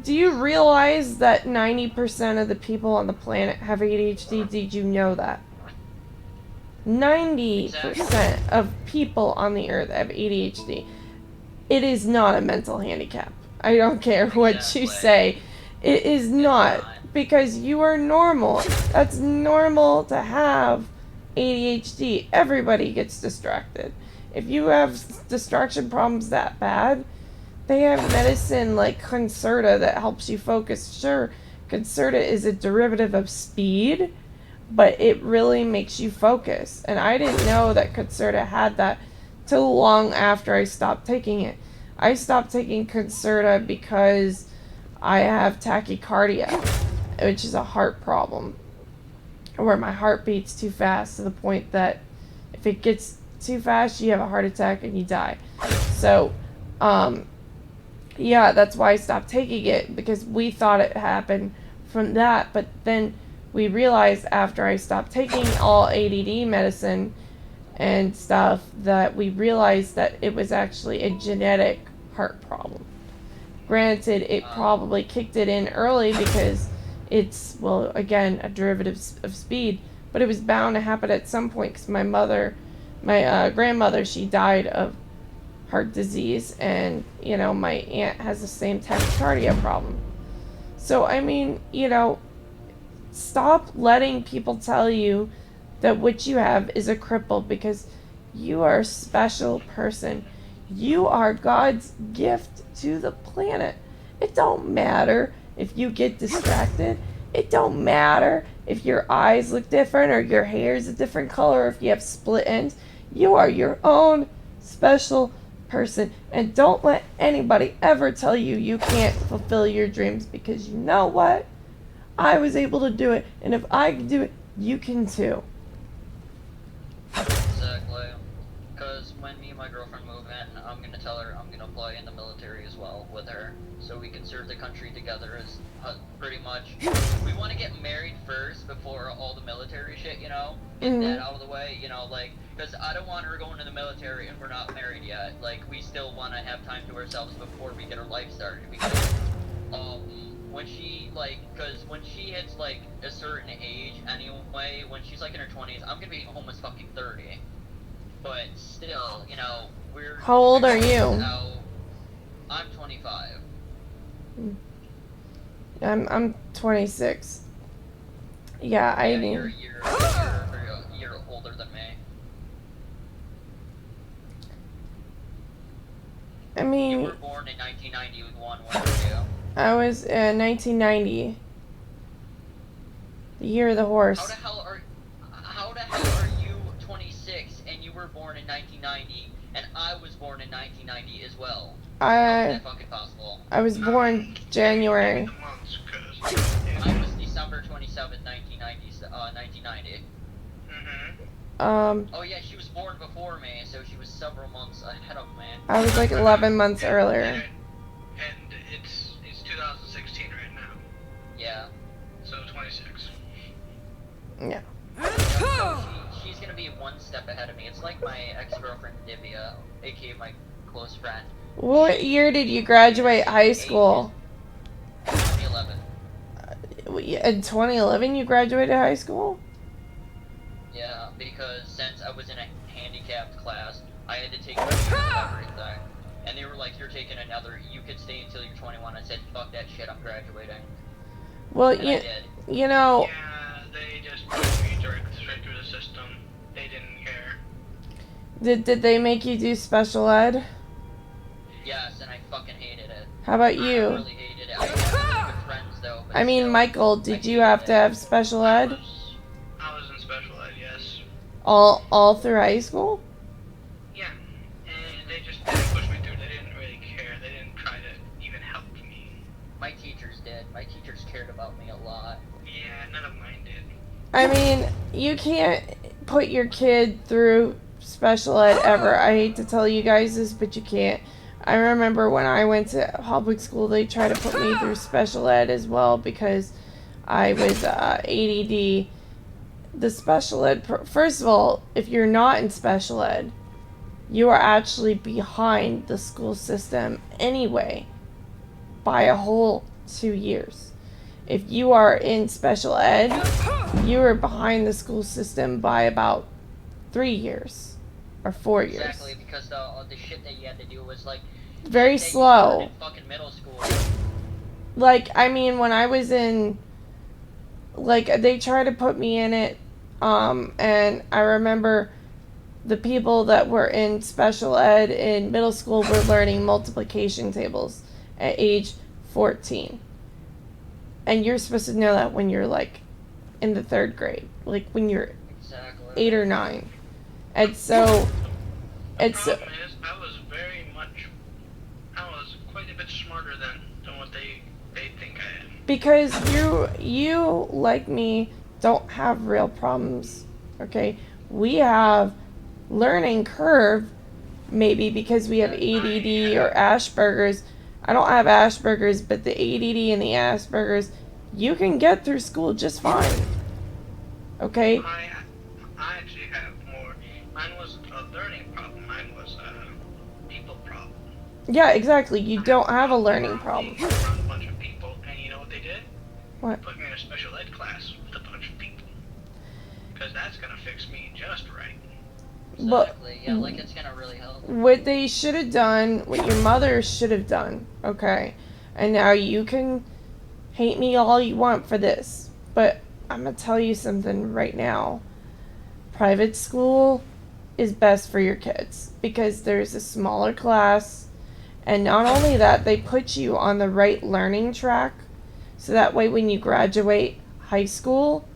do you realize that 90% of the people on the planet have ADHD? Did you know that? 90% of people on the earth have ADHD. it is not a mental handicap. I don't care what you Exactly. say. It is not. not. Because you are normal. That's normal to have ADHD. Everybody gets distracted. If you have distraction problems that bad, they have medicine like Concerta that helps you focus. Sure, Concerta is a derivative of speed, but it really makes you focus. And I didn't know that Concerta had that till long after I stopped taking it. I stopped taking Concerta because I have tachycardia, which is a heart problem, where my heart beats too fast to the point that if it gets too fast, you have a heart attack and you die. So, yeah, that's why I stopped taking it, because we thought it happened from that, but then we realized after I stopped taking all ADD medicine and stuff that we realized that it was actually a genetic heart problem. Granted, it probably kicked it in early because it's, well, again, a derivative of speed, but it was bound to happen at some point because my grandmother, she died of heart disease, and, you know, my aunt has the same tachycardia problem. So, I mean, you know, stop letting people tell you that what you have is a cripple, because you are a special person. You are God's gift to the planet. It don't matter if you get distracted. It don't matter if your eyes look different or your hair is a different color, or if you have split ends. You are your own special person. And don't let anybody ever tell you you can't fulfill your dreams, because you know what? I was able to do it, and if I can do it, you can too. Exactly. Because when me and my girlfriend move in, I'm gonna tell her I'm gonna apply in the military as well with her, so we can serve the country together. As pretty much, we want to get married first before all the military shit, you know, get that out of the way, you know, like, because I don't want her going to the military and we're not married yet. Like, we still want to have time to ourselves before we get our life started, because when she, like, because when she hits, like, a certain age anyway, when she's, like, in her 20s, I'm gonna be almost fucking 30. But still, you know, we're... How old are you? I'm 25. I'm 26. Yeah, I mean... You're a year older than me. I mean... You were born in 1991, weren't you? I was 1990. The year of the horse. How the hell are you 26 and you were born in 1990 and I was born in 1990 as well? How is that fucking possible? I was born January. I was December 27th, 1990. Mm-hmm. Oh yeah, she was born before me, so she was several months ahead of me. I was like 11 months earlier. And it's 2016 right now. Yeah. So 26. Yeah. So she's gonna be one step ahead of me. It's like my ex-girlfriend Divya, aka my close friend. What year did you graduate high school? 2011. In 2011 you graduated high school? Yeah, because since I was in a handicapped class, I had to take everything. And they were like, you're taking another, you could stay until you're 21. I said, fuck that shit, I'm graduating. Well, and I did. you know... Yeah, they just pushed me straight through the system. They didn't care. Did they make you do special ed? Yes, and I fucking hated it. How about I you? really hated it. I had good friends though. But I mean, still, Michael, did you have to have special ed? I was in special ed, yes. All through high school? Yeah, and they just didn't push me through. They didn't really care. They didn't try to even help me. My teachers did. My teachers cared about me a lot. Yeah, none of mine did. I mean, you can't put your kid through special ed ever. I hate to tell you guys this, but you can't. I remember when I went to public school, they tried to put me through special ed as well because I was ADD. The special ed, first of all, if you're not in special ed, you are actually behind the school system anyway by a whole 2 years. If you are in special ed, you are behind the school system by about 3 years or 4 years. Exactly, because the shit that you had to do was like, very Shit that you slow. learned in fucking middle school. Like, I mean, when I was in, like, they tried to put me in it, and I remember the people that were in special ed in middle school were learning multiplication tables at age 14. And you're supposed to know that when you're, like, in the 3rd grade. Like, when you're Exactly. 8 or 9. And so, The it's... problem is, I was quite a bit smarter than what they think I am. Because you, like me, don't have real problems, okay? We have learning curve, maybe because we have ADD or Asperger's. I don't have Asperger's, but the ADD and the Asperger's, you can get through school just fine, okay? I actually have more. Mine was a learning problem. Mine was a people problem. Yeah, exactly. You don't have a learning problem. Being around a bunch of people, and you know what they did? What? Put me in a special ed class with a bunch of people. Because that's gonna fix me just right. But Exactly. Yeah, like it's gonna really help. what they should have done, what your mother should have done, okay? And now you can hate me all you want for this, but I'm gonna tell you something right now. Private school is best for your kids because there's a smaller class, and not only that, they put you on the right learning track, so that way when you graduate high school,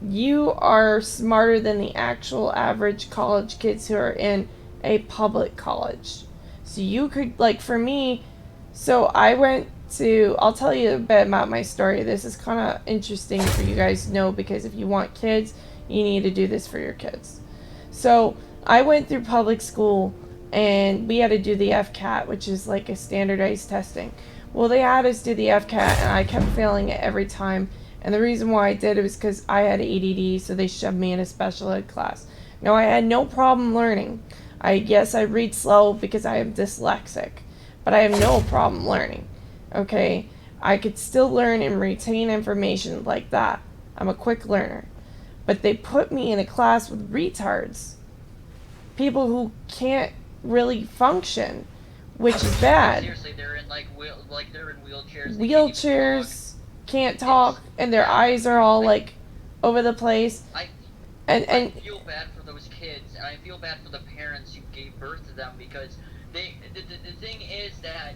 you are smarter than the actual average college kids who are in a public college. So you could, like, for me, so I went to, I'll tell you a bit about my story. This is kind of interesting for you guys to know, because if you want kids, you need to do this for your kids. So I went through public school, and we had to do the FCAT, which is like a standardized testing. Well, they had us do the FCAT, and I kept failing it every time. And the reason why I did it was because I had ADD, so they shoved me in a special ed class. Now, I had no problem learning. I guess I read slow because I am dyslexic, but I have no problem learning, okay? I could still learn and retain information like that. I'm a quick learner. But they put me in a class with retards, people who can't really function, which is bad. Seriously, they're in they're in wheelchairs. They can't even Wheelchairs, can't talk, and their eyes are all like over the place. I And feel bad for those kids, and I feel bad for the parents who gave birth to them, because the thing is that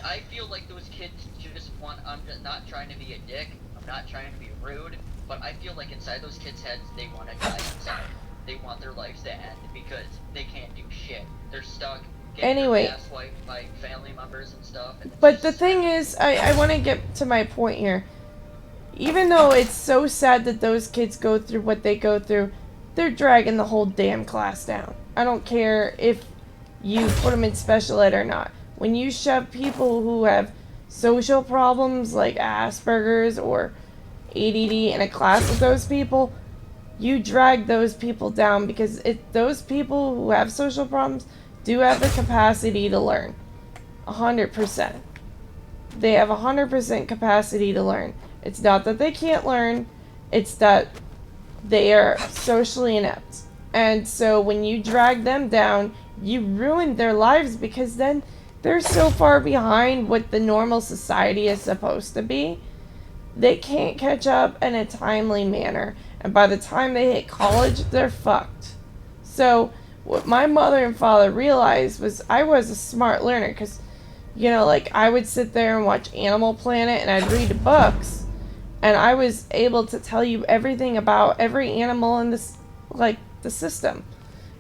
I feel like those kids just want. I'm just not trying to be a dick. I'm not trying to be rude, but I feel like inside those kids' heads, they want to die inside. They want their lives to end because they can't do shit. They're stuck. Anyway. Asswiped by family members and stuff. And but the thing is, I want to get to my point here. Even though it's so sad that those kids go through what they go through, they're dragging the whole damn class down. I don't care if you put them in special ed or not. When you shove people who have social problems like Asperger's or ADD in a class with those people, you drag those people down, because those people who have social problems do have the capacity to learn. 100%. They have 100% capacity to learn. It's not that they can't learn, it's that they are socially inept. And so when you drag them down, you ruin their lives, because then they're so far behind what the normal society is supposed to be. They can't catch up in a timely manner. And by the time they hit college, they're fucked. So what my mother and father realized was I was a smart learner, because, you know, like, I would sit there and watch Animal Planet, and I'd read books, and I was able to tell you everything about every animal in this, like, the system,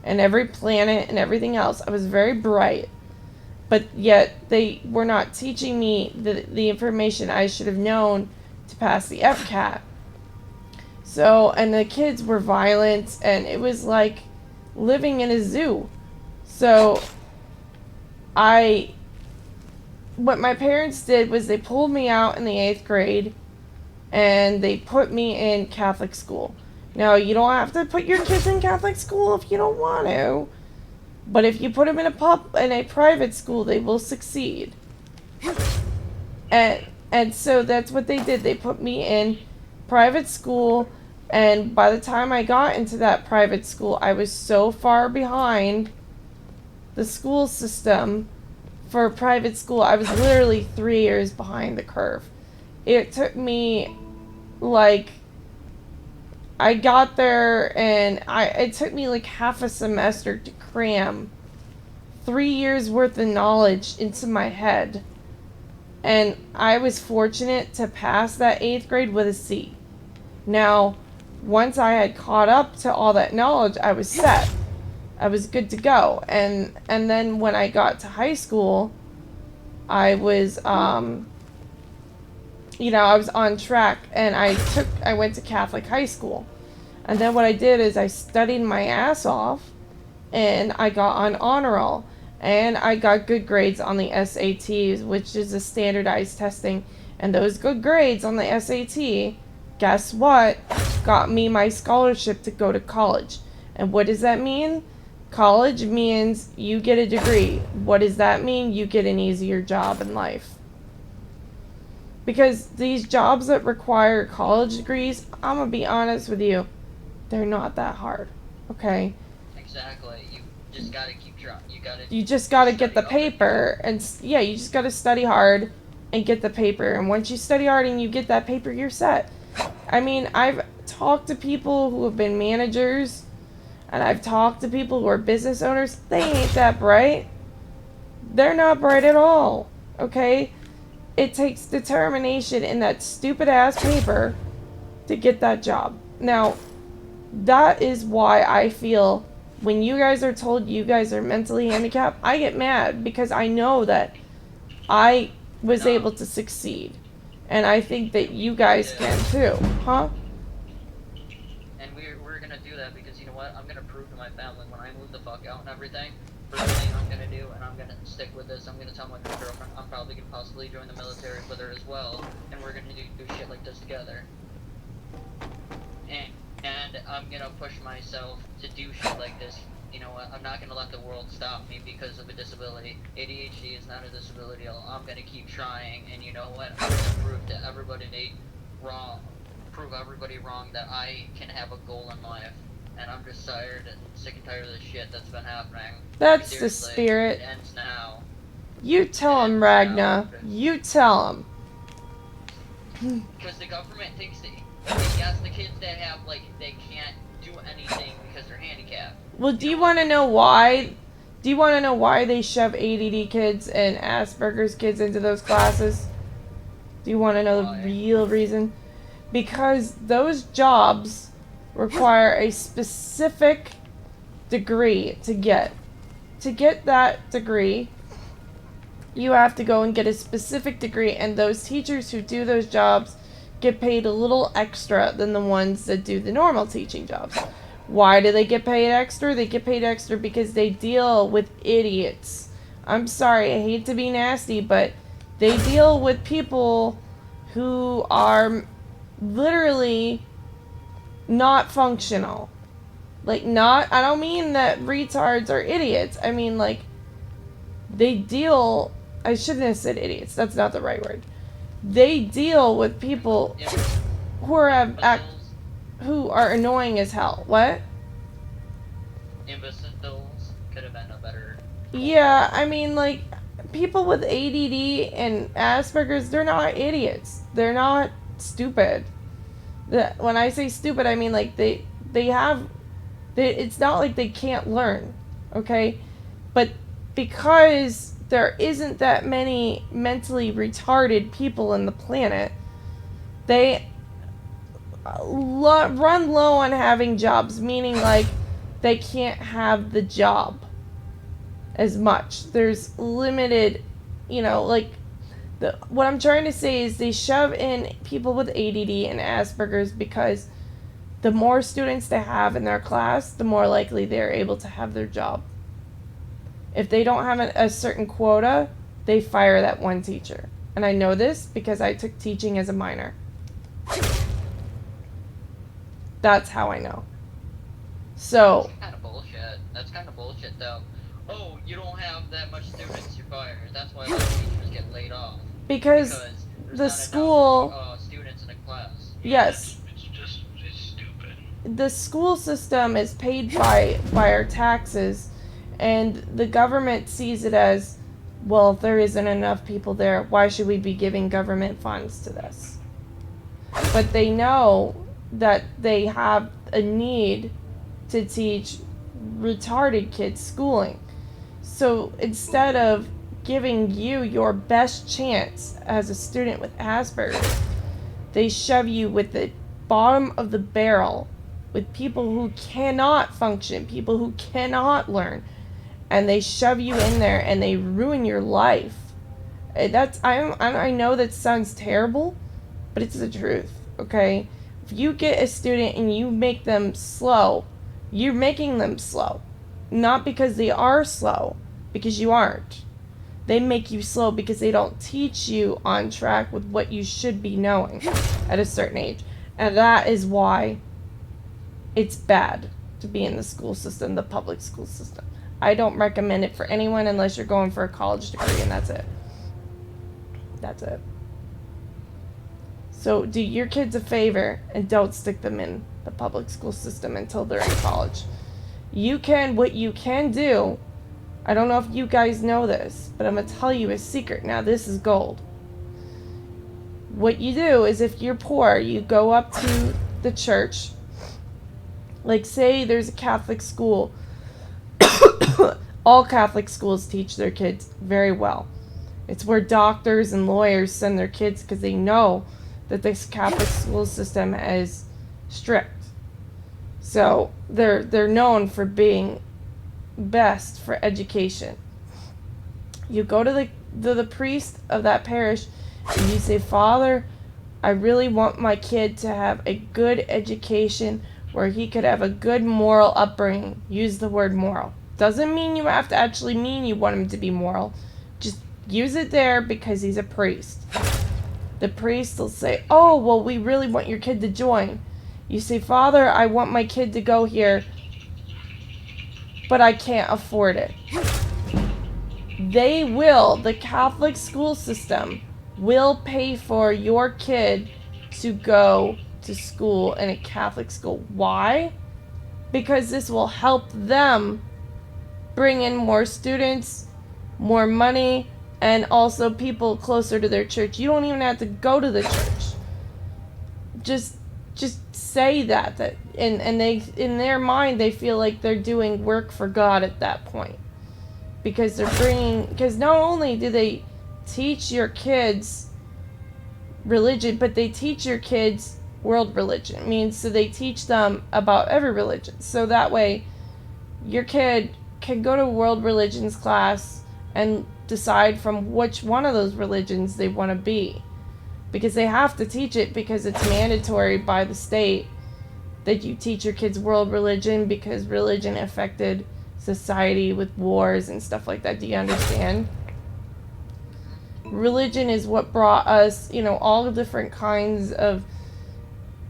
and every planet and everything else. I was very bright, but yet they were not teaching me the information I should have known to pass the FCAT. So, and the kids were violent, and it was like living in a zoo. So, what my parents did was they pulled me out in the 8th grade, and they put me in Catholic school. Now, you don't have to put your kids in Catholic school if you don't want to, but if you put them in a private school, they will succeed. And so that's what they did. They put me in private school, and by the time I got into that private school, I was so far behind the school system for a private school, I was literally 3 years behind the curve. It took me, like, I got there and it took me like half a semester to cram 3 years worth of knowledge into my head. And I was fortunate to pass that 8th grade with a C. Now, once I had caught up to all that knowledge, I was set. I was good to go. And then when I got to high school, I was, you know, I was on track, and I went to Catholic high school. And then what I did is I studied my ass off, and I got on honor roll, and I got good grades on the SATs, which is a standardized testing. And those good grades on the SAT, guess what? Got me my scholarship to go to college. And what does that mean? College means you get a degree. What does that mean? You get an easier job in life. Because these jobs that require college degrees, I'm gonna be honest with you, they're not that hard. Okay? Exactly. You just gotta keep trying. You just gotta get the paper, and yeah, you just gotta study hard and get the paper. And once you study hard and you get that paper, you're set. I mean, I've talked to people who have been managers, and I've talked to people who are business owners. They ain't that bright. They're not bright at all. Okay? It takes determination in that stupid ass paper to get that job. Now, that is why I feel when you guys are told you guys are mentally handicapped, I get mad because I know that I was able to succeed. And I think that you guys can too. Huh? And we're gonna do that because you know what? I'm gonna prove to my family when I move the fuck out and everything. First thing I'm gonna do, and I'm gonna stick with this, I'm gonna tell my new girlfriend I'm probably gonna possibly join the military with her as well, and we're gonna do shit like this together. And I'm gonna push myself to do shit like this. You know what? I'm not gonna let the world stop me because of a disability. ADHD is not a disability. I'm gonna keep trying, and you know what? I'm gonna prove to everybody wrong. Prove everybody wrong that I can have a goal in life. And I'm just tired and sick and tired of the shit that's been happening. That's Seriously, the spirit. It ends now. You tell him, Ragna. You tell him. Because the government thinks that, yes, the kids that have, like, they can't do anything because they're handicapped. Well, do you want to know why? Do you want to know why they shove ADD kids and Asperger's kids into those classes? Do you want to know the real reason? Because those jobs require a specific degree to get. To get that degree, you have to go and get a specific degree, and those teachers who do those jobs get paid a little extra than the ones that do the normal teaching jobs. Why do they get paid extra? They get paid extra because they deal with idiots. I'm sorry, I hate to be nasty, but they deal with people who are literally not functional. Like, I don't mean that retards are idiots. I mean, like, they deal, I shouldn't have said idiots. That's not the right word. They deal with people who are annoying as hell. What? Imbeciles could have been a better... Yeah, I mean, like, people with ADD and Asperger's, they're not idiots. They're not stupid. When I say stupid, I mean, like, it's not like they can't learn, okay? But because there isn't that many mentally retarded people in the planet, they run low on having jobs, meaning, like, they can't have the job as much. There's limited, you know, like, what I'm trying to say is they shove in people with ADD and Asperger's because the more students they have in their class, the more likely they're able to have their job. If they don't have a certain quota, they fire that one teacher. And I know this because I took teaching as a minor. That's how I know. So... That's kind of bullshit. That's kind of bullshit, though. Oh, you don't have that much students, you're fired. That's why a lot of teachers get laid off. Because there's the not school... enough, students in a class. Yes. It's stupid. The school system is paid by our taxes, and the government sees it as well, if there isn't enough people there, why should we be giving government funds to this? But they know that they have a need to teach retarded kids schooling. So instead of giving you your best chance as a student with Asperger's, they shove you with the bottom of the barrel with people who cannot function, people who cannot learn, and they shove you in there and they ruin your life. I know that sounds terrible, but it's the truth, okay? If you get a student and you make them slow, you're making them slow. Not because they are slow, because you aren't. They make you slow because they don't teach you on track with what you should be knowing at a certain age. And that is why it's bad to be in the school system, the public school system. I don't recommend it for anyone unless you're going for a college degree, and that's it. That's it. So do your kids a favor and don't stick them in the public school system until they're in college. What you can do, I don't know if you guys know this, but I'm going to tell you a secret. Now, this is gold. What you do is if you're poor, you go up to the church. Like, say there's a Catholic school. All Catholic schools teach their kids very well. It's where doctors and lawyers send their kids because they know that this Catholic school system is strict. So they're known for being best for education. You go to the priest of that parish and you say, Father, I really want my kid to have a good education where he could have a good moral upbringing. Use the word moral. Doesn't mean you have to actually mean you want him to be moral. Just use it there because he's a priest. The priest will say, oh, well, we really want your kid to join. You say, Father, I want my kid to go here, but I can't afford it. The Catholic school system will pay for your kid to go to school in a Catholic school. Why? Because this will help them bring in more students, more money, and also people closer to their church. You don't even have to go to the church. Just say that and they, in their mind, they feel like they're doing work for God at that point. Because not only do they teach your kids religion, but they teach your kids world religion. So they teach them about every religion. So that way your kid can go to world religions class and decide from which one of those religions they want to be. Because they have to teach it because it's mandatory by the state that you teach your kids world religion because religion affected society with wars and stuff like that. Do you understand? Religion is what brought us, all the different kinds of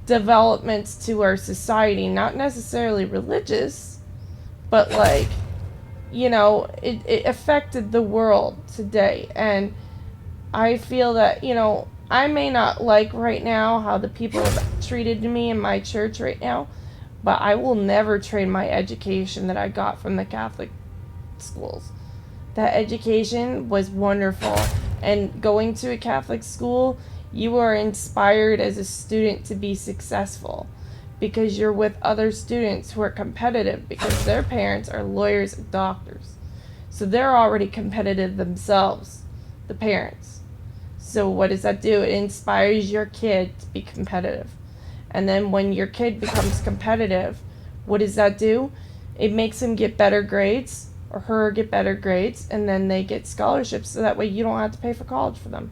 developments to our society. Not necessarily religious, but it affected the world today. And I feel that, I may not like right now how the people have treated me in my church right now, but I will never trade my education that I got from the Catholic schools. That education was wonderful. And going to a Catholic school, you are inspired as a student to be successful because you're with other students who are competitive because their parents are lawyers and doctors. So they're already competitive themselves, the parents. So what does that do? It inspires your kid to be competitive. And then when your kid becomes competitive, what does that do? It makes him get better grades or her get better grades, and then they get scholarships so that way you don't have to pay for college for them.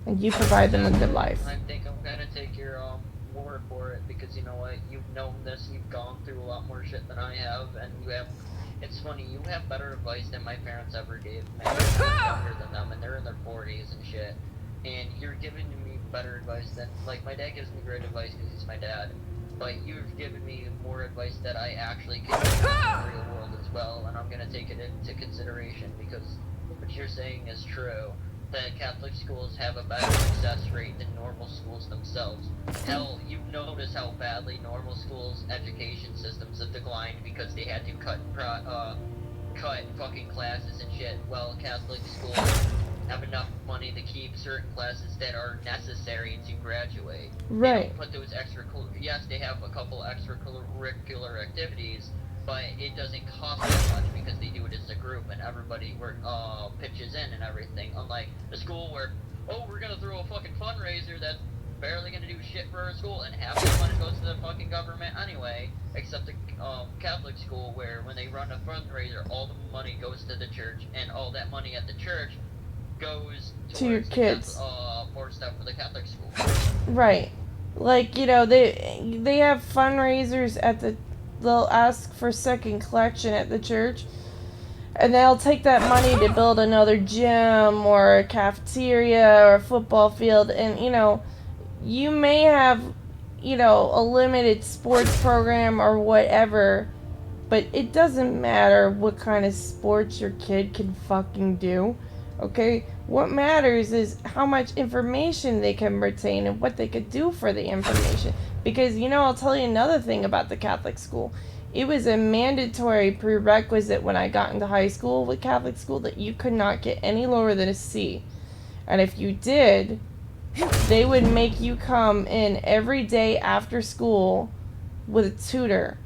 And you provide them a good life. I think I'm gonna take your word for it because you know what? You've known this, you've gone through a lot more shit than I have, and it's funny, you have better advice than my parents ever gave me. I'm younger than them, and they're in their 40s and shit. And you're giving me better advice than, my dad gives me great advice because he's my dad. But you've given me more advice that I actually can use in the real world as well, and I'm gonna take it into consideration because what you're saying is true. That Catholic schools have a better success rate than normal schools themselves. Hell, you've noticed how badly normal schools' education systems have declined because they had to cut cut fucking classes and shit. Well, Catholic schools have enough money to keep certain classes that are necessary to graduate. They Right. don't put those yes, they have a couple extracurricular activities, but it doesn't cost that much because they do it as a group and everybody pitches in and everything. Unlike the school where, oh, we're gonna throw a fucking fundraiser that's barely gonna do shit for our school, and half the money goes to the fucking government anyway, except the Catholic school where when they run a fundraiser, all the money goes to the church, and all that money at the church goes To your towards the kids. more stuff for the Catholic school. Right. Like, you know, they have fundraisers at they'll ask for second collection at the church, and they'll take that money to build another gym or a cafeteria or a football field. And, you know, you may have, you know, a limited sports program or whatever, but it doesn't matter what kind of sports your kid can fucking do. Okay? What matters is how much information they can retain and what they could do for the information. Because, you know, I'll tell you another thing about the Catholic school. It was a mandatory prerequisite when I got into high school with Catholic school that you could not get any lower than a C. And if you did, they would make you come in every day after school with a tutor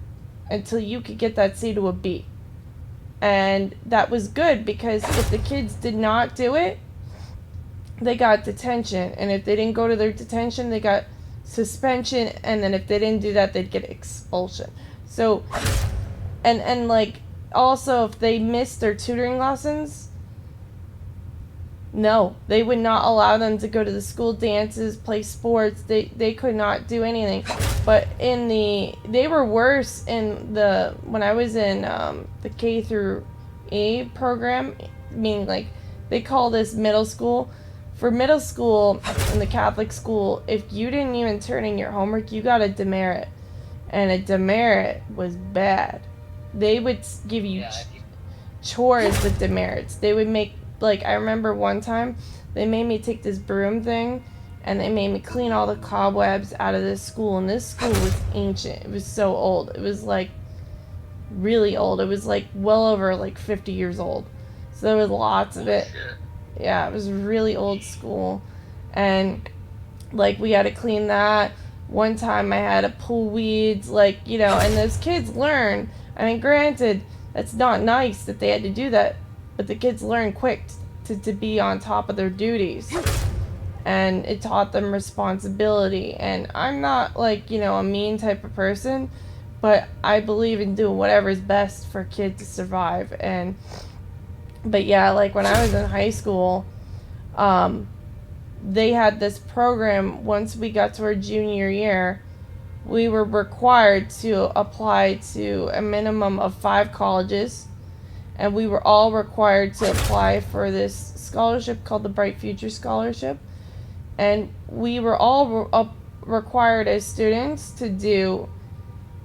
until you could get that C to a B. And that was good because if the kids did not do it, they got detention. And if they didn't go to their detention, they got suspension. And then if they didn't do that, they'd get expulsion. So, and like, also if they missed their tutoring lessons, no, they would not allow them to go to the school dances, play sports. They could not do anything. But they were worse when I was in the K through A program, meaning like they call this middle school. For middle school in the Catholic school, if you didn't even turn in your homework, you got a demerit. And a demerit was bad. They would give you chores with demerits. They would make, like, I remember one time, they made me take this broom thing, and they made me clean all the cobwebs out of this school. And this school was ancient. It was so old. It was, like, really old. It was, like, well over, like, 50 years old. So there was lots of it. Yeah, it was a really old school. And, like, we had to clean that. One time I had to pull weeds, like, you know, and those kids learn. I mean, granted, that's not nice that they had to do that, but the kids learn quick to be on top of their duties. And it taught them responsibility. And I'm not, like, you know, a mean type of person, but I believe in doing whatever's best for a kid to survive. But yeah, like, when I was in high school, they had this program. Once we got to our junior year, we were required to apply to a minimum of 5 colleges, and we were all required to apply for this scholarship called the Bright Future Scholarship. And we were all required as students to do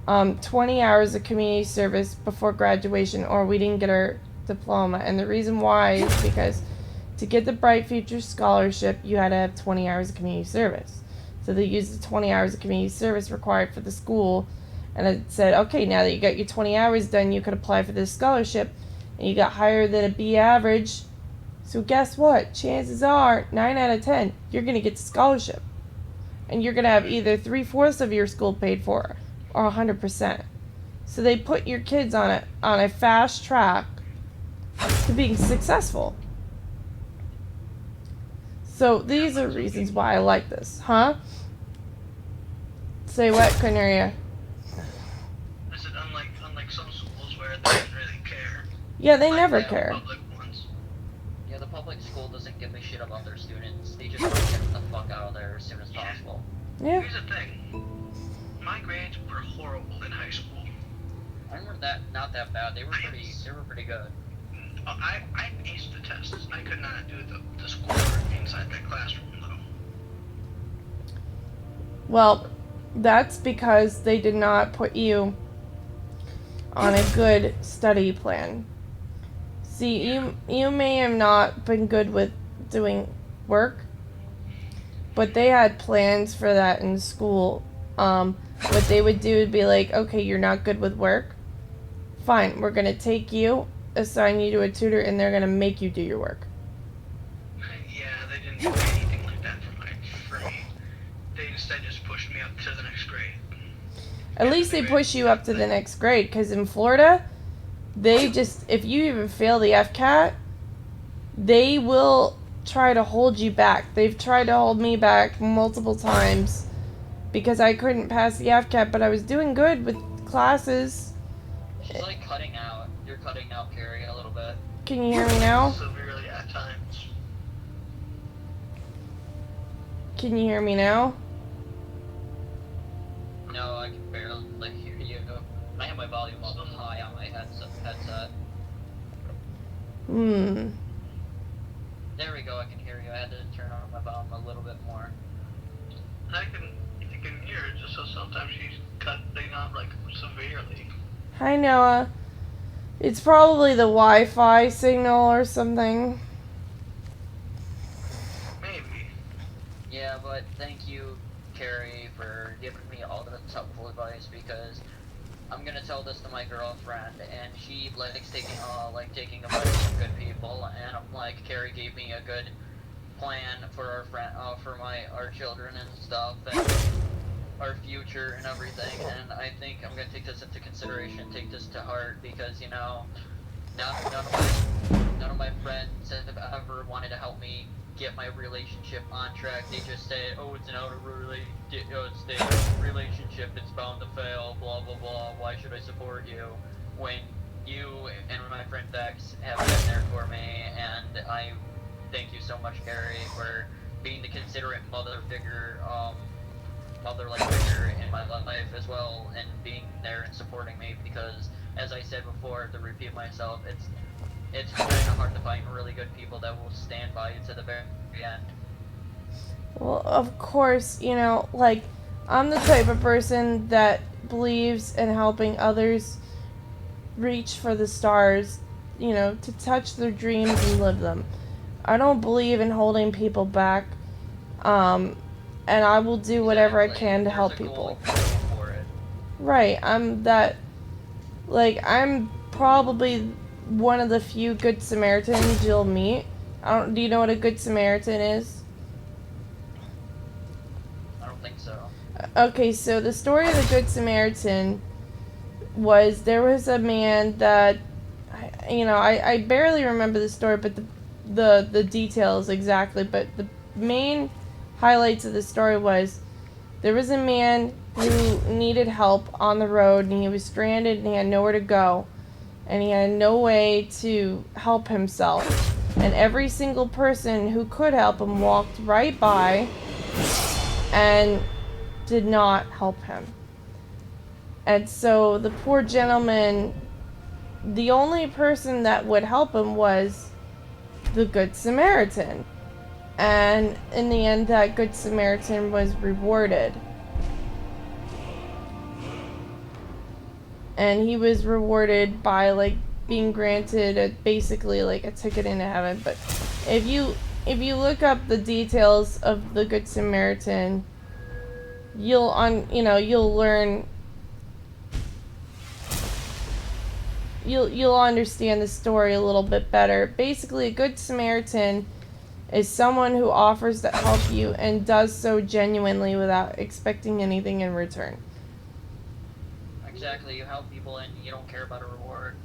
20 hours of community service before graduation, or we didn't get our diploma. And the reason why is because to get the Bright Future Scholarship, you had to have 20 hours of community service. So they used the 20 hours of community service required for the school, and it said, okay, now that you got your 20 hours done, you could apply for this scholarship, and you got higher than a B average. So guess what? Chances are, 9 out of 10, you're going to get the scholarship. And you're going to have either 3/4 of your school paid for, or 100%. So they put your kids on a fast track to being successful. So these are reasons why I like this. Huh? Say what? Couldn't hear you. I said unlike some schools where they don't really care. Yeah, they Like never the care. public ones. Yeah, the public school doesn't give a shit about their students. They just want to get the fuck out of there as soon as possible. Yeah. Here's the thing. My grades were horrible in high school. I remember that, not that bad. They were pretty good. I aced the tests. I could not do the schoolwork inside that classroom, though. Well, that's because they did not put you on a good study plan. See, you may have not been good with doing work, but they had plans for that in school. What they would do would be like, okay, you're not good with work. Fine, we're going to take you assign you to a tutor and they're gonna make you do your work. Yeah, they didn't do anything like that for me. They instead just pushed me up to the next grade. At least they push you up to the next grade, because in Florida, they just, if you even fail the FCAT, they will try to hold you back. They've tried to hold me back multiple times because I couldn't pass the FCAT, but I was doing good with classes. She's like cutting out. You're cutting out, Carrie, a little bit. Can you hear me now? Severely at times. Can you hear me now? No, I can barely hear you. I have my volume up high on my headset. There we go, I can hear you. I had to turn on my volume a little bit more. I can hear it, just so sometimes she's cutting out like severely. Hi, Noah. It's probably the Wi-Fi signal or something. Maybe. Yeah, but thank you, Carrie, for giving me all this helpful advice, because I'm gonna tell this to my girlfriend, and she likes taking advice from good people, and I'm like, Carrie gave me a good plan for our children and stuff, and our future and everything, and I think I'm gonna take this into consideration, take this to heart, because, you know, none of my friends have ever wanted to help me get my relationship on track. They just say, oh, it's a relationship, it's bound to fail, blah blah blah, why should I support you, when you and my friend Vex have been there for me. And I thank you so much, Carrie, for being the considerate mother-like figure in my life as well, and being there and supporting me, because, as I said before, to repeat myself, it's kind of hard to find really good people that will stand by you to the very end. Well, of course, you know, like, I'm the type of person that believes in helping others reach for the stars, you know, to touch their dreams and live them. I don't believe in holding people back, and I will do whatever I can to help people. Right, I'm probably one of the few Good Samaritans you'll meet. Do you know what a Good Samaritan is? I don't think so. Okay, so the story of the Good Samaritan was, there was a man that, I barely remember the story, but the details exactly, but the main highlights of the story was, there was a man who needed help on the road, and he was stranded, and he had nowhere to go, and he had no way to help himself, and every single person who could help him walked right by and did not help him. And so the poor gentleman, the only person that would help him was the Good Samaritan. And in the end, that Good Samaritan was rewarded. And he was rewarded by, like, being granted basically like a ticket into heaven. But if you look up the details of the Good Samaritan, you'll learn, you'll understand the story a little bit better. Basically, a Good Samaritan is someone who offers to help you and does so genuinely without expecting anything in return. Exactly, you help people and you don't care about a reward.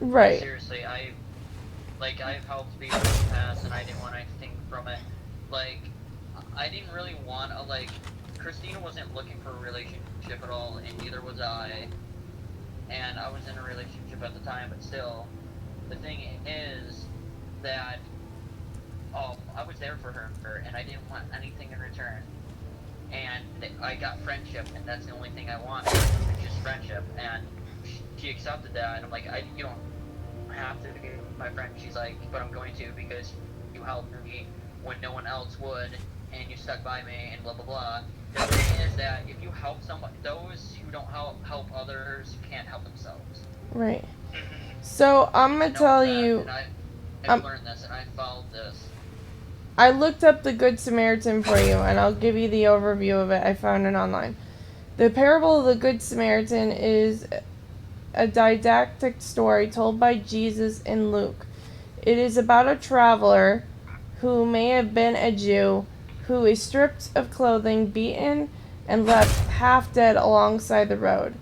Right. Seriously, I've helped people in the past and I didn't want anything from it. Like, I didn't really want Christina wasn't looking for a relationship at all, and neither was I. And I was in a relationship at the time, but still, the thing is that I was there for her, and I didn't want anything in return. And I got friendship, and that's the only thing I wanted, just friendship. And she accepted that, and I'm like, you don't have to be my friend. She's like, but I'm going to, because you helped me when no one else would, and you stuck by me, and blah blah blah. The thing is that if you help somebody, those who don't help others can't help themselves. Right. So I'm gonna tell you. And I've learned this, and I followed this. I looked up the Good Samaritan for you, and I'll give you the overview of it. I found it online. The parable of the Good Samaritan is a didactic story told by Jesus in Luke. It is about a traveler who may have been a Jew who is stripped of clothing, beaten, and left half dead alongside the road.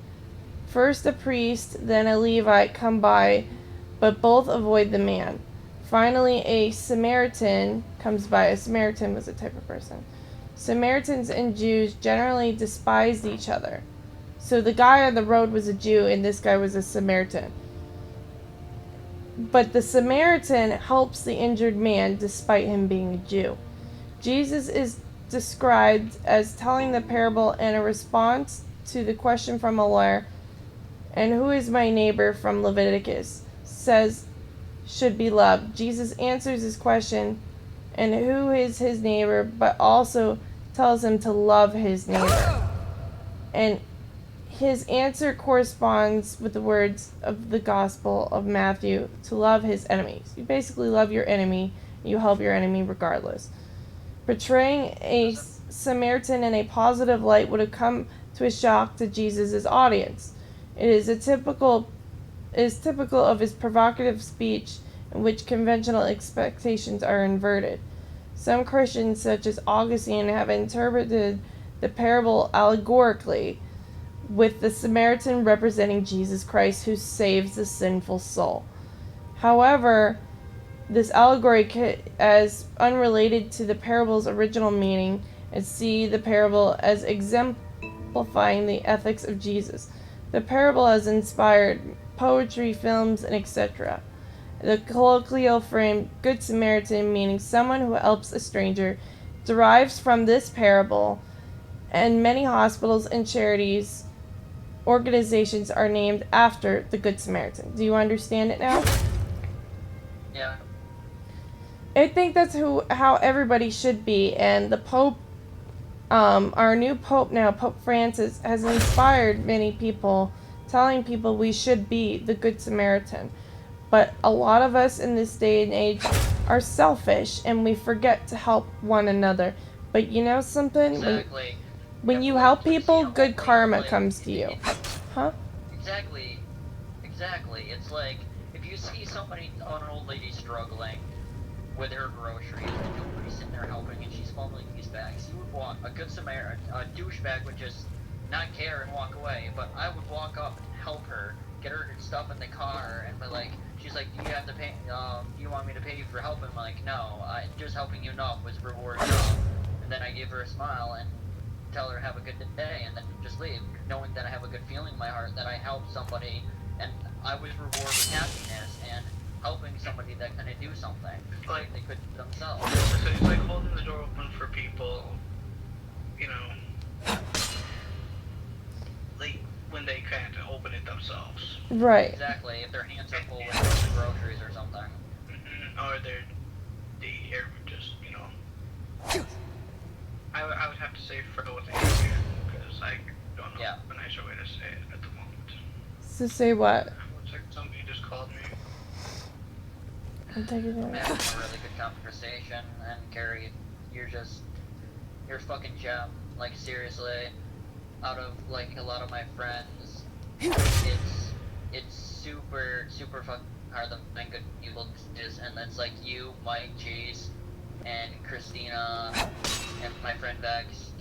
First a priest, then a Levite come by, but both avoid the man. Finally, a Samaritan comes by. A Samaritan was a type of person. Samaritans and Jews generally despised each other. So the guy on the road was a Jew, and this guy was a Samaritan. But the Samaritan helps the injured man despite him being a Jew. Jesus is described as telling the parable in a response to the question from a lawyer, and who is my neighbor from Leviticus, says should be loved. Jesus answers his question, and who is his neighbor, but also tells him to love his neighbor. And his answer corresponds with the words of the Gospel of Matthew, to love his enemies. You basically love your enemy, you help your enemy regardless. Portraying a Samaritan in a positive light would have come to a shock to Jesus' audience. It is typical of his provocative speech in which conventional expectations are inverted. Some Christians, such as Augustine, have interpreted the parable allegorically, with the Samaritan representing Jesus Christ who saves the sinful soul. However, this allegory as unrelated to the parable's original meaning, and see the parable as exemplifying the ethics of Jesus. The parable has inspired poetry, films, and etc. The colloquial frame, Good Samaritan, meaning someone who helps a stranger, derives from this parable, and many hospitals and charities organizations are named after the Good Samaritan. Do you understand it now? Yeah. I think that's how everybody should be, and the Pope, our new Pope now, Pope Francis, has inspired many people, telling people we should be the Good Samaritan. But a lot of us in this day and age are selfish, and we forget to help one another. But you know something? Exactly. When you help people, good karma comes to you. Huh? Exactly. It's like, if you see somebody, an old lady struggling with her groceries, and nobody's sitting there helping, and she's fumbling these bags, you would walk, a good Samaritan, a douchebag would just not care and walk away, but I would walk up and help her, get her stuff in the car, and be like, she's like, do you have to pay, do you want me to pay you for helping? I'm like, no, just helping you enough was reward enough. And then I give her a smile and tell her have a good day, and then just leave, knowing that I have a good feeling in my heart that I helped somebody, and I was rewarded with happiness and helping somebody that couldn't do something like they could themselves. So it's like holding the door open for people, you know, like when they can't open it themselves. Right. Exactly, if their hands are full with groceries or something. Or they are just, you know. I would have to say Frodo with Andrew, because I don't know a nicer way to say it at the moment. So say what? Looks like somebody just called me. I'm taking I'm it. having a really good conversation, and Carrie, you're a fucking gem. Like, seriously, out of, like, a lot of my friends, it's super fucking hard to find good people, and that's like you, Mike, Chase, and Christina, and my friend Vex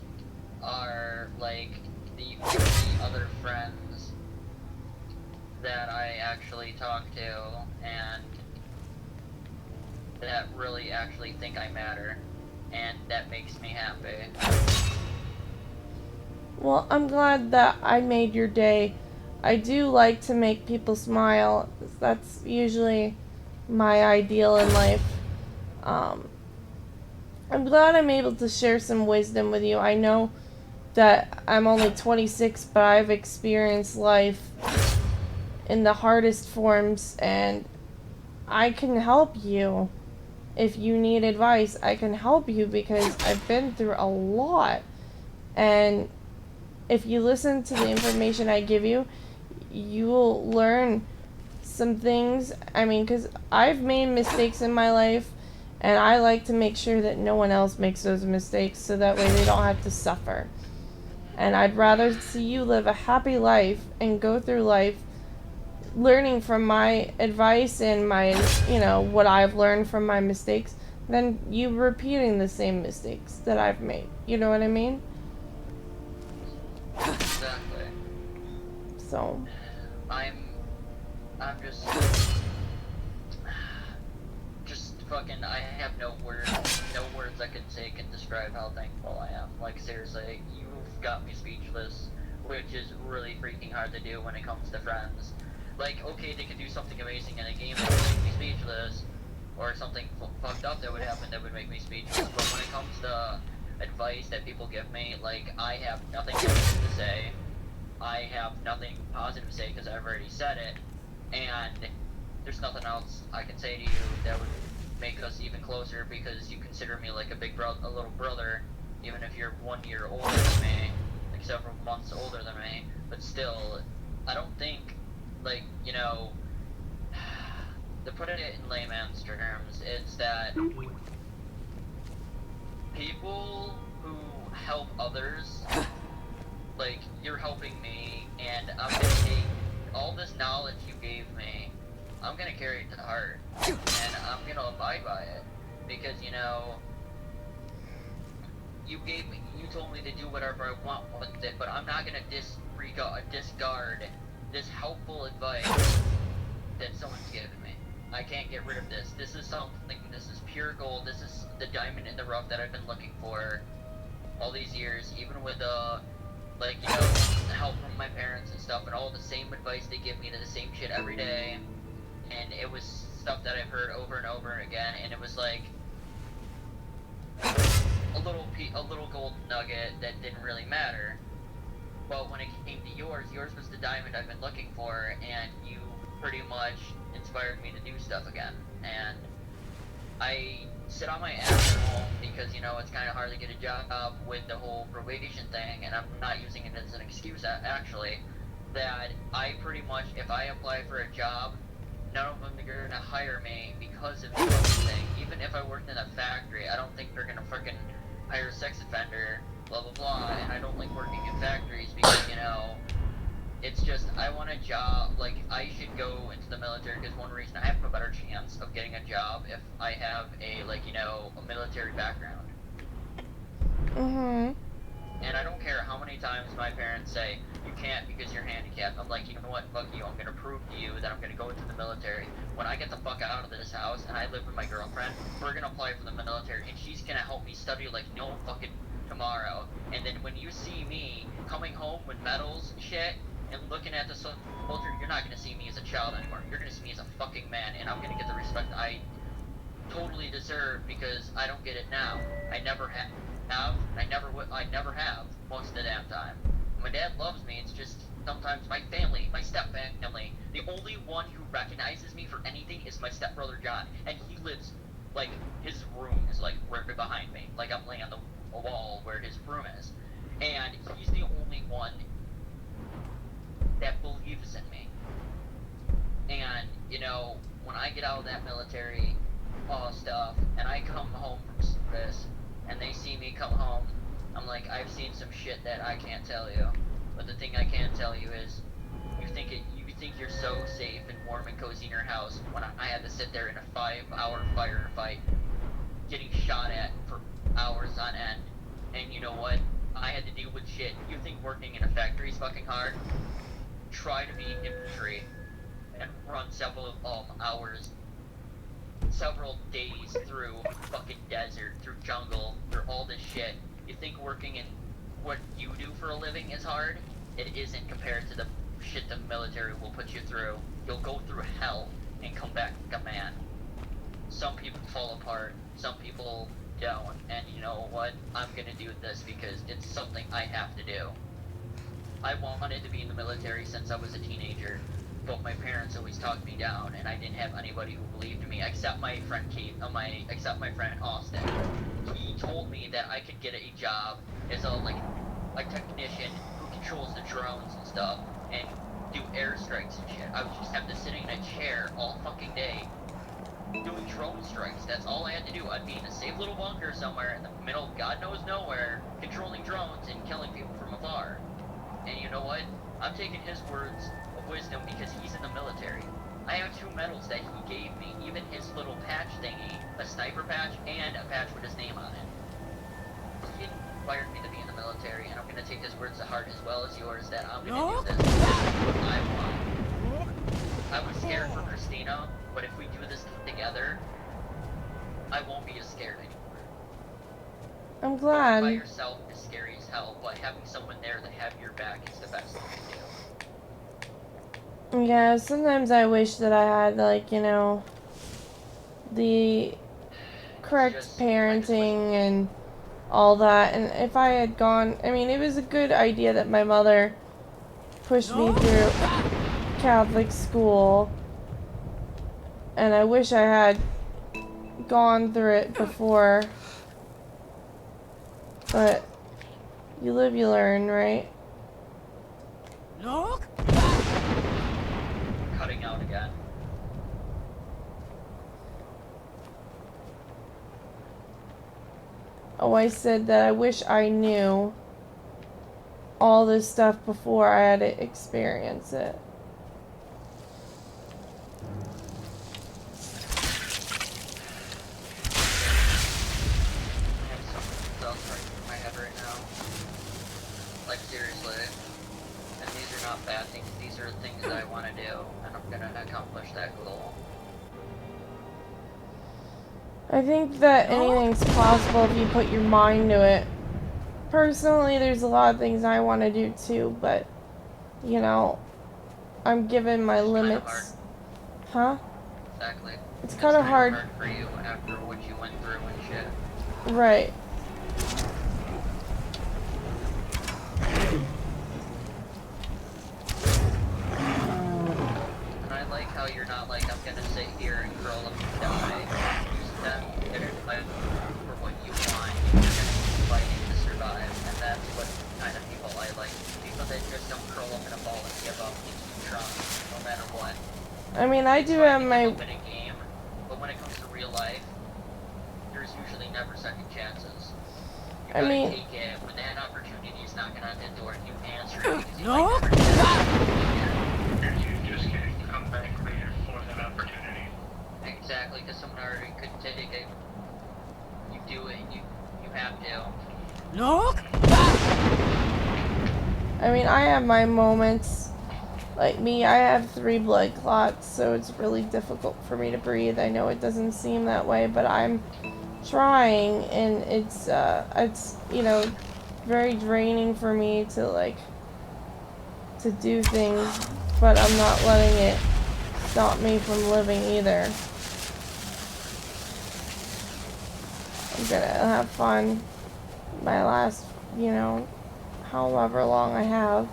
are, like, the other friends that I actually talk to, and that really actually think I matter, and that makes me happy. Well, I'm glad that I made your day. I do like to make people smile. That's usually my ideal in life. I'm glad I'm able to share some wisdom with you. I know that I'm only 26, but I've experienced life in the hardest forms, and I can help you. If you need advice, I can help you because I've been through a lot. And if you listen to the information I give you, you will learn some things. I mean, because I've made mistakes in my life, and I like to make sure that no one else makes those mistakes so that way they don't have to suffer. And I'd rather see you live a happy life and go through life learning from my advice and my, what I've learned from my mistakes than you repeating the same mistakes that I've made. You know what I mean? Exactly. So, I'm just fucking, I have no words I could say can describe how thankful I am. Like, seriously, you've got me speechless, which is really freaking hard to do when it comes to friends. Like, okay, they could do something amazing in a game that would make me speechless, or something fucked up that would happen that would make me speechless, but when it comes to advice that people give me, like, I have nothing negative to say. I have nothing positive to say because I've already said it, and there's nothing else I can say to you that would make us even closer because you consider me like a little brother, even if you're 1 year older than me, like several months older than me, but still, I don't think, like, to put it in layman's terms, it's that people who help others, like, you're helping me, and I'm gonna take all this knowledge you gave me, I'm gonna carry it to heart, and I'm gonna abide by it, because, you told me to do whatever I want with it, but I'm not gonna discard this helpful advice that someone's given me. I can't get rid of this. This is pure gold, this is the diamond in the rough that I've been looking for all these years, even with, help from my parents and stuff, and all the same advice they give me, the same shit every day, and it was stuff that I've heard over and over again, and it was like a little gold nugget that didn't really matter. But when it came to yours was the diamond I've been looking for, and you pretty much inspired me to do stuff again. And I sit on my ass at home because, it's kind of hard to get a job with the whole probation thing, and I'm not using it as an excuse, actually, that I pretty much, if I apply for a job, none of them are going to hire me because of this thing. Even if I worked in a factory, I don't think they're going to freaking hire a sex offender, blah, blah, blah, and I don't like working in factories because, it's just, I want a job, like, I should go into the military because one reason I have a better chance of getting a job if I have a military background. mm-hmm. And I don't care how many times my parents say, you can't because you're handicapped. I'm like, you know what, fuck you, I'm gonna prove to you that I'm gonna go into the military. When I get the fuck out of this house and I live with my girlfriend, we're gonna apply for the military and she's gonna help me study like no fucking tomorrow. And then when you see me coming home with medals and shit, and looking at the soldier, you're not gonna see me as a child anymore. You're gonna see me as a fucking man, and I'm gonna get the respect I totally deserve because I don't get it now. I never have. I never have most of the damn time. My dad loves me. It's just sometimes my family, my step family, the only one who recognizes me for anything is my stepbrother John, and he lives like his room is like right behind me. Like I'm laying on the wall where his room is, and he's the only one that believes in me. And, when I get out of that military stuff, and I come home from service, and they see me come home, I'm like, I've seen some shit that I can't tell you. But the thing I can tell you is, you think you're so safe and warm and cozy in your house, when I had to sit there in a 5-hour firefight, getting shot at for hours on end, and you know what? I had to deal with shit. You think working in a factory is fucking hard? Try to be infantry and run several hours, several days through fucking desert, through jungle, through all this shit. You think working in what you do for a living is hard? It isn't compared to the shit the military will put you through. You'll go through hell and come back like a man. Some people fall apart, some people don't, and you know what? I'm gonna do this because it's something I have to do. I wanted to be in the military since I was a teenager, but my parents always talked me down, and I didn't have anybody who believed in me except my friend except my friend Austin. He told me that I could get a job as a technician who controls the drones and stuff, and do airstrikes and shit. I would just have to sit in a chair all fucking day doing drone strikes. That's all I had to do. I'd be in a safe little bunker somewhere in the middle of God knows nowhere, controlling drones and killing people from afar. And you know what? I'm taking his words wisdom because he's in the military. I have 2 medals that he gave me, even his little patch thingy, a sniper patch and a patch with his name on it. He inspired me to be in the military, and I'm gonna take his words to heart as well as yours that I'm gonna do this. This is what I want. I was scared for Christina, but if we do this together, I won't be as scared anymore. I'm Going by glad. yourself is scary as hell, but having someone there to have your back is the best thing to do. Yeah, sometimes I wish that I had, like, you know, the correct Just- parenting and all that. And if I had gone, I mean, it was a good idea that my mother pushed me through Catholic school. And I wish I had gone through it before. But you live, you learn, right? Cutting out again. Oh, I said that I wish I knew all this stuff before I had to experience it. I have something else right in my head right now. Like, seriously. And these are not bad things, these are things that I want to do, and I'm gonna accomplish that goal. I think that anything's possible if you put your mind to it. Personally, there's a lot of things I want to do too, but, you know, I'm given my It's kinda limits. Huh? Exactly. It's kinda hard. for you after what you went through and shit. Right. And I like how you're not like, I'm gonna sit here and curl up and die. Use that and fight for what you want. You're gonna keep fighting to survive. And that's what kind of people I like. People that just don't curl up in a ball and give up and keep trying, no matter what. I mean, I do have my... Win a game, but when it comes to real life, there's usually never second chances. You I gotta mean- take it when that opportunity is knocking on the door. You answer it because you might never get it. You just can't come back later for that opportunity. Exactly, because someone already could take it. You do it. You have to. I mean, I have my moments. Like me, I have 3 blood clots, so it's really difficult for me to breathe. I know it doesn't seem that way, but I'm trying, and it's you know, very draining for me to, like, to do things, but I'm not letting it stop me from living either. I'm gonna have fun my last, you know, however long I have,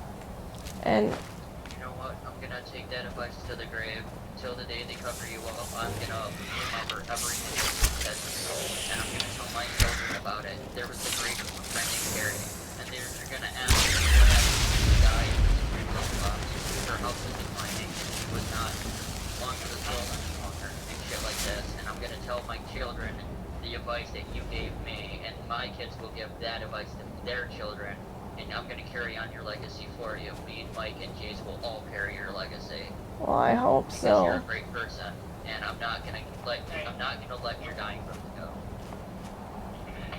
and You know what? I'm gonna take that advice to the grave. Till the day they cover you up, I'm gonna remember everything that you told, and I'm gonna tell my children about it. There was a great friend named Carrie, and they're gonna ask me what happened when she died. It was a box. Her health was declining, and she was not long to the soul any longer, and shit like this. And I'm gonna tell my children the advice that you gave me, and my kids will give that advice to their children. And I'm gonna carry on your legacy for you. Me and Mike and Jace will all carry your legacy. well, I hope Because you're a so. great person, and I'm not gonna let your dying brother go.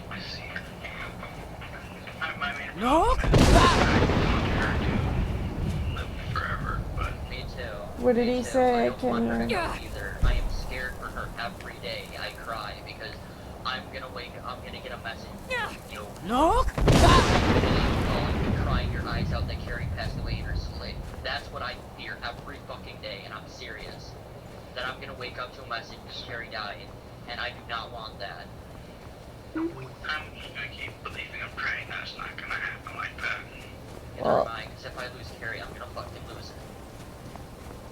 I see. My main problem is I want her to live forever, but Me too. What did Me he too. say? I I don't want her to can... go either. I am scared for her every day. I cry because I'm gonna get a message from you. Calling me, crying your eyes out that Carrie passed away in her sleep. That's what I fear every fucking day, and I'm serious. That I'm gonna wake up to a message that Carrie died, and I do not want that. I'm just gonna keep believing and praying that it's not gonna happen like that. Never Well- mind, because if I lose Carrie, I'm gonna fucking lose it.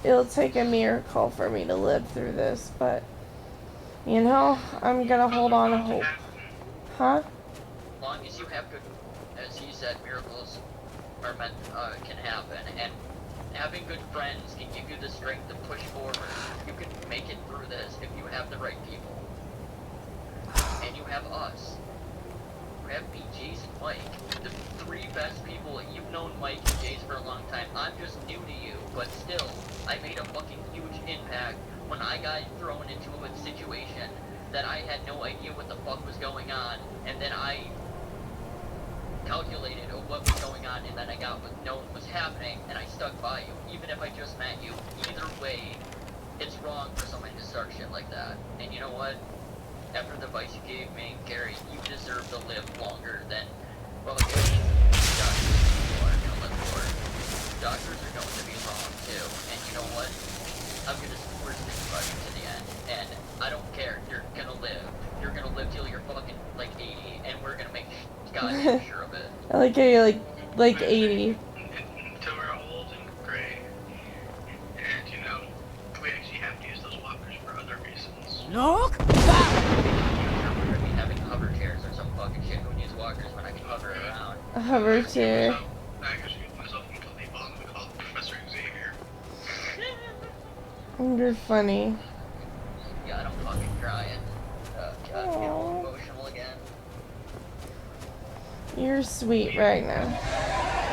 It'll take a miracle for me to live through this, but, you know, I'm gonna hold on to hope. Huh? As long as you have good, as he said, miracles are meant can happen, and having good friends can give you the strength to push forward. You can make it through this if you have the right people, and you have us. You have me, Jace, and Mike. The three best people. You've known Mike and Jace for a long time. I'm just new to you, but still, I made a fucking huge impact when I got thrown into a situation that I had no idea what the fuck was going on, and then I calculated what was going on, and then I got what was happening, and I stuck by you, even if I just met you. Either way, it's wrong for somebody to start shit like that. And you know what? After the advice you gave me, Gary, you deserve to live longer than, well, doctors are gonna live for. Doctors are going to be wrong too. And you know what? I'm gonna support this about you to the end. And I don't care. You're gonna live. You're gonna live till you're fucking like 80, and we're gonna make goddamn sure of it. I like how you're like 80. Until we're old and gray. And, you know, we actually have to use those walkers for other reasons. Look! We're gonna be having hover chairs or some fucking shit. Who needs walkers when I can hover around? A hover chair. So, I actually give myself until they bomb and call Professor Xavier. You're funny. Yeah, I don't fucking crying. God, I'm getting all emotional again. You're sweet right now.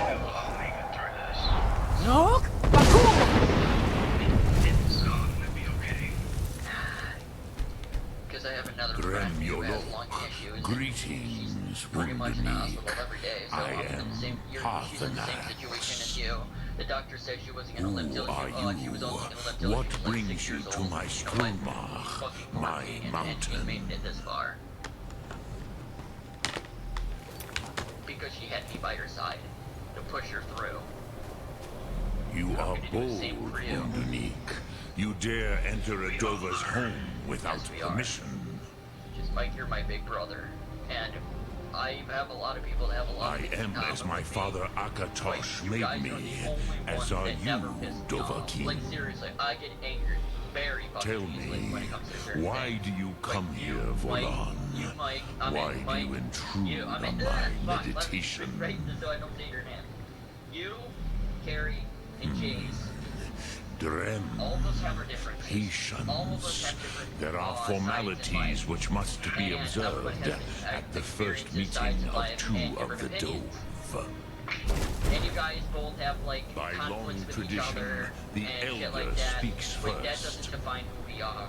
We'll make it through this. Look! It's gonna be okay. Because I have another friend who has lung issues. Greetings, Pretty much in the hospital Wounded. every day, so I I'm in the am same, she's in the same situation as you. The doctor said she wasn't gonna live till Who are she was only you? gonna live till What she was like 6 brings you years to old. my But Skrumach, fucking my morphine, and she mountain? made it this far. Because she had me by her side to push her through. You are gonna do the bold, same for you. Wundunique. You dare enter a Dova's home without Yes, we are. permission. Just Mike, you're my big brother. And I have a lot of people that have a lot I of things in am common as my with me. father Like, Akatosh you made guys me, are the only as ones are that never you, piss me Dova off. King. Like, seriously, I get angry very fucking Tell easily me, when it comes to certain why things. do you come Like, here, Mike, Volan? you, Mike, Why do Mike, you intrude I on mean, my fine, let me meditation? right so I don't say your name. You, Carrie, and Jace, Drem, all of us have our differences. All of us patience. have different There are sides in formalities life. which must be And everyone observed has at the first experiences, meeting sides in of life, two and of the different opinions. Dove. And you guys both have like By long conflicts with each tradition, other the and shit elder like that. speaks But that first. doesn't define who we are.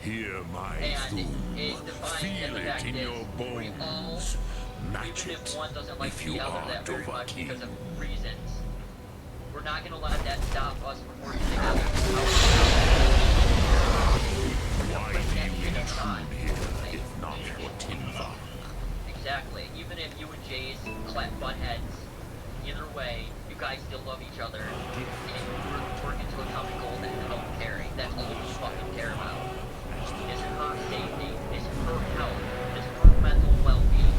Hear my And thum. it defines Feel the it fact in is your we all, bones. Match even if it one doesn't like if the you other are that very much Dovahkiin. because of reasons, we're not gonna let that stop us from working together. Why do you intrude here, if not for Tinva? Exactly. Even if you and Jace butt heads, either way, you guys still love each other, and we're working to a common goal that help Carrie. That's all we fucking care about. Is her safety, is her health, is her mental well-being.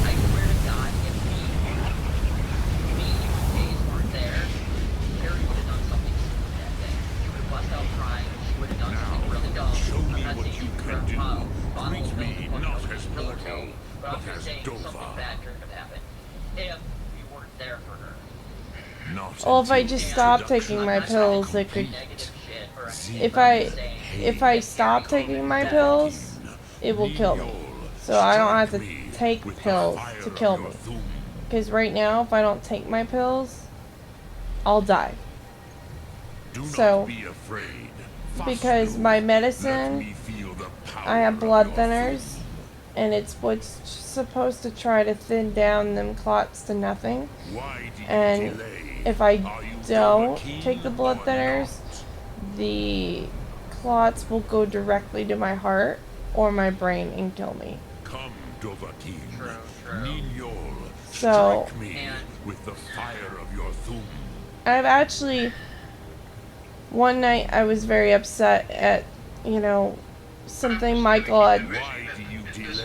I swear to God, if me and Jace weren't there, Carrie would have done something stupid that day. She would have bust out crying. She would have done something really dumb. show me I'm not what saying you she can would do. have Greet me not as Miller mortal, too, but I'm but just as saying something Dova. bad could have happened if we weren't there for her. Not Well, if I until just stop introduction taking my is pills, it could. complete. Negative shit or anything, If but I'm I just saying, if I stop taking my pills, it will kill me. So I don't have to take With the pills fire to of kill your me. thum. Because right now, if I don't take my pills, I'll die. Do So, not be afraid. Because Fastu. my Let medicine, me feel the power I have of blood your thinners, thum. and it's what's supposed to try to thin down them clots to nothing. Why do you And delay? if I Are you don't Dovahkiin take the blood or thinners, not? the clots will go directly to my heart or my brain and kill me. Come, Dovahkiin. True, true. Ninyol, So- strike me And- with the fire of your thum. I've actually, one night I was very upset at, something Michael had. Why do you delay?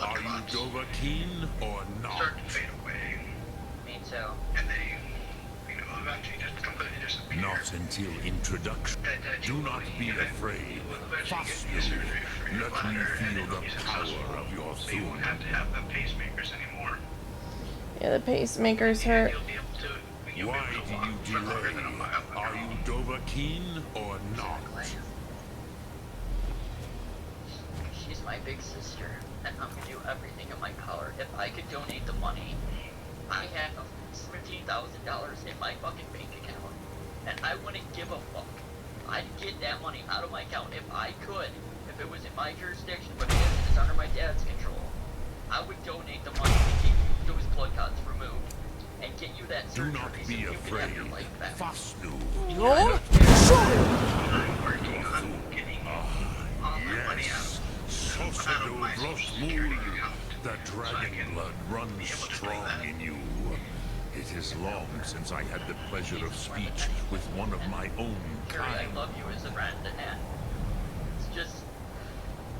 Are you Dovahkiin or not? Start to fade away. Me too. And they, eventually just completely disappear. Not until introduction. Do not be afraid. Fastu. Let me feel the power of your So you won't thum. have to have the pacemakers anymore. Yeah, the pacemakers hurt. You'll be able to. You'll be Why able to do walk you for longer delay? than a mile on Are your you own. Dovahkiin or not? She's my my big sister, and I'm gonna do everything in my power. If I could donate the money, I have $17,000 in my fucking bank account, and I wouldn't give a fuck. I'd get that money out of my account if I could, if it was in my jurisdiction, but because it's under my dad's control. I would donate the money to get you those blood clots removed, and get you that Do surgery not so be you can afraid. have your life back. Fasnu. Oh, I'm working on getting all my money out Yes. of Sosado my social security account. the dragon blood runs strong in you. It is long since I had the pleasure of speech with one of my own Gary, I kind. love you as a friend, and it's just,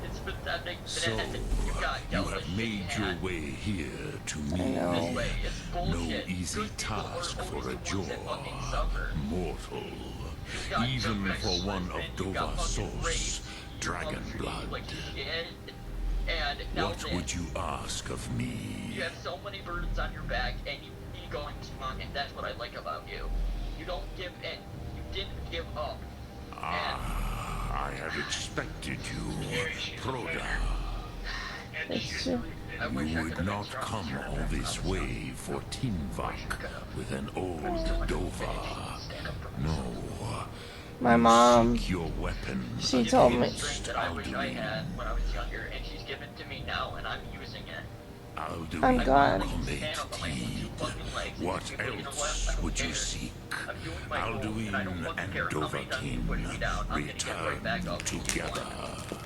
it's pathetic So, that you got you dealt have a made shitty your hand. way here to I me. know. This way, it's bullshit. No easy Good people are task always for a the ones that jaw. fucking suffer. Mortal. You got Even direct for one of husband, you got Dova's fucking source, raped, your dragon mother's blood. like shit, and now What this. would you ask of me? You have so many burdens on your back, and you keep going strong, and that's what I like about you. You don't give in. You didn't give up. Ah, I had expected you, Proda. it's true. I wish I You could would have not been come stronger. all this way for Tinvak with an old Dova. No. My mom, Seek your weapon. she told me. Strength that I wish I had when I was younger, and she's given to me now, and I'm using it. I'm glad. What else would you seek? Alduin and Dovahkiin return together.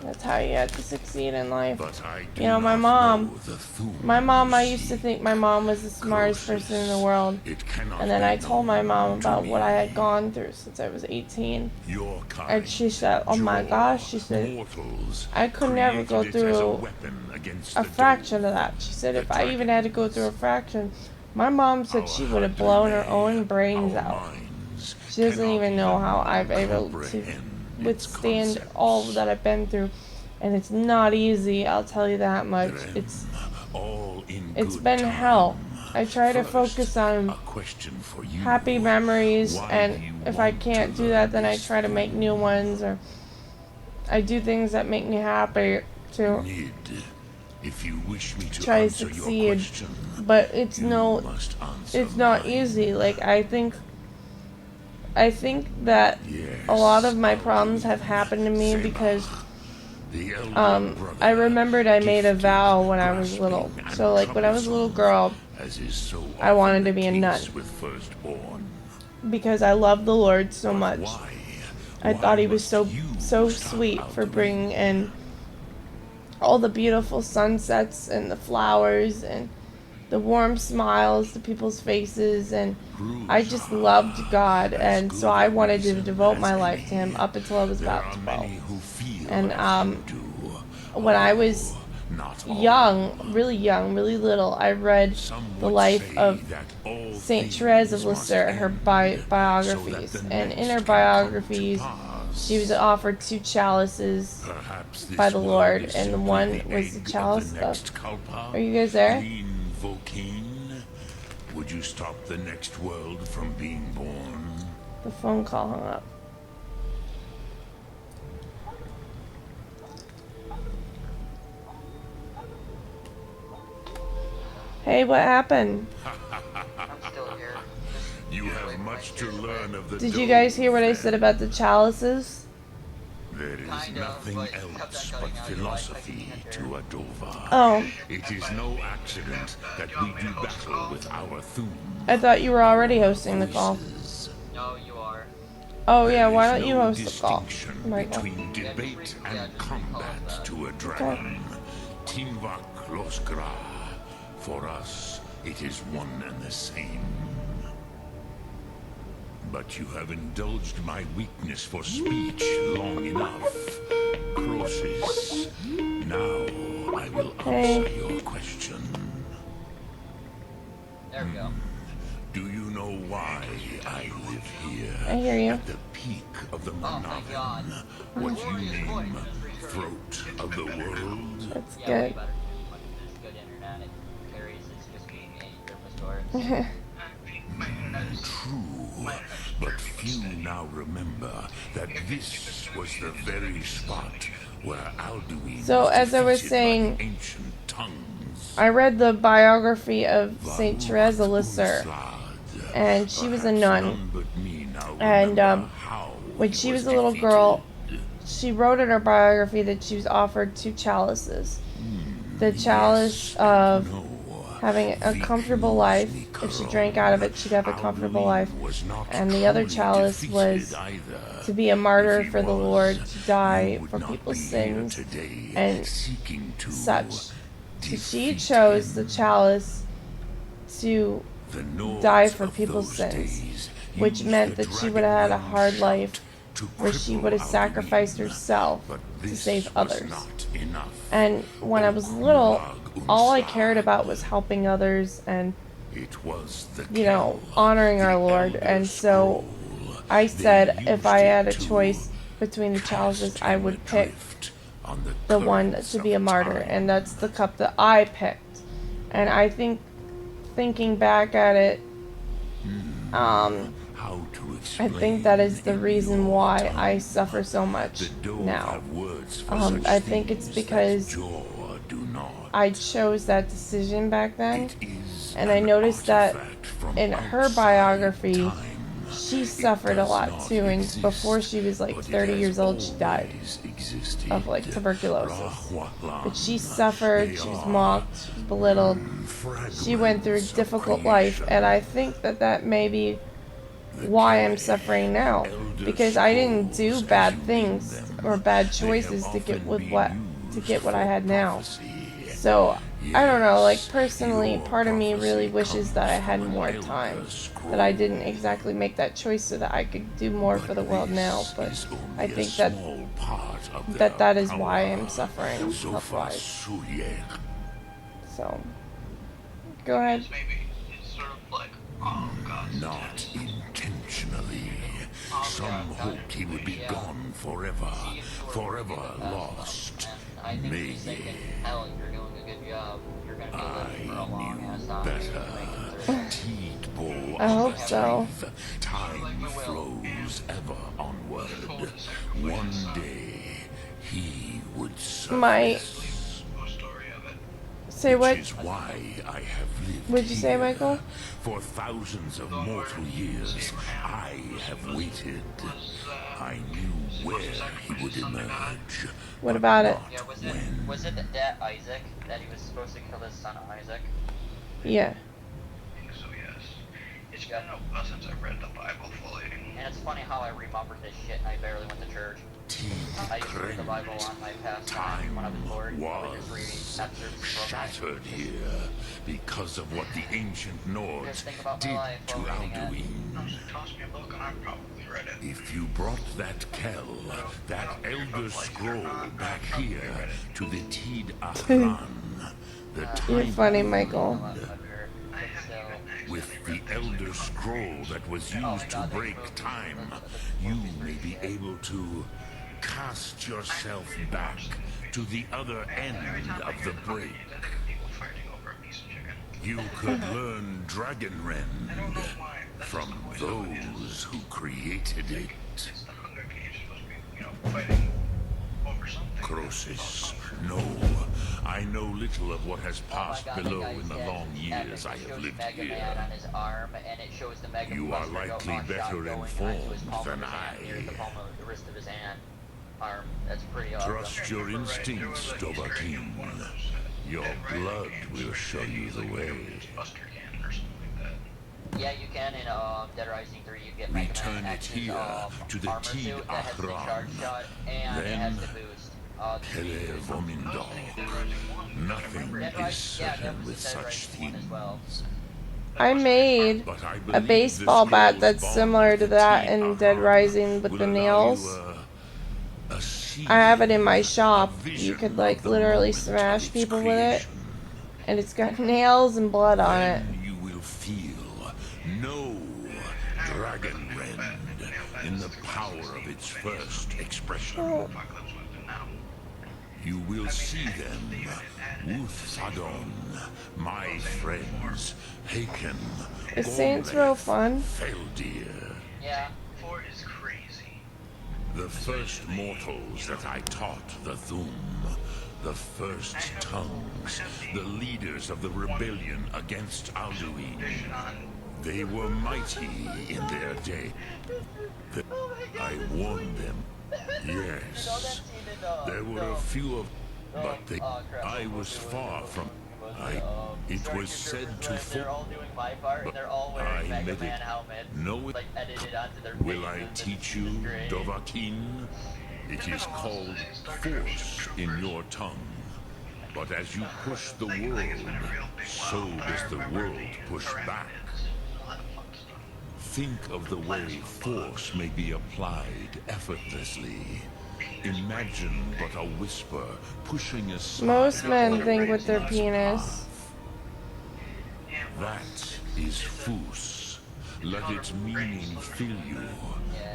That's how you have to succeed in life. But I do You know, my not mom, know the Thum my mom, I you used to seek. think my mom was the smartest person in the world. It cannot And then be I told my known mom to about what I had me. gone through since I was 18. Your kind, And she said, oh my Jaw, gosh, she said, mortals I could never go created it as a through weapon against a the fraction Dove. of that. She said The if I even dragon had to go through a fraction, my mom said she would have blown her own brains Our out. minds She doesn't cannot even know how I've able to comprehend its withstand concepts. all that I've been through. And it's not easy, I'll tell you that much. Grim, all in It's good been time. hell. I try to First, focus on a question for you. happy memories, Why and do you if I want can't to do that, learn then I this try to make new ones, or I do things that make me happy to Nid, if you wish me to try to answer succeed. your question, But it's you no, must answer it's not mine. easy. Like I think that Yes, a lot of my problems have happened to me Sema, because the elder brother, I remembered I made a gifted, vow when I was little. grasping, So like when I was a little girl, as is so I wanted often to the be a case nun. with firstborn. because I love the Lord so But much. why? I Why thought he was must you so stop sweet for Alduin? bringing in all the beautiful sunsets and the flowers and the warm smiles to people's faces, and I just loved God, and so I wanted to devote my life to him up until I was There about are 12. many who feel And as you do. when I was Not all. young, really little, I read Some the would life say of that all Saint Therese of things must Lisieux, her end, biographies, so that the and in next her can come biographies, to pass. she was offered 2 chalices Perhaps this by the world Lord, is and the simply one the was the egg chalice of the of. next Kalpa. Are you guys there? Green Vokine. Would you stop the next world from being born? The phone call hung up. Hey, what happened? I'm still here. You have much to learn of the Did you guys hear what I said about the chalices? There is Kind of, nothing but kept else on but cutting out. You're like, I philosophy can't to hear. a Dova. Oh, It is no accident that we do battle with our Thum. I thought you were already hosting the call. voices. No, you are. Oh yeah, There why is don't you no host the call, distinction Michael? between debate just and recall combat that. to a dragon. Tinvak Loskra. For us, it is one and the same. But you have indulged my weakness for speech long enough. Croesus. Now I will Hey. answer your question. There we go. Do you know why I live here? I hear you. At the peak of the Oh my God. Monavin. What you name throat of the world? That's Yeah, way good. better. There's good internet. It carries. It's just being a surface door. True, but few now remember that this was the very spot where Alduin So, as I was defeated by saying, the ancient tongues. I read the biography of Saint Therese of Lisieux, Unslad. and she was a Perhaps nun. none but me now And remember how when he she was a little defeated. girl, she wrote in her biography that she was offered 2 chalices. The chalice of No, having a comfortable life. If she drank out of it, she'd have a comfortable life. And the other chalice was to be a martyr for the Lord, to die for people's sins and such. She chose the chalice to die for people's sins, which meant that she would have had a hard life where she would have sacrificed herself to save others. And when I was little, all I cared about was helping others and, you know, honoring our Lord. And so I said if I had a choice between the chalices, I would pick the one to be a martyr. And that's the cup that I picked. And I think, thinking back at it, I think that is the reason why I suffer so much now. I think it's because I chose that decision back then, and I noticed that in her biography, she suffered a lot too, and before she was like 30 years old, she died of like tuberculosis. But she suffered, she was mocked, she was belittled, she went through a difficult life, and I think that that may be why I'm suffering now, because I didn't do bad things or bad choices to get what I had now. So I don't know, like personally, part of me really wishes that I had more time, that I didn't exactly make that choice so that I could do more for the world now. But I think that is why I'm suffering health-wise. So go ahead. Maybe it's sort of like, oh god. Not intentionally. Some hoped he would be gone forever, forever lost. Maybe hell, you're doing a good job. You're gonna be living for a long ass time. better. Teed I hope so. Time flows ever onward. One day he would surface. Say what? Which is why I have lived What'd you say, here. Michael? For thousands of mortal years, I have waited. I knew where he would emerge. What about it? Yeah, was it that Isaac that he was supposed to kill his son Isaac? Yeah. I think so, yes. It's been a while since I've read the Bible fully. And it's funny how I remembered this shit and I barely went to church. I used to read the Bible on my pastime when I was bored. I would just read excerpts from Shattered here because of what the ancient Nords did to Alduin. Toss me a book and I've probably read it. If you brought that Kell, that Elder Scroll back here to the Tid Ahran, the You're time funny, Michael. with the Elder Scroll that was used to break time, you may be able to cast yourself back to the other end of the break. You could learn Dragonrend from those who created it. Croesus, no. I know little of what has passed below in the long years I have lived here. You are likely better informed than I. Trust your instincts, Dovahkiin. Your blood will show you the way. Yeah, you can in Dead Rising 3. You get Return it here to the Tid Ahran. Then, Kele Vomindor. Nothing is certain with such things. I made But I a believe baseball the bat scrolls that's bond similar with to the that Tid in Dead Ahran Rising with will the allow nails. you a seed, I have it in my a shop. vision You could of like the literally moment of smash its people with it, creation. and it's got nails and blood on it. Then you will feel no Dragonrend in the power of its first expression. Oh. You will see them, Wuthadon, my friends, Haken, Is Saints Row fun? Feldir. Yeah. 4 is crazy. The first mortals that I taught the Thum, the first tongues, the leaders of the rebellion against Alduin. They were mighty in their day. I warned them. Yes, there were a few of, but I was far from. It was said to they're all doing my part, and they're all I wearing Mega made Man it. helmets, No, like edited onto their will I faces. teach you, It's great. Dovahkiin? It is called force in your tongue. But as you push the world, so does the world push back. Think of the way force may be applied effortlessly. Imagine but a whisper pushing aside. Most men all think with their its penis. path. That is Fus. Let its meaning fill you.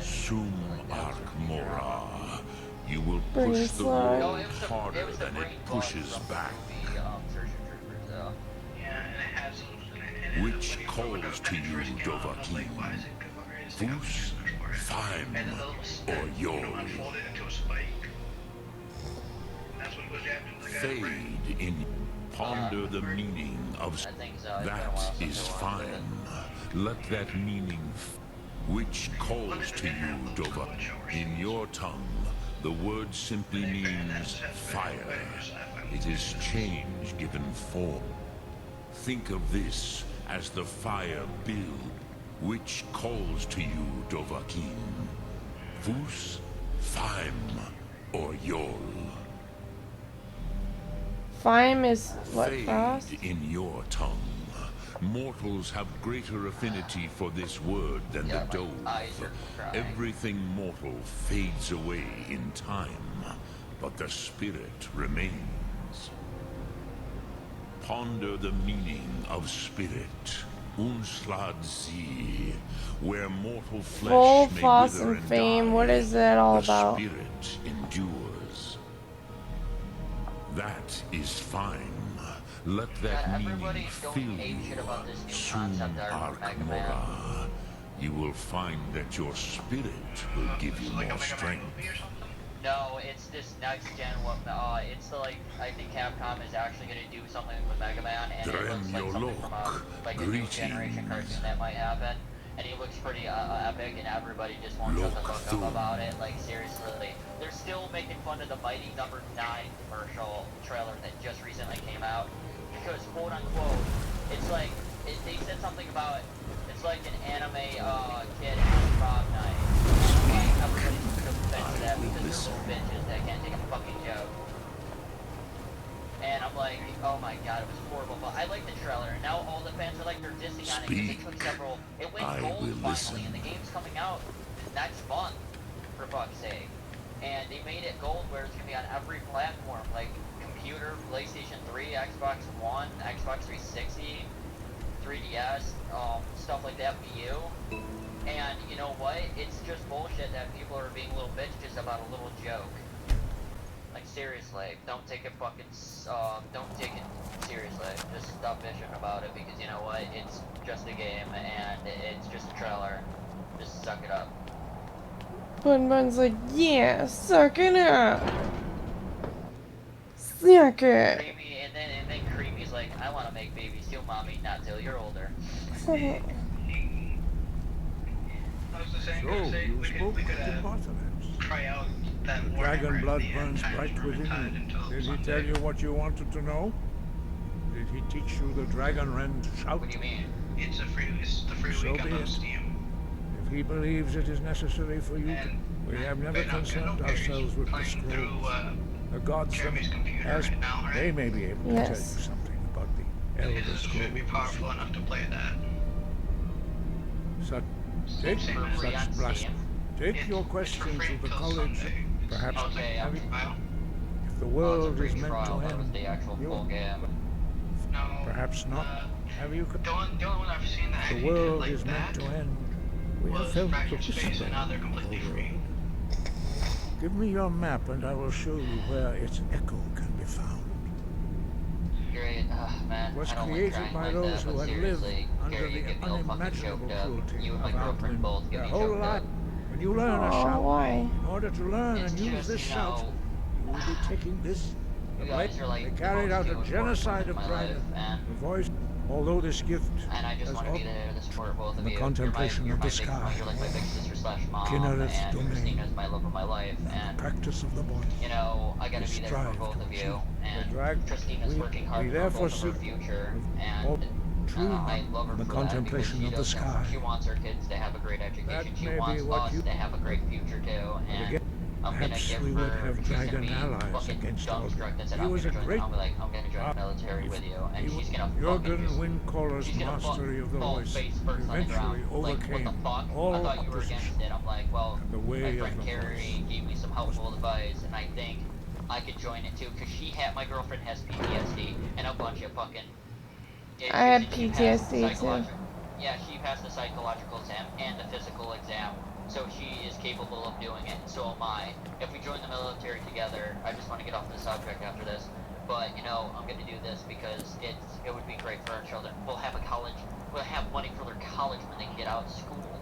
Sum arc mora. You will Brain push the slide. No, world it was the, harder it was the than brain it bug pushes from back. The Search and Troopers, though. Yeah, and it has and Which when calls load up to you, penetration count, I was like, Dovahkiin? why is it good? Why is it good? Fus, Faim, And then the little or snap, Yol. unfolded into a spike. That's what was happening to the guy's brain. Fade in. Ponder the meaning of. I think so. It's been a That while is since I watched it. fine. Let that meaning. Which calls to you, Dova. In your tongue, the word simply means fire. It is change given form. Think of this as the fire build, which calls to you, Dovahkiin. Fus, Faim, or Yol. Fime is what, Fade frost? in your tongue. Mortals have greater affinity for this word than Yeah, the my dove. eyes are crying. Everything mortal fades away in time, but the spirit remains. Ponder the meaning of spirit. Unslad Zi, where mortal flesh Full may Foss wither and and Fame, die, what is that all the about? spirit endures. That is fine. Let that Yeah, meaning everybody's fill going ape you. shit about this new Sum concept art arc from Mega Man. mora. You will find that your spirit will give you Like a more Mega Man strength. movie or something? No, it's this next gen one. It's the like I think Capcom is actually gonna do something with Mega Man, and it looks like something from like a new generation cartoon that might happen. And he looks pretty epic, and everybody just won't shut the fuck up about it. Like seriously, they're still making fun of the Mighty Number 9 commercial trailer that just recently came out because quote unquote, it's like they said something about it's like an anime kid at prom night. Like everybody's offended to that because they're little bitches that can't take a fucking joke. And I'm like, oh my god, it was horrible. But I like the trailer, and now all the fans are like, they're dissing on it because it took several. It went I gold will finally, listen. and the game's coming out next month, for fuck's sake. And they made it gold where it's gonna be on every platform, like computer, PlayStation 3, Xbox One, Xbox 360, 3DS, stuff like that, Wii U. And you know what? It's just bullshit that people are being little bitches about a little joke. Like seriously, don't take it fucking, don't take it seriously. Just stop bitching about it because you know what? It's just a game and it's just a trailer. Just suck it up. Bun Bun's like, yeah, suck it up. Suck it. Creamy, and then Creamy's like, I want to make babies too, mommy, not till you're older. I was just saying, So, gonna say, you we spoke could with the Bartholins. try out that The warning dragon right blood at the end, burns times bright German within tide you. until Did he Sunday. tell you what you wanted to know? Did he teach you the dragon rend shout? What do you mean? It's the free So weekend be on it. Steam. If he believes it is necessary for you to... And We have never wait, okay, concerned okay, ourselves with the playing through, scrolls. The gods Jeremy's computer as right now, right? they may be able to tell you Yes. something about the Elder It should be Scrolls. powerful enough to play that. Such, take Same For as free on such blast. Steam? Take It's- your it's for question free to the till college. Sunday. Perhaps Okay, have you- Well, if the Oh, it's a world free is meant trial, to that was end, the actual you- full game. no. perhaps not. Have you? The only one I've seen that The actually did world like is meant that to end. We have was felt the Fractured Space, whisper and now they're of completely the free. world. Give me your map and I will show you where its echo can be found. Great, man. Was I don't created like crying by like those that, who but had lived seriously, under Gary, you the get me all fucking unimaginable choked up. cruelty You and my of girlfriend Outland both get their me whole choked life. up. When you learn a Oh, shout, why? in order to learn It's and use just, this you shout, know, you will be taking this. you guys are like They the carried most out a important genocide in of my dragon. life, and The voice, although this gift I just has want to be there to support both of the you. contemplation you're of my the sky, you're like my big sister slash mom, Kinnereth's and domain, Christina's my love of my life, and and the practice of the voice. you know, I gotta We be there for strive both to of achieve. you, and The dragon, Christina's working hard we for therefore both of her seek future, all and true I love her the for that because contemplation she of the doesn't. sky. She wants her kids to have a great education. That She may wants be what us you. to have a great future too, and Again, I'm gonna perhaps give we would her. have She's gonna dragon be allies fucking against all. dumbstruck that said He I'm was gonna a join. great. I'm gonna join the military with you, and she's gonna Jürgen fucking Windcaller's she's gonna mastery of the fall voice face first on the eventually ground. Like, what overcame the fuck? all I thought you were opposition. against it. I'm like, well, The way my of friend the Carrie voice gave me some helpful advice, and I think I could join it too, because my girlfriend has PTSD, and a bunch of fucking... I had she passed the PTSD too. Yeah, she passed the psychological exam and the physical exam, so she is capable of doing it, and so am I. If we join the military together, I just want to get off the subject after this, but, you know, I'm going to do this because it would be great for our children. We'll have money for their college when they get out of school.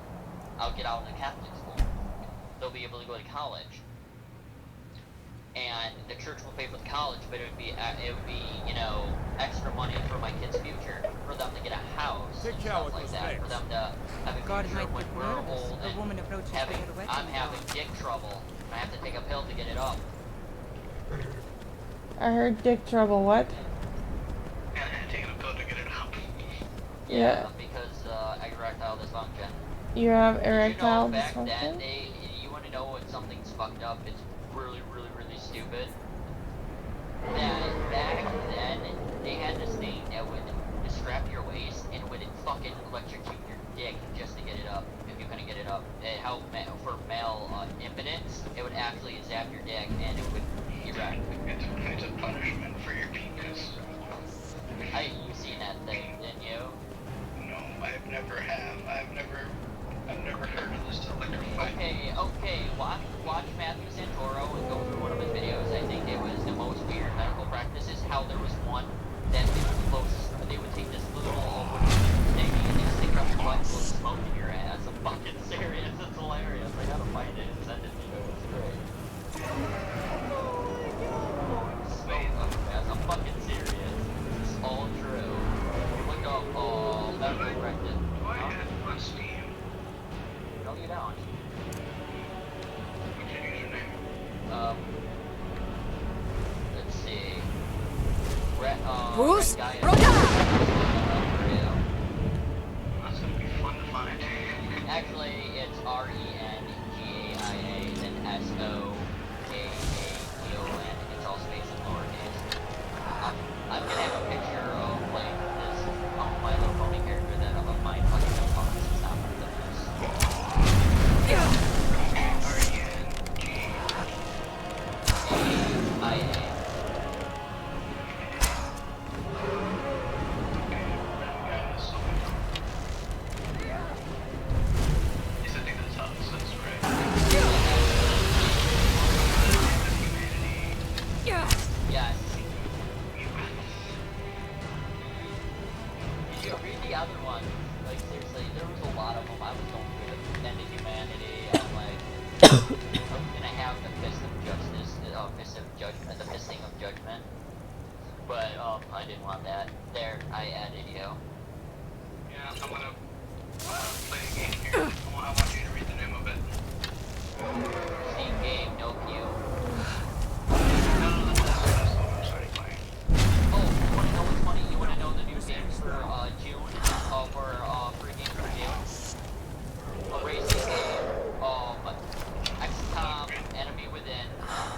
I'll get out of the Catholic school. They'll be able to go to college. And the church will pay for the college, but it would be, you know, extra money for my kids' future, for them to get a house and stuff like that, for them to have a God future might when be we're nervous. old A woman approaches and me at a wedding. I'm having dick trouble. I have to take a pill to get it up. I heard dick trouble. What? Yeah, taking a pill to get it up. Yeah. Because erectile dysfunction. You have Did you know erectile back then, dysfunction? you want to know when something's fucked up? It's really, really, really stupid. That back then, they had this thing that would strap your waist and would fucking electrocute your dick just to get it up. If you couldn't get it up, it helped for male impotence. It would actually zap your dick and it would erect. It's a punishment for your penis. You seen that thing, didn't you? No, I've never heard of this electrified. Okay, watch Matthew Santoro and go through one of his videos. I think it was the most weird medical practices, how there was one that they would take this little thing and they stick it up your butt and blow smoke in your ass. I'm fucking serious, it's hilarious. I gotta find it and send it to you, it's great. Smoke up your ass, I'm fucking serious. It's all true. Look up, medical practice. Do I have on Steam? No, you don't. What's your username? Let's see. Bruce, Red guy Roda! That's gonna be fun to find. Actually, it's RENGAIA, then SOKATON. It's all space and lowercase. I'm gonna have a picture of like this My Little Pony character that I'm a mind fucking up. It's not worth it. Yes. Did you read the other one? Like, seriously, there was a lot of them. I was going through the end of humanity. I'm like, I'm gonna have the fist of justice, fist of judgment, the fisting of judgment. But, I didn't want that. There, I added you. Yeah, I'm gonna play a game here. I want you to read the name of it. Steam game, no Q. No, that's the one I'm starting playing. Oh, you wanna know what's funny? You wanna know the new games for, June? For free games for June? A racing game, XCOM, Enemy Within, huh?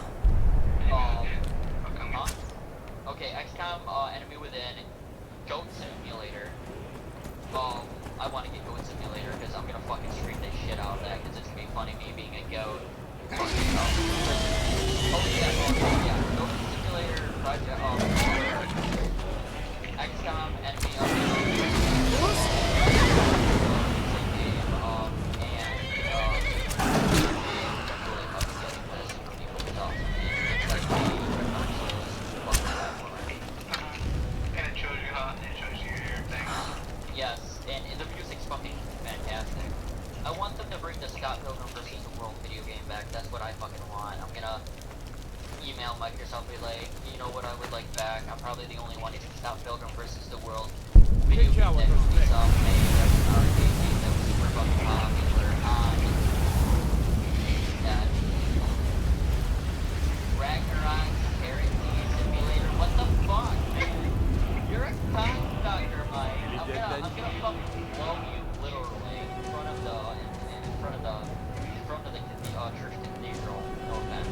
Okay, XCOM, Enemy Within, Goat Simulator. I want to get Goat Simulator because I'm gonna fucking stream the shit out of that because it's gonna be funny me being a goat. Oh yeah, Goat Simulator, Project, XCOM, Enemy, And it shows you how, it shows you your thing. Yes, and the music's fucking fantastic. I want them to bring the Scott Pilgrim vs. know what I would like back? I'm probably the only one. It's not Pilgrim versus the World. Take Video out game with that those Ubisoft made. That was an arcade game that was super fucking popular on that. Ragnarok Carrot Simulator. What the fuck, man? You're a cocksucker, Mike. I'm gonna fucking blow you literally in front of the church cathedral. No offense,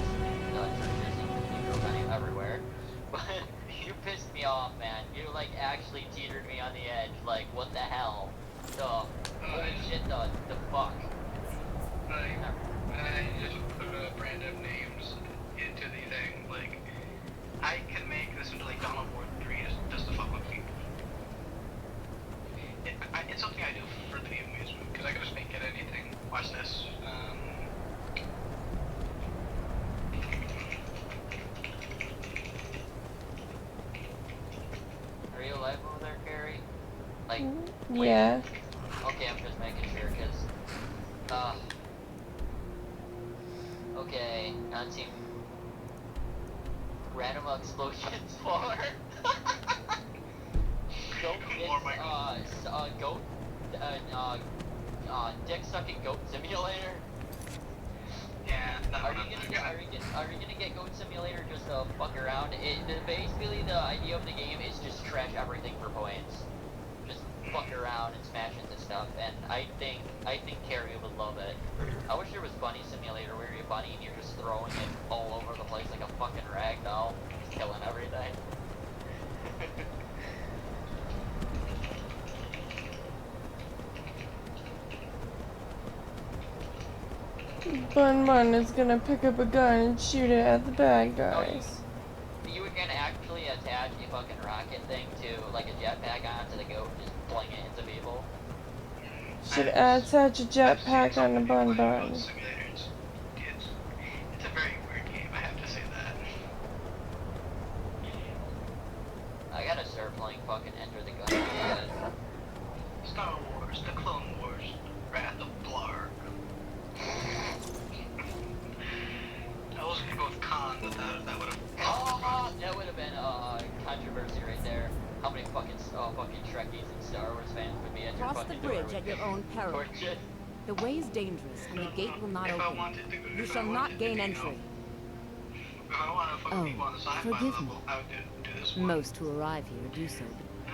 churches and cathedrals everywhere, but you pissed me off, man. You like actually teetered me on the edge. Like, what the hell? Holy shit, the fuck. I just put random names into the thing. Like, I can make this into like Dawn of War 3 just to fuck with people. It's something I do for the amusement, because I can just make it anything. Watch this. Are you alive over there, Carrie? Like, Yeah. Okay, I'm just making sure, cause, okay, on team random explosions for dick sucking goat simulator. Yeah. Are you gonna get Goat Simulator just to fuck around? Basically the idea of the game is just trash everything for points. Just fuck around and smash into stuff, and I think Carrie would love it. I wish there was Bunny Simulator where you're a bunny and you're just throwing it all over the place like a fucking rag doll, just killing everything. Bun is gonna pick up a gun and shoot it at the bad guys. You can actually attach a fucking rocket thing to like a jetpack onto the goat, just fling it into people. Should attach a jetpack on the Bun. It's a very weird game, I have to say that. I gotta start playing fucking Enter the Gungeon. Star Wars, the Clone Wars, Wrath of Blarg. I was gonna go with Khan, but that would have. Oh, that would have been controversy right there. How many fucking Trekkies and Star Wars fans would be at your Cross the fucking bridge door at your own peril. torch it? The way is dangerous, and the gate will not If I open. wanted to go, You if shall I not wanted gain to, entry. If I want to fuck Oh, people on the sci-fi forgive level, me. I would do this one. Most who arrive here do so.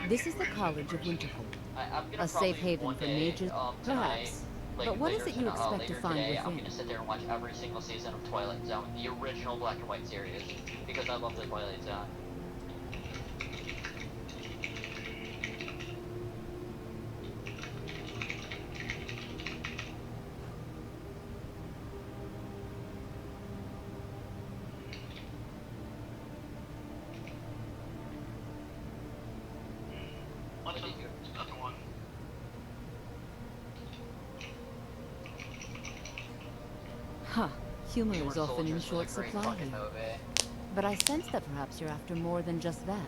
But this is the College of Winterhold, I'm gonna a safe probably haven one for day, mages, tonight, perhaps. But what is later it you expect later to find today, I'm within? gonna sit there and watch every single season of Twilight Zone, the original black and white series, because I love the Twilight Zone. What's up? Nothing one. Huh. Humor is Super often in Soldiers short was a great supply fucking here. movie. But I sense that perhaps you're after more than just that.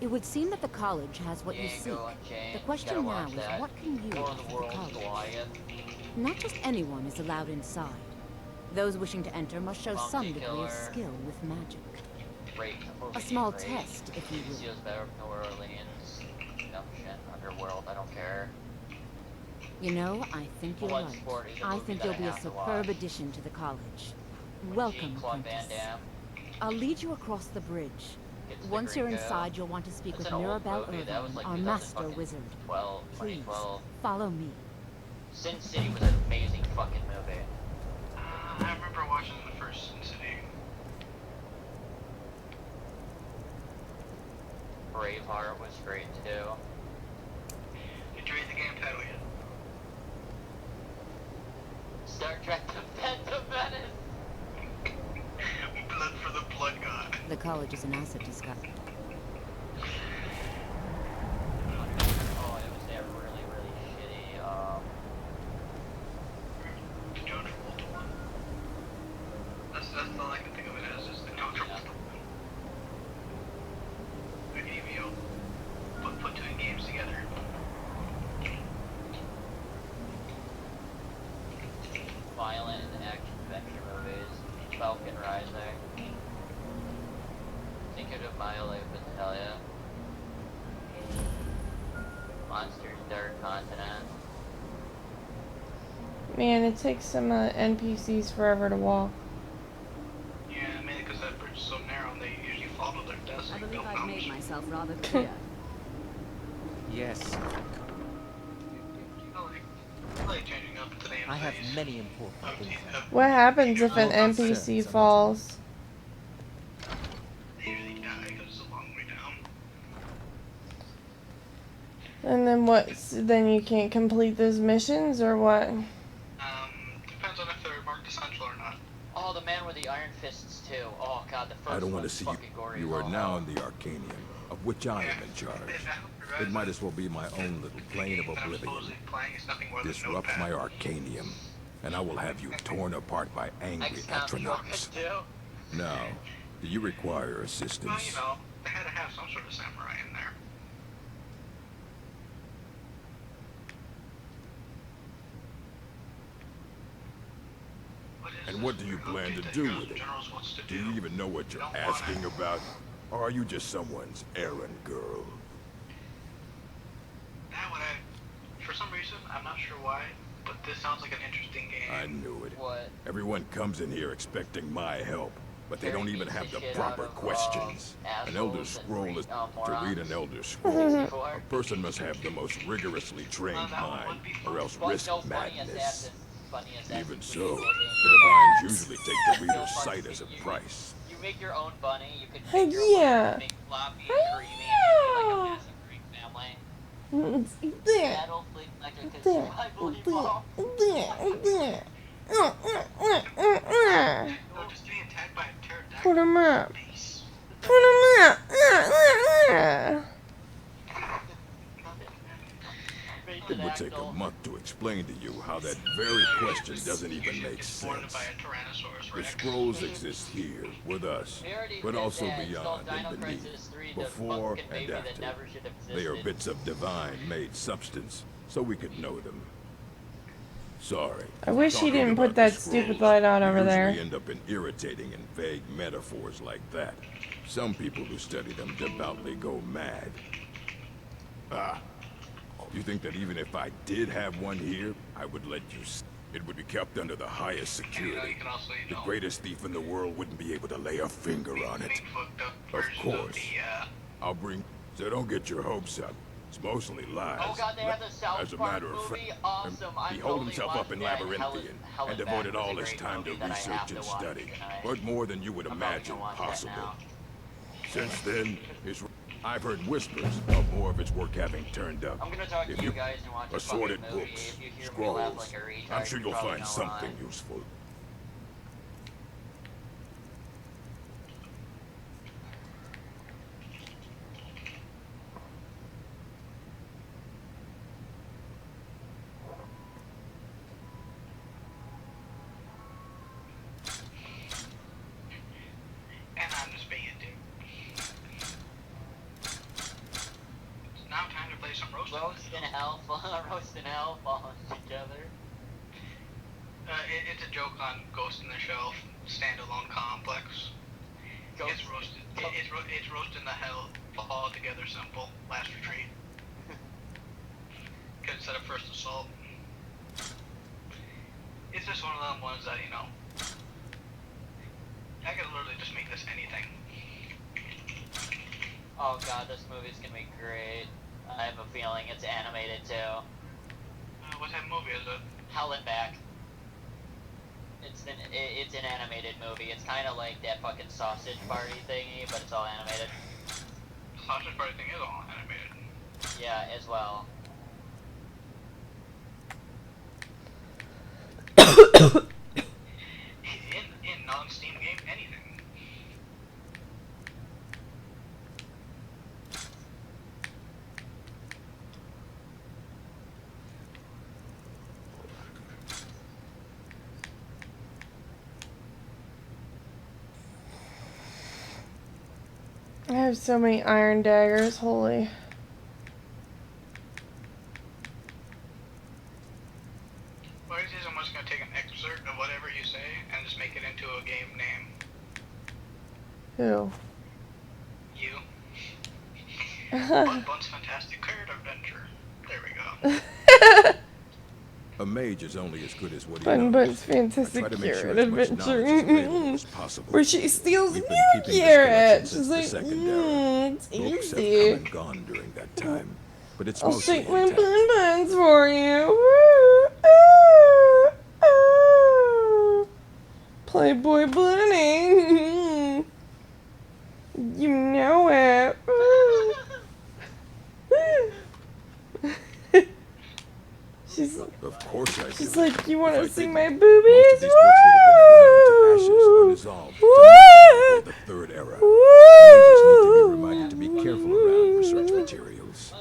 It would seem that the college has what you seek. Diego and Jane, The gotta question now watch is, that. what can you War of offer the the Worlds, college? Goliath. Not just anyone is allowed inside. Those wishing to enter must show Bounty some degree Killer. of skill with magic. Great movie. A small great. test, if you will. Seals better of New Orleans. Junction, Underworld, I don't care. You know, I think you're right. Bloodsport is a I movie think that you'll I be a have to superb watch. addition to the college. Welcome, Jean-Claude Van apprentice. Damme. I'll lead you across the bridge. Get to the Once you're Green Girl. inside, you'll want to speak That's with an old Mirabelle movie. That was Irvine, like our master wizard. 2012, Please, 2012. follow me. Sin City was an amazing fucking movie. I remember watching the first Sin City. Braveheart was great too. Did you read the game title yet? Star Trek The Phantom Menace. Blood for the Blood God. The college is an asset to Scott. Oh, it was that really, really shitty, The John Travolta one. That's all I can think of it as, is the John Travolta one. The game, you know, put two games together. violent and action adventure movies. Falcon Rising. I think could have my life with hell yeah. Monsters Dark Continent. Man, it takes some NPCs forever to walk. Yeah, mainly because that bridge is so narrow and they usually fall to their deaths. I and believe don't I've bounce. made myself rather clear. Yes, I like changing up the name I have of these. many important Of things. the, What happens if an Well, NPC sir, falls? they usually die because it's a long way down. And then what? Then you can't complete those missions, or what? Depends on if they're marked essential or not. Oh, the man with the iron fists too. Oh god, the first I don't want to one's see you. fucking gory. You are as now hell. in the Arcanium, of which I am in charge. It might as well be my own little plane of oblivion. Disrupt my Arcanium, and I will have you torn apart by angry XCOM astronauts. too. Now, do you require Well, assistance? you know, they had to have some sort of samurai in there. And what do you plan to do with it? Do you even know what you're asking about? Or are you just someone's errand girl? That would I, for some reason, I'm not sure why, but this sounds like an interesting game. I knew it. What? Everyone comes in here expecting my help, but they Harry don't even beats have the the shit proper out of, questions. An Elder assholes and Scroll is to morons. read an Elder Scroll. A person must have the most rigorously trained mind, or else Well, risk no funny madness. assassins. Funny assassins. Even we so, can go the in. divines usually take the No reader's funny sight as a thing. price. You make your own bunny. You can Hey, make your own yeah. bunny, make floppy and creamy and be like a massive Greek family. There. Battle fleet electric There. survival There. evolved. There. No, just getting attacked by a pterodactyl. Put 'em up. Base. Put 'em up. It would take a month to explain to you how that very question doesn't even make sense. By a Tyrannosaurus The Rex. scrolls exist here, with us, We already but did also that. It's called beyond Dino and beneath, Crisis 3, the before fucking and baby that after. never should have existed. They are bits of divine-made substance, so we could know them. Sorry. I wish he Talking didn't about put that the stupid scrolls, light on we over there. usually end up in irritating and vague metaphors like that. Some people who study them devoutly go mad. Ah. You think that even if I did have one here, I would let you it would be kept under the highest security. The greatest thief in the world wouldn't be able to lay a finger on it. Of course. I'll bring... So don't get your hopes up. It's mostly lies. Oh god, they have the South As a Park matter of movie? fact, Awesome. I he holed totally himself up in watched that. Labyrinthian Hell and is Back devoted was a all his great time to movie that I have research to and watch study. tonight. But more than you would I'm probably imagine gonna watch that possible. now. Since then, I've heard whispers of more of its work having turned up. I'm gonna talk If to you guys and watch a assorted fucking movie. books, If you hear me laugh scrolls, like a retard, I'm sure you you'll probably find know something why. useful. And I'm just being a dude. It's now time to play some roast. Roast and hell, roast and hell falling together. It's a joke on Ghost in the Shell standalone complex. It's roasted. It's roasting the hell all together simple. Last retreat. Instead of first assault. It's just one of them ones that, you know, I could literally just make this anything. Oh god, this movie's gonna be great. I have a feeling it's animated too. What type of movie is it? Hell and Back. It's an animated movie. It's kind of like that fucking Sausage Party thingy, but it's all animated. Sausage Party thing is all animated. Yeah, as well. In non-Steam game, anything. I have so many iron daggers, holy. What is I'm just gonna take an excerpt of whatever you say and just make it into a game name. Who? Bun's Fantastic Card Adventure. There we go. A mage is only as good as what he Bun knows. Bun's Fantastic I try to make sure Carrot as much Adventure. knowledge as available as possible. Where she steals We've new been keeping this collection carrots. since She's the like, Second Era. it's Books have easy. come and gone during that time, but it's I'll mostly shake my intact. bun buns for you. Woo, ooh, ooh. Playboy Bunny. You know it. Ooh. Of course I do. She's like, you want If I to see didn't, my most boobies? of these books would have been burned to ashes, unresolved, to Woo! the Third Era. Mages need to be reminded to be careful around research materials.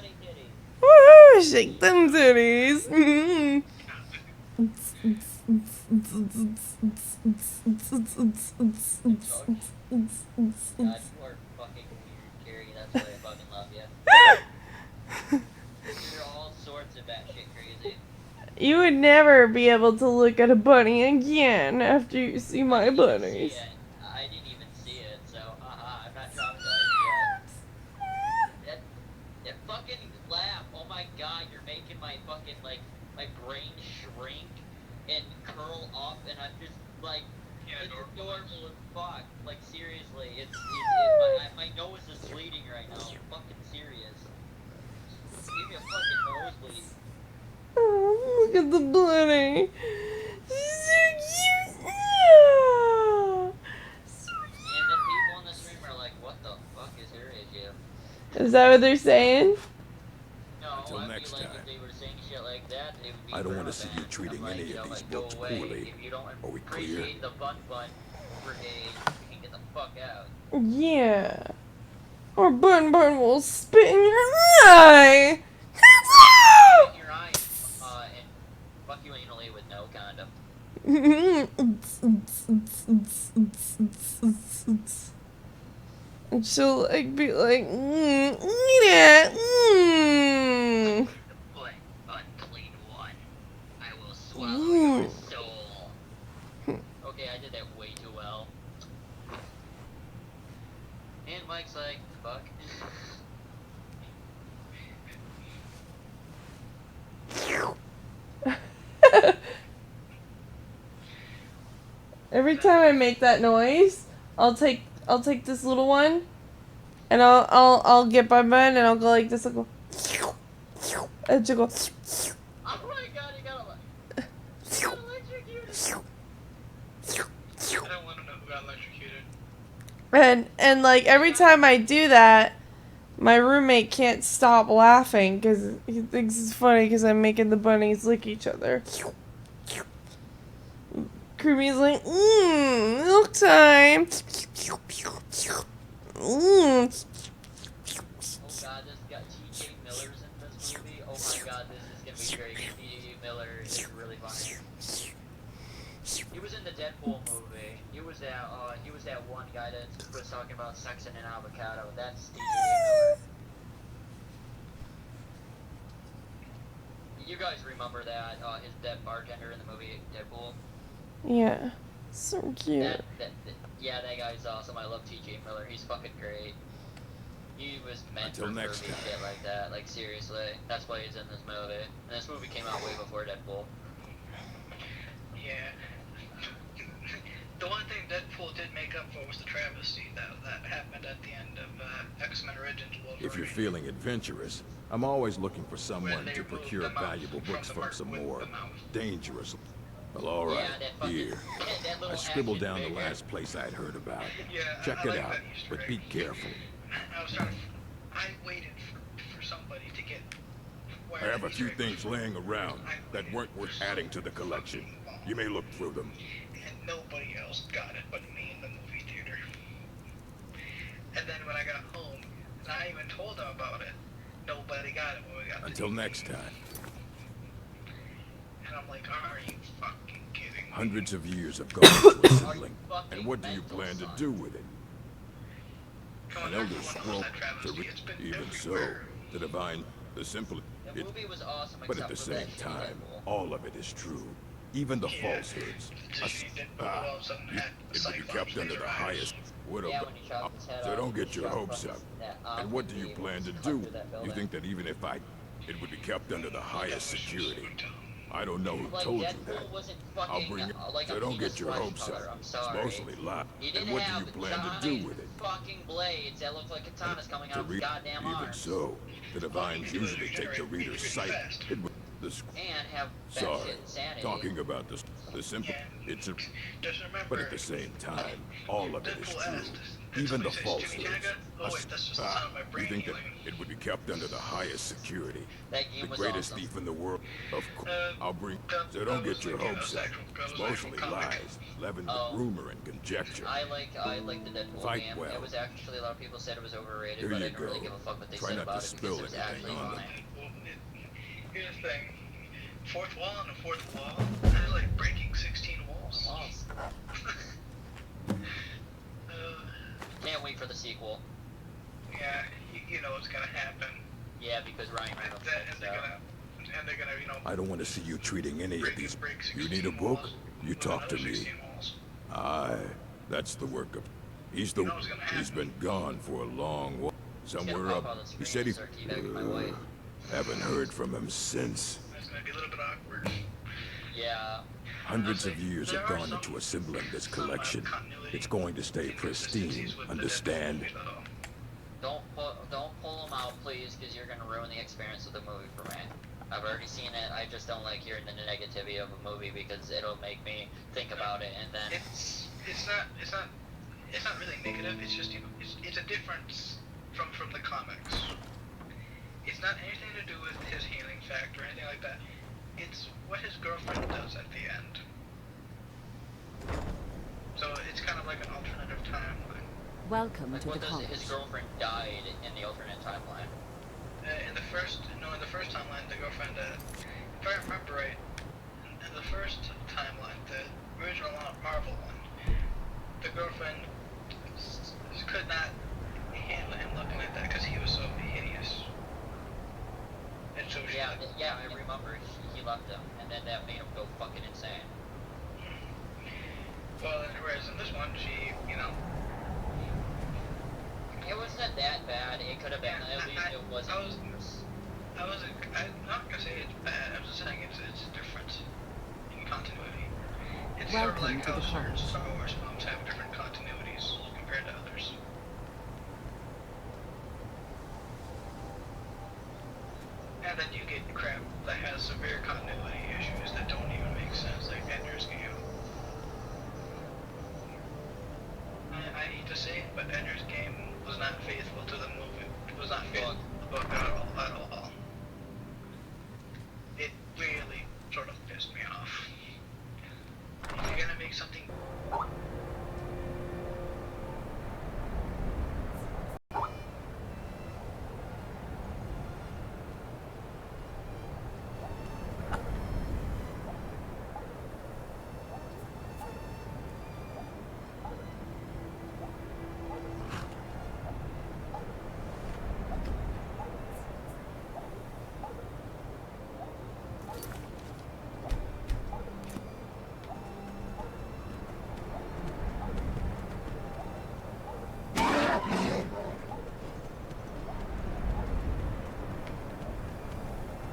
Woo! Shake them titties. Mm. God, you are fucking weird, Carrie. That's why I fucking love you. You're all sorts of batshit crazy. You would never be able to look at a bunny again after you see my bunnies. I didn't even see it, so I'm not traumatized yet. That fucking laugh, oh my god, you're making my fucking, like, my brain shrink and curl up, and I'm just, like, it's adorable as fuck. Like, seriously, my nose is bleeding right now. I'm fucking serious. Give me a fucking nosebleed. Oh, look at the bunny. She's so cute. Yeah. So And the people on the stream are like, what the fuck is her issue? cute. Is that what they're saying? No, Until I next feel like time. if they were saying shit like that, they would be I don't want to see you perma-banned. treating I'm like, any you know, of these like, go books away. poorly. If you don't Are we clear? appreciate the Bun Brigade, you can get the fuck out. Yeah. Or Bun will spit in your eye. Spit in your eye, and fuck you anally with no condom. And she'll like be like, eat it. Mm. But, unclean one, I will swallow your soul. Okay, I did that way too well. And Mike's like, fuck. Every time I make that noise, I'll take this little one, and I'll get my bun and I'll go like this. I'll go, and she'll go. Oh my god, you got electrocuted. I don't want to know who got electrocuted. And like every time I do that, my roommate can't stop laughing because he thinks it's funny because I'm making the bunnies lick each other. Creamy's like, milk time. Oh god, this got T.J. Miller's in this movie. Oh my god, this is gonna be great. T.J. Miller is really funny. He was in the Deadpool movie. He was that one guy that was talking about sex and an avocado. That's T.J. Miller. You guys remember that, that bartender in the movie Deadpool? Yeah, so cute. Yeah, that guy's awesome. I love T.J. Miller. He's fucking great. He was meant Until for next movie time. shit like that. Like, seriously. That's why he's in this movie. And this movie came out way before Deadpool. Yeah. The one thing Deadpool did make up for was the travesty that happened at the end of X-Men Origins Wolverine. If you're feeling adventurous, I'm always looking for someone They to removed procure the mouth valuable from books the from mark some with more the mouth. dangerous. Well, all right, Yeah, that fucking, here. that little I scribbled action down the figure. last place I'd heard about. Yeah, Check I it like out, that Easter but egg. be careful. I waited for somebody to get. I have a few things laying around that weren't worth adding to the collection. You may look through them. And nobody else got it but me in the movie theater. And then when I got home, and I even told them about it, nobody got it when we got the Until DVD. next time. And I'm like, are you fucking kidding me? Hundreds of years have gone into assembling. And what do you plan to do with it? An elder scroll to read, even so, the divine, the simple, The it, movie was awesome, but at except the for same that shitty time, Deadpool. all of it is true. Even the Yeah. falsehoods. It's just you didn't all of a sudden had It would be Cyclops kept in under your the eyes. highest What Yeah, about? when you chop his head So off, don't you get your chop hopes from up. his neck off And what do you he plan to cut do? through that You building. think that even if it would be kept under the highest security? I don't know who Like, told you Deadpool that. wasn't I'll fucking, bring it. like So a don't penis get your flesh hopes color, up. I'm It's sorry. mostly lie. He And didn't what do you have plan to do giant with it? fucking blades that look like katanas coming out of his goddamn Even arms. so, the divines usually take the reader's sight. It was the And have sorry, batshit insanity. talking about the simple. It's a, Just remember, but at the same time, all of it is Deadpool true. asked, Even the somebody say, "Jimmy falsehoods. Jagger?" Oh wait, that's just the sound of my You brain think that healing. it would be kept under the highest security? That game The was greatest awesome. thief in the world. Of course, I'll bring. So that don't was get your like, hopes that up. was actual- that It's was actual mostly comic. lies, leavened Oh. with rumor and conjecture. I like the Deadpool Fight game. well. It was actually, a lot of people said it was overrated, Here but I you didn't really go. give a fuck what they Try said not about to it because spill it was anything actually on fine. them. Well, here's the thing. Fourth wall and a fourth wall. They're like breaking 16 walls. Walls. Can't wait for the sequel. Yeah, you know what's gonna happen. Yeah, because Ryan Reynolds And sucks they're out. gonna, you know, I don't want to see you treating any of break these. break You 16 need a book? walls You with talk to another me. 16 walls. Aye, that's the work of. He's You know what's gonna He's been gone for a long while. Somewhere pop up. on the He screen said and he. start teabagging my wife. Haven't heard from him since. It's gonna be a little bit awkward. Yeah. Hundreds of years There have are gone some- into assembling this some, collection. continuity It's going to stay pristine. inconsistencies with the Understand? Deadpool movie, though. Don't pull them out, please, because you're gonna ruin the experience of the movie for me. I've already seen it. I just don't like hearing the negativity of a movie because it'll make me think about it and then. It's not really negative. It's just, you know, it's a difference from the comics. It's not anything to do with his healing factor or anything like that. It's what his girlfriend does at the end. So it's kind of like an alternative timeline. Welcome Like, to what the does college. his girlfriend died in the alternate timeline? In the first timeline, the girlfriend, if I remember right, in the first timeline, the original Marvel one, the girlfriend could not handle him looking like that because he was so hideous. And so she, Yeah, I remember he left him, and then that made him go fucking insane. well, whereas in this one, she, you know, It wasn't that bad. It could have been. At least it wasn't worse. I'm not gonna say it's bad. I'm just saying it's a difference in continuity. It's sort of Welcome like to how the certain college. Star Wars films have different continuities compared to others. And then you get crap that has severe continuity issues that don't even make sense, like Ender's Game. I hate to say it, but Ender's Game was not faithful to the movie. It was not faithful to the book at all. It really sort of pissed me off. If you're gonna make something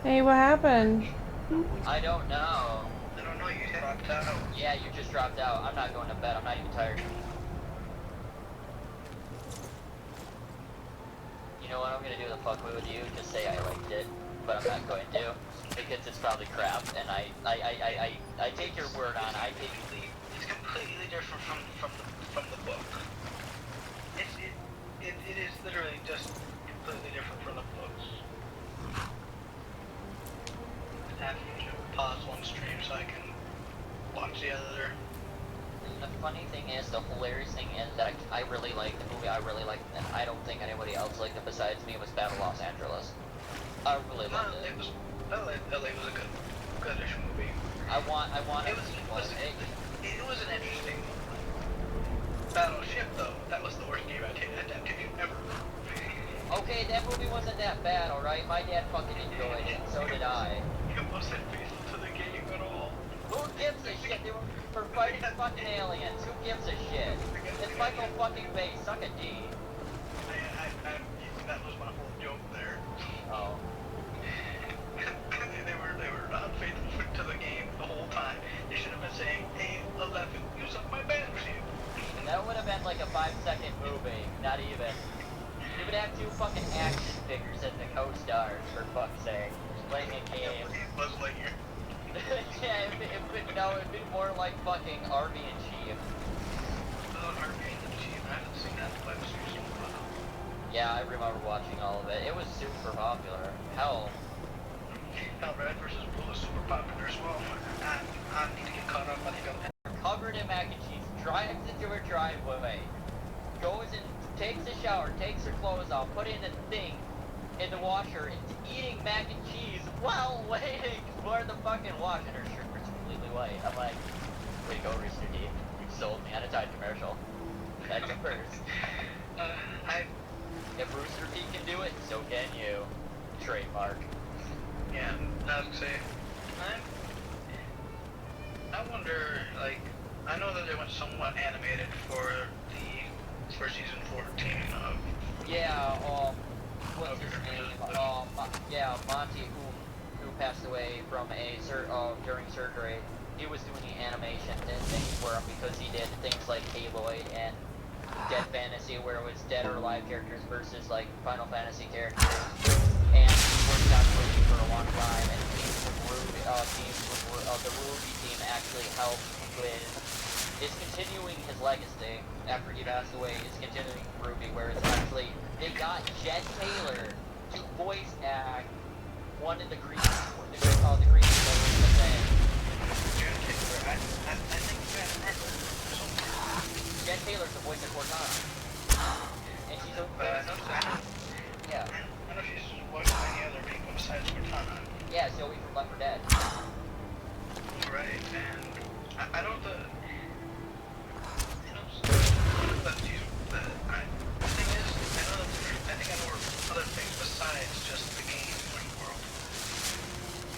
Hey, what happened? I don't know. I don't know, you dropped out. Yeah, you just dropped out. I'm not going to bed. I'm not even tired. You know what? I'm gonna do the fuck with you. Just say I liked it, but I'm not going to because it's probably crap. And I take your word on. It's completely different from the book. It is literally just completely different from the books. I have to pause one stream so I can watch the other. The funny thing is, the hilarious thing is that I really liked the movie. I really liked it, and I don't think anybody else liked it besides me. It was Battle Los Angeles. I really loved it. LA was a goodish movie. I want It was an interesting Battleship though. That was the worst game adaptation ever. Okay, that movie wasn't that bad, alright? My dad fucking enjoyed it, so did I. It wasn't faithful to the game at all. Who gives a shit? for fighting fucking aliens. Who gives a shit? It's Michael fucking Bay. Suck a D. That was my whole joke there. Oh. they were not faithful to the game the whole time. They should have been saying, hey, 11, use up my battleship. That would have been like a 5-second movie. Not even. You would have 2 fucking action figures as the co-stars, for fuck's sake. Playing a game. Buzz Lightyear. Yeah, it'd be more like fucking Arby and Chief. Arby and Chief, I haven't seen that web series in a while. Yeah, I remember watching all of it. It was super popular. Hell. Hell, Red vs. Blue is super popular as well. I need to get caught up. I think I'm Covered in mac and cheese, drives into her driveway, goes and takes a shower, takes her clothes off, put in the thing in the washer, and eating mac and cheese while waiting for the fucking wash, and her shirt was completely white. I'm like, way to go, Rooster Teeth. You sold me on a Tide commercial. That's a first. If Rooster Teeth can do it, so can you. Trademark. Yeah, I was gonna say, I wonder, like, I know that they went somewhat animated for season 14 of... Yeah, what's his name? Yeah, Monty, who passed away from during surgery. He was doing the animation and things for him because he did things like Aloy and Dead Fantasy, where it was dead or alive characters versus like Final Fantasy characters. And he worked on Ruby for a long time, and the Ruby team actually helped is continuing his legacy after he passed away. Is continuing Ruby, where it's actually they got Jen Taylor to voice act one of the Greek people in the thing. Jen Taylor, I think I remember somewhere. Jen Taylor's the voice of Cortana, and she's a yeah. I know she's voiced any other people besides Cortana. Yeah, Zoe from Left 4 Dead. Right, and I know the thing is, I think I know other things besides just the game world.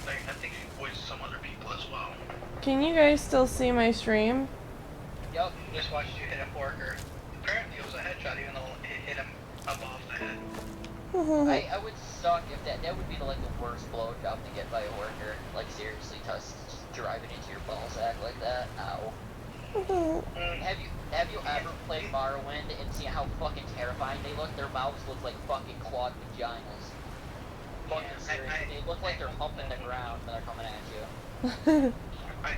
Like, I think she voiced some other people as well. Can you guys still see my stream? Yup. Just watched you hit a worker. Apparently it was a headshot, even though it hit him above the head. I would suck if that would be like the worst blowjob to get by a worker. Like seriously, just driving into your ball sack like that. Ow. Have you ever played Morrowind and seen how fucking terrifying they look? Their mouths look like fucking clawed vaginas. Fucking seriously, they look like they're humping the ground when they're coming at you. I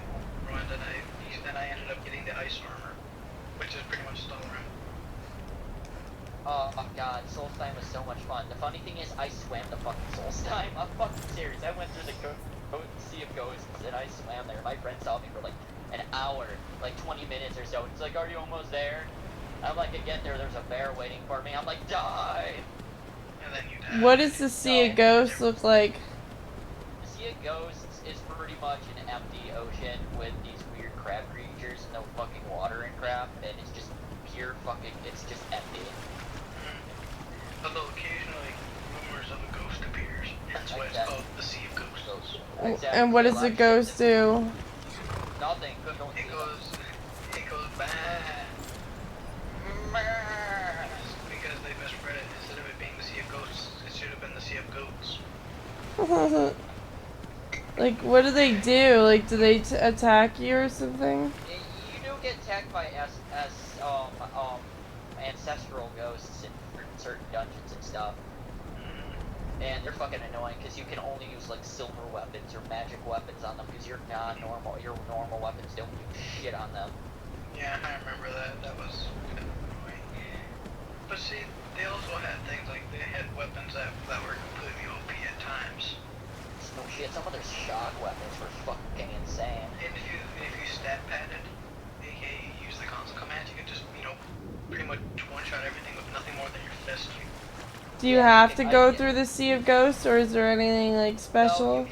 ruined it. Then I ended up getting the ice armor, which is pretty much Skyrim. Oh god, Solstheim was so much fun. The funny thing is, I swam the fucking Solstheim. I'm fucking serious. I went through the Sea of Ghosts and I swam there. My friend saw me for like an hour, like 20 minutes or so. He's like, "Are you almost there?" I'm like, "I get there. There's a bear waiting for me." I'm like, "Die!" And then you die. What does the Sea of Ghosts look like? The Sea of Ghosts is pretty much an empty ocean with these weird crab creatures, no fucking water and crap, and it's just pure fucking. It's just empty. Although occasionally rumors of a ghost appears. That's why it's called the Sea of Ghosts. Exactly. And what does the ghost do? Nothing. It goes bad. Because they misread it. Instead of it being the Sea of Ghosts, it should have been the Sea of Goats. Like, what do they do? Like, do they attack you or something? You do get attacked by ancestral ghosts in certain dungeons and stuff. And they're fucking annoying because you can only use like silver weapons or magic weapons on them because your normal weapons don't do shit on them. Yeah, I remember that. That was kind of annoying. But see, they also had things like they had weapons that were completely OP at times. No shit, some of their shock weapons were fucking insane. And if you stat padded, aka use the console commands, you could just, pretty much one-shot everything with nothing more than your fist. Do you have to go through the Sea of Ghosts, or is there anything like special?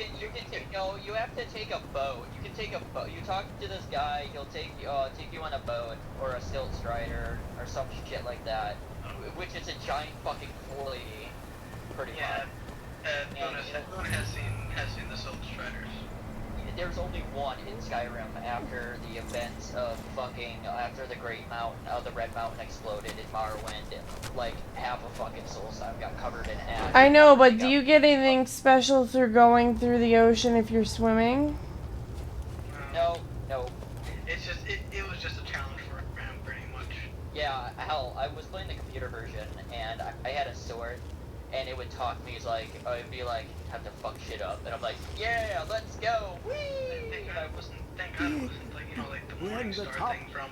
No, you have to take a boat. You can take a boat. You talk to this guy, he'll take you on a boat or a stilt strider or some shit like that, which is a giant fucking flea, pretty much. Luna has seen the Silt Striders. there's only one in Skyrim after the events of after the the Red Mountain exploded in Morrowind. Like, half a fucking soul side got covered in ash. I know, but do you get anything special through going through the ocean if you're swimming? No. It was just a challenge for him, pretty much. Yeah, hell, I was playing the computer version, and I had a sword, and it would talk to me it'd be like, have to fuck shit up, and I'm like, yeah, let's go, whee! Thank God it wasn't like, you know, like the Morningstar thing from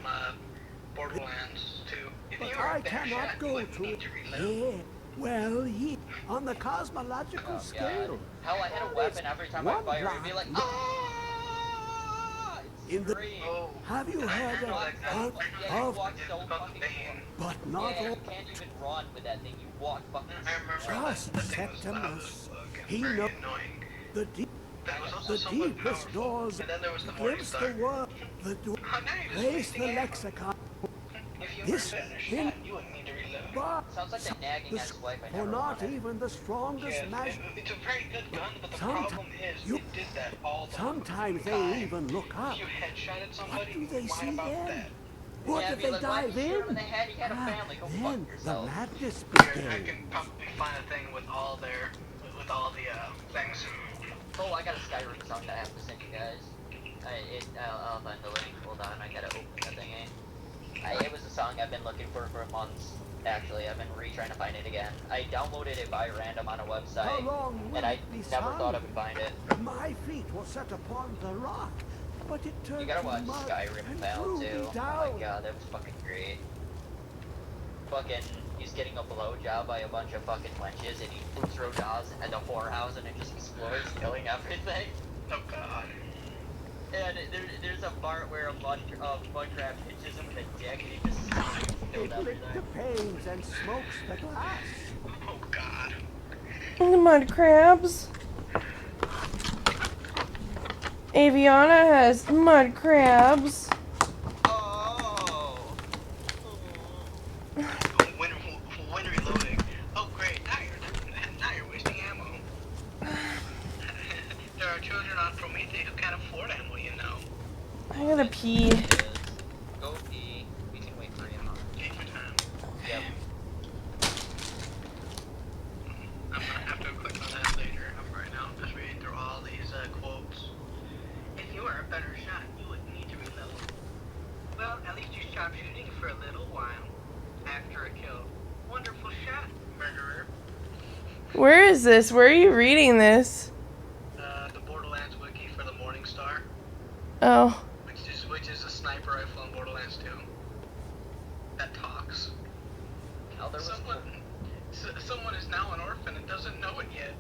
Borderlands 2. If you were I a better cannot shot, you go wouldn't to need to reload. well, on the cosmological Oh, scale. God. Hell, I had a weapon every time I fire, it'd be like, ah! In the, Oh. have you heard Yeah, you of walk so fucking but not yeah, all. you can't even run with that thing, you walk fucking Just Septimus. He very knows annoying. the deep. That was also The somewhat deepest powerful. doors And then there was the against the Morningstar. world. The Oh, now you're just place wasting the ammo. lexicon. If you This were a better thing, shot, you wouldn't need to reload. but Sounds like the nagging ex-wife I or never not wanted. even the strongest Yeah, magic. it's a very good gun, but the Sometimes problem is you- it did that all the Sometimes time. they even look up. If you headshotted somebody, What do they why see about then? that? What Yeah, if be they like, why dive did you shoot him in in? the head? He had a family. Go Then fuck the yourself. madness Here, I begins. can probably find a thing with all the things. Oh, I got a Skyrim song that I have to send you guys. I'll find the link. Hold on, I gotta open the thingy. It was a song I've been looking for months. Actually, I've been trying to find it again. I downloaded it by random on a How website, long will and I it be never thought I silent? would find it. My feet were set upon the rock, but it turned You gotta to watch mud Skyrim and Fail threw me too. Oh down. my god, that was fucking great. Fucking, he's getting a blowjob by a bunch of fucking wenches, and he throw dolls at the whorehouse, and it just explodes, killing everything. Oh god. And there's a part where a mud crab hitches him with a dick, and he just killed It licked the everything. panes and smokes the glass. Oh god. The mud crabs. Aviana has mud crabs. Oh. When reloading. Oh great, now you're wasting ammo. There are children on Prometheus who can't afford ammo, you know. I gotta pee. Go pee. We can wait for him. Take your time. Yep. I'm gonna have to click on that later. Right now I'm just reading through all these quotes. If you were a better shot, you wouldn't need to reload. Well, at least you stopped shooting for a little while. After a kill. Wonderful shot, murderer. Where is this? Where are you reading this? The Borderlands wiki for the Morningstar, Oh. which is a sniper rifle in Borderlands 2 that talks. Oh, there was Someone is now an orphan and doesn't know it yet.